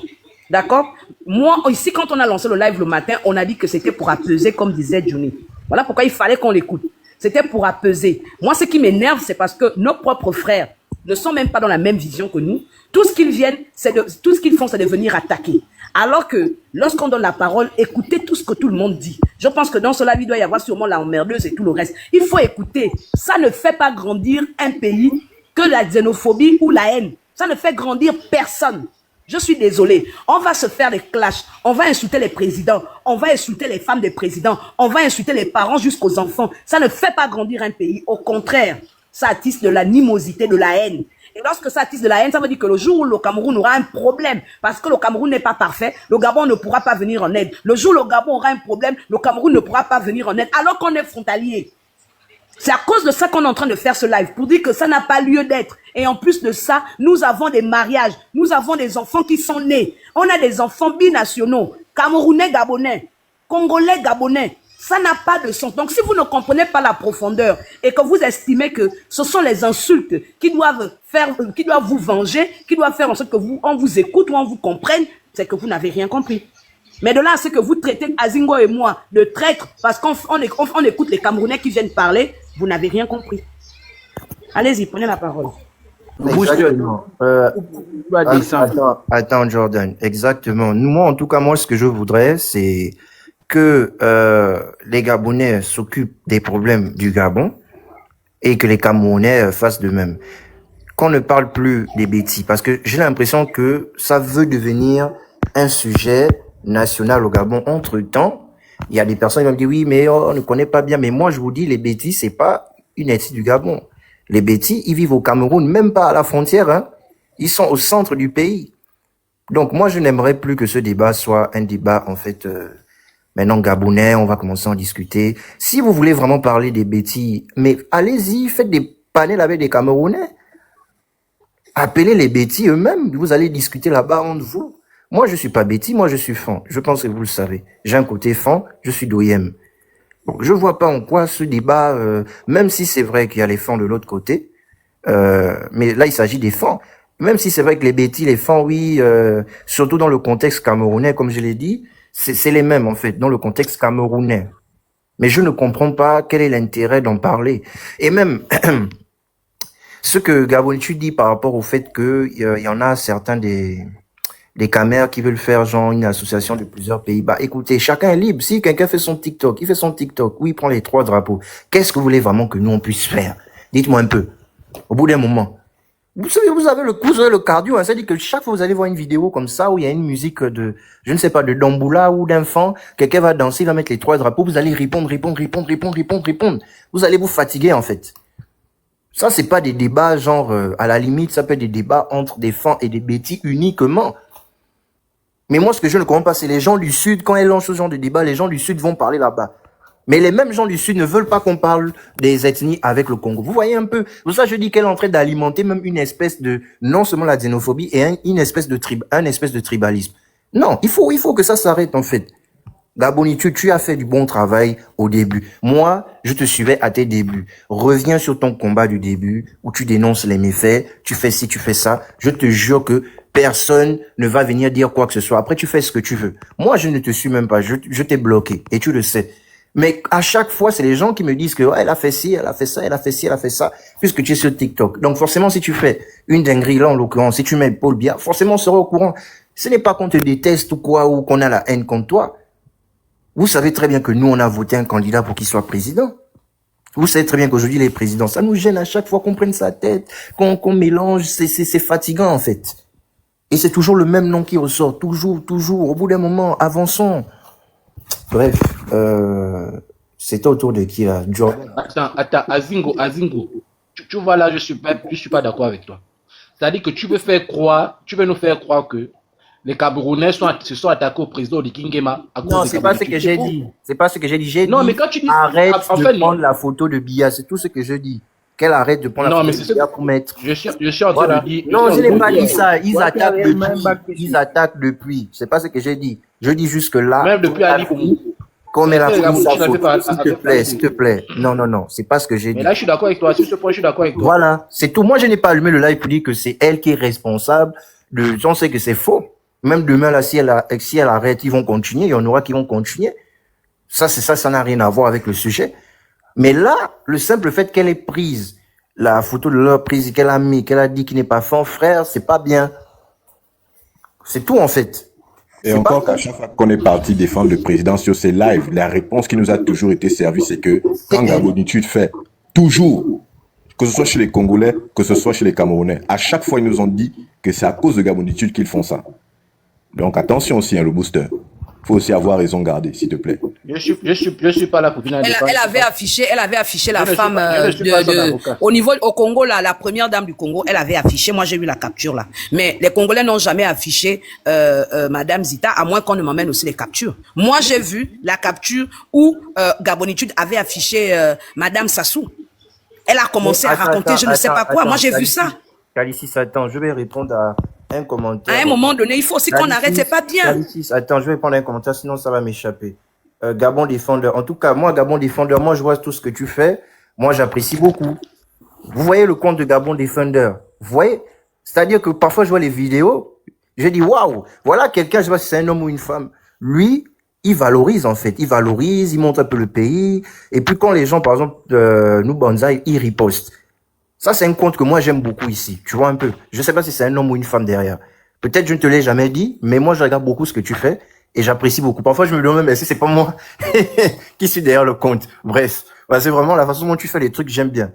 D'accord? Moi, ici, quand on a lancé le live le matin, on a dit que c'était pour apaiser, comme disait Johnny. Voilà pourquoi il fallait qu'on l'écoute. C'était pour apaiser. Moi, ce qui m'énerve, c'est parce que nos propres frères ne sont même pas dans la même vision que nous. Tout ce qu'ils font, c'est de venir attaquer. Alors que, lorsqu'on donne la parole, écoutez tout ce que tout le monde dit. Je pense que dans cela, il doit y avoir sûrement la emmerdeuse et tout le reste. Il faut écouter. Ça ne fait pas grandir un pays que la xénophobie ou la haine. Ça ne fait grandir personne. Je suis désolé. On va se faire des clashs. On va insulter les présidents. On va insulter les femmes des présidents. On va insulter les parents jusqu'aux enfants. Ça ne fait pas grandir un pays. Au contraire, ça attise de l'animosité, de la haine. Et lorsque ça attise de la haine, ça veut dire que le jour où le Cameroun aura un problème, parce que le Cameroun n'est pas parfait, le Gabon ne pourra pas venir en aide. Le jour où le Gabon aura un problème, le Cameroun ne pourra pas venir en aide, alors qu'on est frontalier. C'est à cause de ça qu'on est en train de faire ce live, pour dire que ça n'a pas lieu d'être. Et en plus de ça, nous avons des mariages, nous avons des enfants qui sont nés. On a des enfants binationaux, Camerounais, Gabonais, Congolais, Gabonais. Ça n'a pas de sens. Donc si vous ne comprenez pas la profondeur et que vous estimez que ce sont les insultes qui doivent vous venger, qui doivent faire en sorte que on vous écoute ou on vous comprenne, c'est que vous n'avez rien compris. Mais de là, c'est que vous traitez Azingo et moi de traîtres parce qu'on écoute les Camerounais qui viennent parler, vous n'avez rien compris. Allez-y, prenez la parole. Exactement. Attends, Jordan. Exactement. Moi, en tout cas, ce que je voudrais, c'est que les Gabonais s'occupent des problèmes du Gabon et que les Camerounais fassent de même. Qu'on ne parle plus des bêtises, parce que j'ai l'impression que ça veut devenir un sujet national au Gabon. Entre-temps, il y a des personnes qui vont me dire oui, mais on ne connaît pas bien. Mais moi, je vous dis, les bêtises, c'est pas une ethnie du Gabon. Les bêtises, ils vivent au Cameroun, même pas à la frontière, hein. Ils sont au centre du pays. Donc, moi, je n'aimerais plus que ce débat soit un débat, en fait, maintenant Gabonais, on va commencer à en discuter. Si vous voulez vraiment parler des bêtises, mais allez-y, faites des panels avec des Camerounais. Appelez les bêtises eux-mêmes, vous allez discuter là-bas entre vous. Moi, je suis pas bêtis, moi, je suis fan. Je pense que vous le savez. J'ai un côté fan, je suis d'OIM. Bon, je vois pas en quoi ce débat, même si c'est vrai qu'il y a les fans de l'autre côté, mais là, il s'agit des fans. Même si c'est vrai que les bêtis, les fans, oui, surtout dans le contexte camerounais, comme je l'ai dit, c'est les mêmes, en fait, dans le contexte camerounais. Mais je ne comprends pas quel est l'intérêt d'en parler. Et même, ce que Gabonitu dit par rapport au fait que il y en a certains des caméras qui veulent faire genre une association de plusieurs pays. Bah, écoutez, chacun est libre. Si quelqu'un fait son TikTok, il fait son TikTok. Oui, il prend les 3 drapeaux. Qu'est-ce que vous voulez vraiment que nous, on puisse faire? Dites-moi un peu. Au bout d'un moment. Vous savez, vous avez le cardio, hein. C'est-à-dire que chaque fois que vous allez voir une vidéo comme ça, où il y a une musique de, je ne sais pas, de Damboula ou d'enfant, quelqu'un va danser, il va mettre les 3 drapeaux, vous allez répondre. Vous allez vous fatiguer, en fait. Ça, c'est pas des débats, genre, à la limite, ça peut être des débats entre des fans et des bêtis uniquement. Mais moi, ce que je ne comprends pas, c'est les gens du Sud, quand ils lancent ce genre de débat, les gens du Sud vont parler là-bas. Mais les mêmes gens du Sud ne veulent pas qu'on parle des ethnies avec le Congo. Vous voyez un peu. Pour ça, je dis qu'elle est en train d'alimenter même une espèce de, non seulement la xénophobie, et une espèce de tribalisme. Non, il faut que ça s'arrête, en fait. Gabonitu, tu as fait du bon travail au début. Moi, je te suivais à tes débuts. Reviens sur ton combat du début, où tu dénonces les méfaits, tu fais ci, tu fais ça. Je te jure que personne ne va venir dire quoi que ce soit. Après, tu fais ce que tu veux. Moi, je ne te suis même pas. Je t'ai bloqué. Et tu le sais. Mais à chaque fois, c'est les gens qui me disent que elle a fait ci, elle a fait ça, elle a fait ci, elle a fait ça, puisque tu es sur TikTok. Donc forcément, si tu fais une dinguerie là, en l'occurrence, si tu mets Paul Biya, forcément, on sera au courant. Ce n'est pas qu'on te déteste ou quoi, ou qu'on a la haine contre toi. Vous savez très bien que nous, on a voté un candidat pour qu'il soit président. Vous savez très bien qu'aujourd'hui, les présidents, ça nous gêne à chaque fois qu'on prenne sa tête, qu'on mélange, c'est fatigant, en fait. Et c'est toujours le même nom qui ressort, toujours. Au bout d'un moment, avançons. Bref, c'était autour de qui, là? Jordan. Attends, Azingo, tu vois là, je suis pas d'accord avec toi. C'est-à-dire que tu veux nous faire croire que les Camerounais se sont attaqués au président de Kingema. Non, c'est pas ce que j'ai dit. C'est pas ce que j'ai dit. Non, mais quand tu dis... Arrête de prendre la photo de Biya, c'est tout ce que je dis. Qu'elle arrête de prendre la photo de Biya pour mettre... Je suis en train de dire... Non, je n'ai pas dit ça. Ils attaquent depuis. C'est pas ce que j'ai dit. Je dis juste que là... Même depuis Ali Bongo. Qu'on met la photo, s'il te plaît. Non, c'est pas ce que j'ai dit. Mais là, je suis d'accord avec toi. Sur ce point, je suis d'accord avec toi. Voilà, c'est tout. Moi, je n'ai pas allumé le live pour dire que c'est elle qui est responsable. On sait que c'est faux. Même demain, là, si elle arrête, ils vont continuer. Il y en aura qui vont continuer. Ça n'a rien à voir avec le sujet. Mais là, le simple fait qu'elle ait prise la photo de leur prise, qu'elle a mis, qu'elle a dit qu'il n'est pas son frère, c'est pas bien. C'est tout, en fait. Et encore qu'à chaque fois qu'on est parti défendre le président sur ces lives, la réponse qui nous a toujours été servie, c'est que quand Gabonitude fait toujours, que ce soit chez les Congolais, que ce soit chez les Camerounais, à chaque fois ils nous ont dit que c'est à cause de Gabonitude qu'ils font ça. Donc attention aussi, le booster. Il faut aussi avoir raison garder, s'il te plaît. Je suis pas là pour finir. Elle avait affiché la femme au Congo, là, la première dame du Congo, elle avait affiché, moi j'ai vu la capture là. Mais les Congolais n'ont jamais affiché Madame Zita, à moins qu'on ne m'emmène aussi les captures. Moi j'ai vu la capture où Gabonitude avait affiché Madame Sassou. Elle a commencé à raconter je ne sais pas quoi, moi j'ai vu ça. Calicis, attends, je vais répondre à un commentaire. À un moment donné, il faut aussi qu'on arrête, c'est pas bien. Calicis, attends, je vais prendre un commentaire, sinon ça va m'échapper. Gabon Défendeur. En tout cas, moi, Gabon Défendeur, moi, je vois tout ce que tu fais. Moi, j'apprécie beaucoup. Vous voyez le compte de Gabon Défendeur. Vous voyez? C'est-à-dire que parfois, je vois les vidéos. Je dis, waouh, voilà quelqu'un, je sais pas si c'est un homme ou une femme. Lui, il valorise, en fait. Il valorise, il montre un peu le pays. Et puis, quand les gens, par exemple, nous, Banzai, ils ripostent. Ça, c'est un compte que moi, j'aime beaucoup ici. Tu vois un peu. Je sais pas si c'est un homme ou une femme derrière. Peut-être je ne te l'ai jamais dit, mais moi, je regarde beaucoup ce que tu fais et j'apprécie beaucoup. Parfois, je me demande même si c'est pas moi qui suis derrière le compte. Bref. Bah, c'est vraiment la façon dont tu fais les trucs, j'aime bien.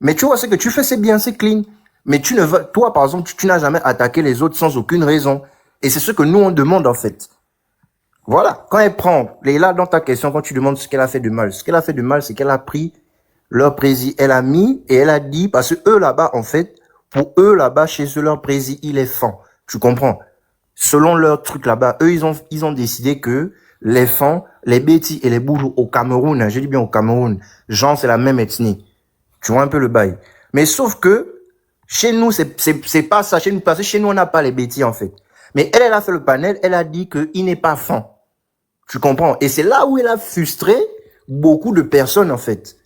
Mais tu vois, ce que tu fais, c'est bien, c'est clean. Mais toi, par exemple, tu n'as jamais attaqué les autres sans aucune raison. Et c'est ce que nous, on demande, en fait. Voilà. Quand elle prend, là, dans ta question, quand tu demandes ce qu'elle a fait de mal, ce qu'elle a fait de mal, c'est qu'elle a pris leur président, elle a mis et elle a dit, parce que eux là-bas, en fait, pour eux là-bas, chez eux, leur président, il est fan. Tu comprends? Selon leur truc là-bas, eux, ils ont décidé que les fans, les Bétis et les Boulous au Cameroun, hein, je dis bien au Cameroun, genre, c'est la même ethnie. Tu vois un peu le bail. Mais sauf que, chez nous, c'est pas ça, chez nous, parce que chez nous, on n'a pas les Bétis, en fait. Mais elle a fait le panel, elle a dit qu'il n'est pas fan. Tu comprends? Et c'est là où elle a frustré beaucoup de personnes, en fait.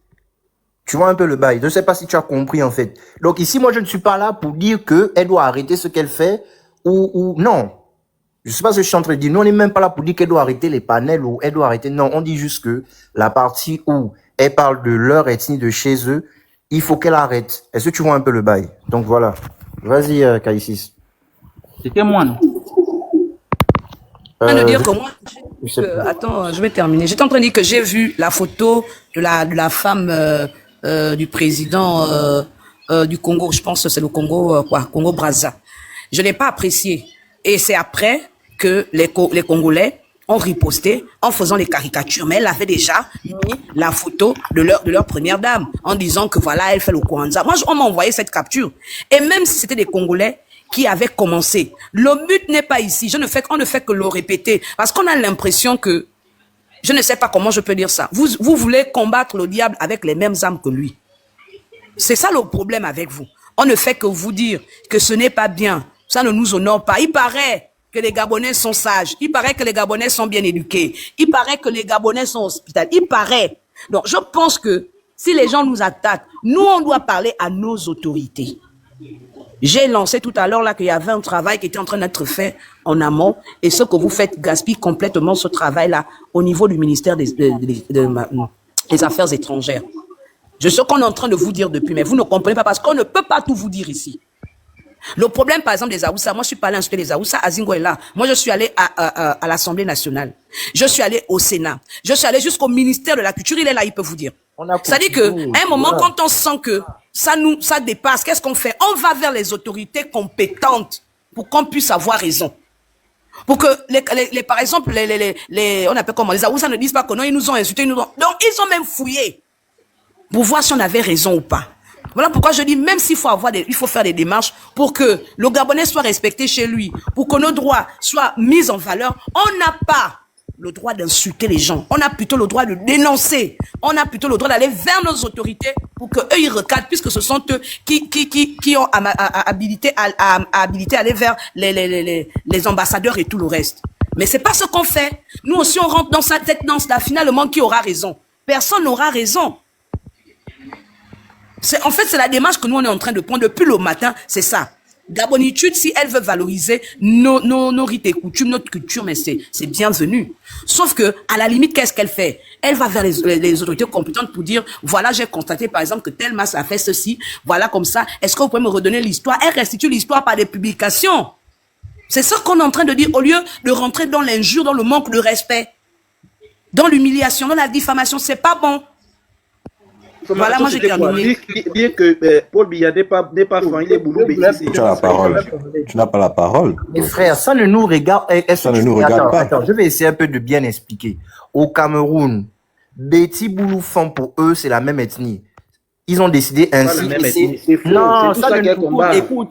Tu vois un peu le bail. Je ne sais pas si tu as compris, en fait. Donc ici, moi, je ne suis pas là pour dire qu'elle doit arrêter ce qu'elle fait ou non. Je sais pas ce que je suis en train de dire. Nous, on n'est même pas là pour dire qu'elle doit arrêter les panels ou elle doit arrêter. Non, on dit juste que la partie où elle parle de leur ethnie, de chez eux, il faut qu'elle arrête. Est-ce que tu vois un peu le bail? Donc voilà. Vas-y, Calicis. C'était moi, non? De dire que moi, attends, je vais terminer. J'étais en train de dire que j'ai vu la photo de la femme du président du Congo. Je pense que c'est le Congo, Congo Brazza. Je l'ai pas apprécié. Et c'est après que les Congolais ont riposté en faisant les caricatures. Mais elle avait déjà mis la photo de leur première dame en disant que voilà, elle fait le Kwanzaa. Moi, on m'a envoyé cette capture. Et même si c'était des Congolais qui avaient commencé, le but n'est pas ici. On ne fait que le répéter. Parce qu'on a l'impression que, je ne sais pas comment je peux dire ça. Vous voulez combattre le diable avec les mêmes armes que lui. C'est ça le problème avec vous. On ne fait que vous dire que ce n'est pas bien. Ça ne nous honore pas. Il paraît que les Gabonais sont sages. Il paraît que les Gabonais sont bien éduqués. Il paraît que les Gabonais sont hospitaliers. Il paraît. Donc, je pense que si les gens nous attaquent, nous, on doit parler à nos autorités. J'ai lancé tout à l'heure là qu'il y avait un travail qui était en train d'être fait en amont et ce que vous faites gaspille complètement ce travail-là au niveau du ministère des Affaires étrangères. Je sais qu'on est en train de vous dire depuis, mais vous ne comprenez pas parce qu'on ne peut pas tout vous dire ici. Le problème, par exemple, des Aoussa, moi je suis pas allé insulter les Aoussa, Azingo est là. Moi je suis allé à l'Assemblée nationale. Je suis allé au Sénat. Je suis allé jusqu'au ministère de la Culture, il est là, il peut vous dire. C'est-à-dire qu'à un moment, quand on sent que ça dépasse, qu'est-ce qu'on fait? On va vers les autorités compétentes pour qu'on puisse avoir raison. Pour que, par exemple, on appelle comment, les Aoussa ne disent pas que non, ils nous ont insultés, donc ils ont même fouillé pour voir si on avait raison ou pas. Voilà pourquoi je dis, même s'il faut il faut faire des démarches pour que le Gabonais soit respecté chez lui, pour que nos droits soient mis en valeur, on n'a pas le droit d'insulter les gens. On a plutôt le droit de dénoncer. On a plutôt le droit d'aller vers nos autorités pour qu'eux, ils recadrent, puisque ce sont eux qui ont habilité à aller vers les ambassadeurs et tout le reste. Mais c'est pas ce qu'on fait. Nous aussi, on rentre dans cette danse-là. Finalement, qui aura raison? Personne n'aura raison. En fait, c'est la démarche que nous, on est en train de prendre depuis le matin. C'est ça. Gabonitude, si elle veut valoriser nos rites et coutumes, notre culture, mais c'est bienvenu. Sauf que, à la limite, qu'est-ce qu'elle fait? Elle va vers les autorités compétentes pour dire, voilà, j'ai constaté, par exemple, que telle masse a fait ceci, voilà, comme ça. Est-ce que vous pouvez me redonner l'histoire? Elle restitue l'histoire par des publications. C'est ça qu'on est en train de dire, au lieu de rentrer dans l'injure, dans le manque de respect, dans l'humiliation, dans la diffamation. C'est pas bon. Voilà, moi j'ai terminé. Dire que Paul Biya n'est pas fan, il est boulot. Tu as la parole. Tu n'as pas la parole. Mes frères, ça ne nous regarde. Ça ne nous regarde pas. Attends, je vais essayer un peu de bien expliquer. Au Cameroun, Betty Bouloufan, pour eux, c'est la même ethnie. Ils ont décidé ainsi. Non, ça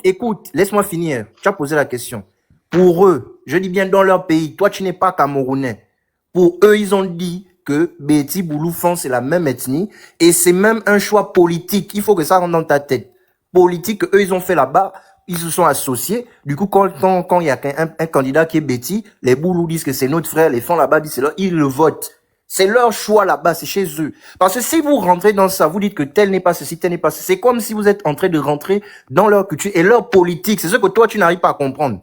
écoute, laisse-moi finir. Tu as posé la question. Pour eux, je dis bien dans leur pays, toi tu n'es pas Camerounais. Pour eux, ils ont dit que Betty Bouloufan, c'est la même ethnie et c'est même un choix politique. Il faut que ça rentre dans ta tête. Politique, eux, ils ont fait là-bas, ils se sont associés. Du coup, quand il y a un candidat qui est Betty, les Boulous disent que c'est notre frère, les fonds là-bas disent c'est leur, ils le votent. C'est leur choix là-bas, c'est chez eux. Parce que si vous rentrez dans ça, vous dites que tel n'est pas ceci, tel n'est pas ceci. C'est comme si vous êtes en train de rentrer dans leur culture et leur politique. C'est ce que toi, tu n'arrives pas à comprendre.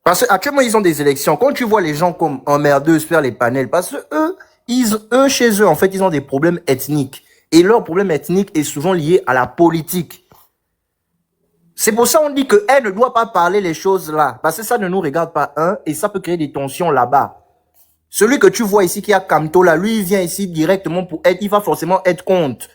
Parce qu'actuellement, ils ont des élections. Quand tu vois les gens comme emmerdeuses faire les panels, parce que eux, chez eux, en fait, ils ont des problèmes ethniques. Et leur problème ethnique est souvent lié à la politique. C'est pour ça qu'on dit qu'elle ne doit pas parler les choses là. Parce que ça ne nous regarde pas, et ça peut créer des tensions là-bas. Celui que tu vois ici qui a Kamto là, lui, il vient ici directement pour être, il va forcément être contre.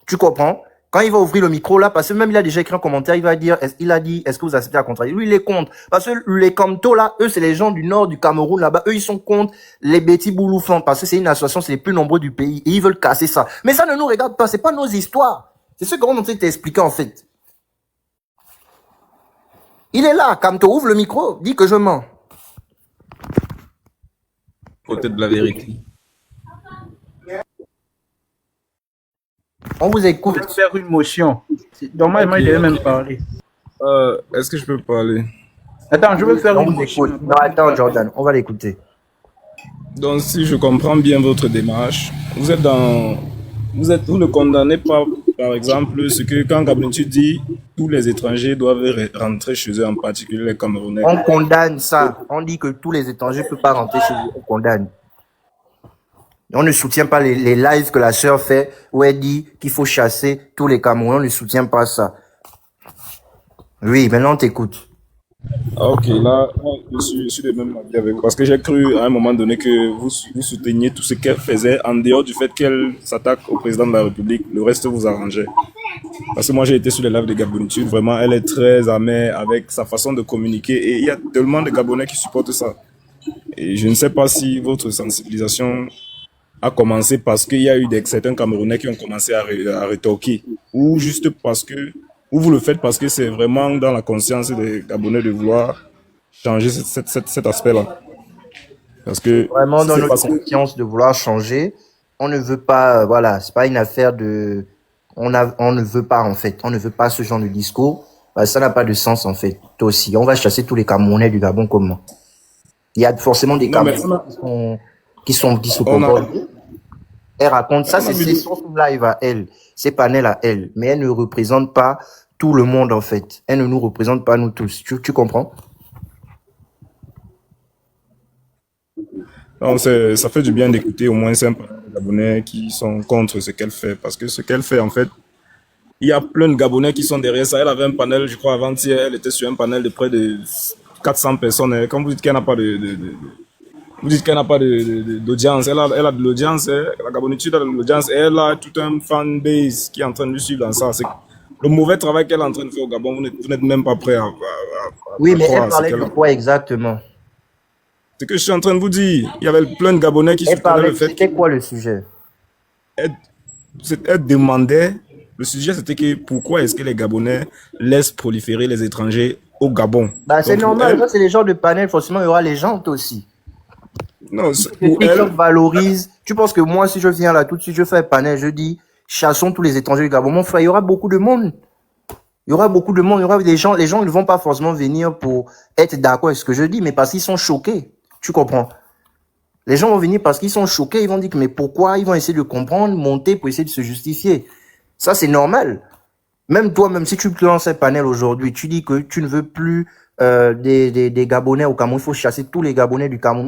Tu comprends? Quand il va ouvrir le micro là, parce que même il a déjà écrit un commentaire, il va dire, est-ce que vous acceptez la contradiction? Lui, il est contre. Parce que les Kamto là, eux, c'est les gens du nord du Cameroun là-bas. Eux, ils sont contre les Betty Bouloufan parce que c'est une association, c'est les plus nombreux du pays. Et ils veulent casser ça. Mais ça ne nous regarde pas. C'est pas nos histoires. C'est ce qu'on essaie de t'expliquer en fait. Il est là, Kamto, ouvre le micro, dis que je mens. Côté de la vérité. On vous écoute. Je vais faire une motion. Normalement, il devait même parler. Est-ce que je peux parler? Attends, je veux faire une motion. Non, attends, Jordan, on va l'écouter. Donc, si je comprends bien votre démarche, vous ne condamnez pas, par exemple, ce que quand Gabonitude dit, tous les étrangers doivent rentrer chez eux, en particulier les Camerounais. On condamne ça. On dit que tous les étrangers ne peuvent pas rentrer chez eux. On condamne. On ne soutient pas les lives que la sœur fait où elle dit qu'il faut chasser tous les Camerounais. On ne soutient pas ça. Oui, maintenant on t'écoute. Ok, là, je suis de même avis avec vous. Parce que j'ai cru à un moment donné que vous souteniez tout ce qu'elle faisait en dehors du fait qu'elle s'attaque au président de la République. Le reste vous arrangeait. Parce que moi, j'ai été sur les lives de Gabonitude. Vraiment, elle est très amère avec sa façon de communiquer. Et il y a tellement de Gabonais qui supportent ça. Et je ne sais pas si votre sensibilisation a commencé parce qu'il y a eu certains Camerounais qui ont commencé à rétorquer. Ou juste parce que... Ou vous le faites parce que c'est vraiment dans la conscience des Gabonais de vouloir changer cet aspect-là. Parce que vraiment dans notre conscience de vouloir changer, on ne veut pas, voilà, c'est pas une affaire de, on ne veut pas en fait, on ne veut pas ce genre de discours, ça n'a pas de sens en fait. Toi aussi, on va chasser tous les Camerounais du Gabon comment? Il y a forcément des Camerounais qui se comportent. Elle raconte ça, c'est son live à elle, ses panels à elle, mais elle ne représente pas tout le monde en fait. Elle ne nous représente pas nous tous. Tu comprends? Non, ça fait du bien d'écouter au moins 5 Gabonais qui sont contre ce qu'elle fait. Parce que ce qu'elle fait, en fait, il y a plein de Gabonais qui sont derrière ça. Elle avait un panel, je crois, avant-hier, elle était sur un panel de près de 400 personnes. Quand vous dites qu'elle n'a pas Vous dites qu'elle n'a pas d'audience. Elle a de l'audience. La Gabonitude a de l'audience. Elle a tout un fanbase qui est en train de lui suivre dans ça. Le mauvais travail qu'elle est en train de faire au Gabon, vous n'êtes même pas prêt à oui, mais elle parlait de quoi exactement? C'est que je suis en train de vous dire. Il y avait plein de Gabonais qui soutenaient le fait. C'était quoi le sujet? Elle demandait. Le sujet, c'était que pourquoi est-ce que les Gabonais laissent proliférer les étrangers au Gabon? Bah, c'est normal. Ça, c'est les gens de panel. Forcément, il y aura les gens aussi. Non, elle valorise. Tu penses que moi, si je viens là tout de suite, je fais un panel, je dis chassons tous les étrangers du Gabon. Mon frère, il y aura beaucoup de monde. Il y aura beaucoup de monde. Il y aura des gens. Les gens, ils ne vont pas forcément venir pour être d'accord avec ce que je dis, mais parce qu'ils sont choqués. Tu comprends? Les gens vont venir parce qu'ils sont choqués. Ils vont dire mais pourquoi? Ils vont essayer de comprendre, monter pour essayer de se justifier. Ça, c'est normal. Même toi, même si tu te lances un panel aujourd'hui, tu dis que tu ne veux plus des Gabonais au Cameroun. Il faut chasser tous les Gabonais du Cameroun.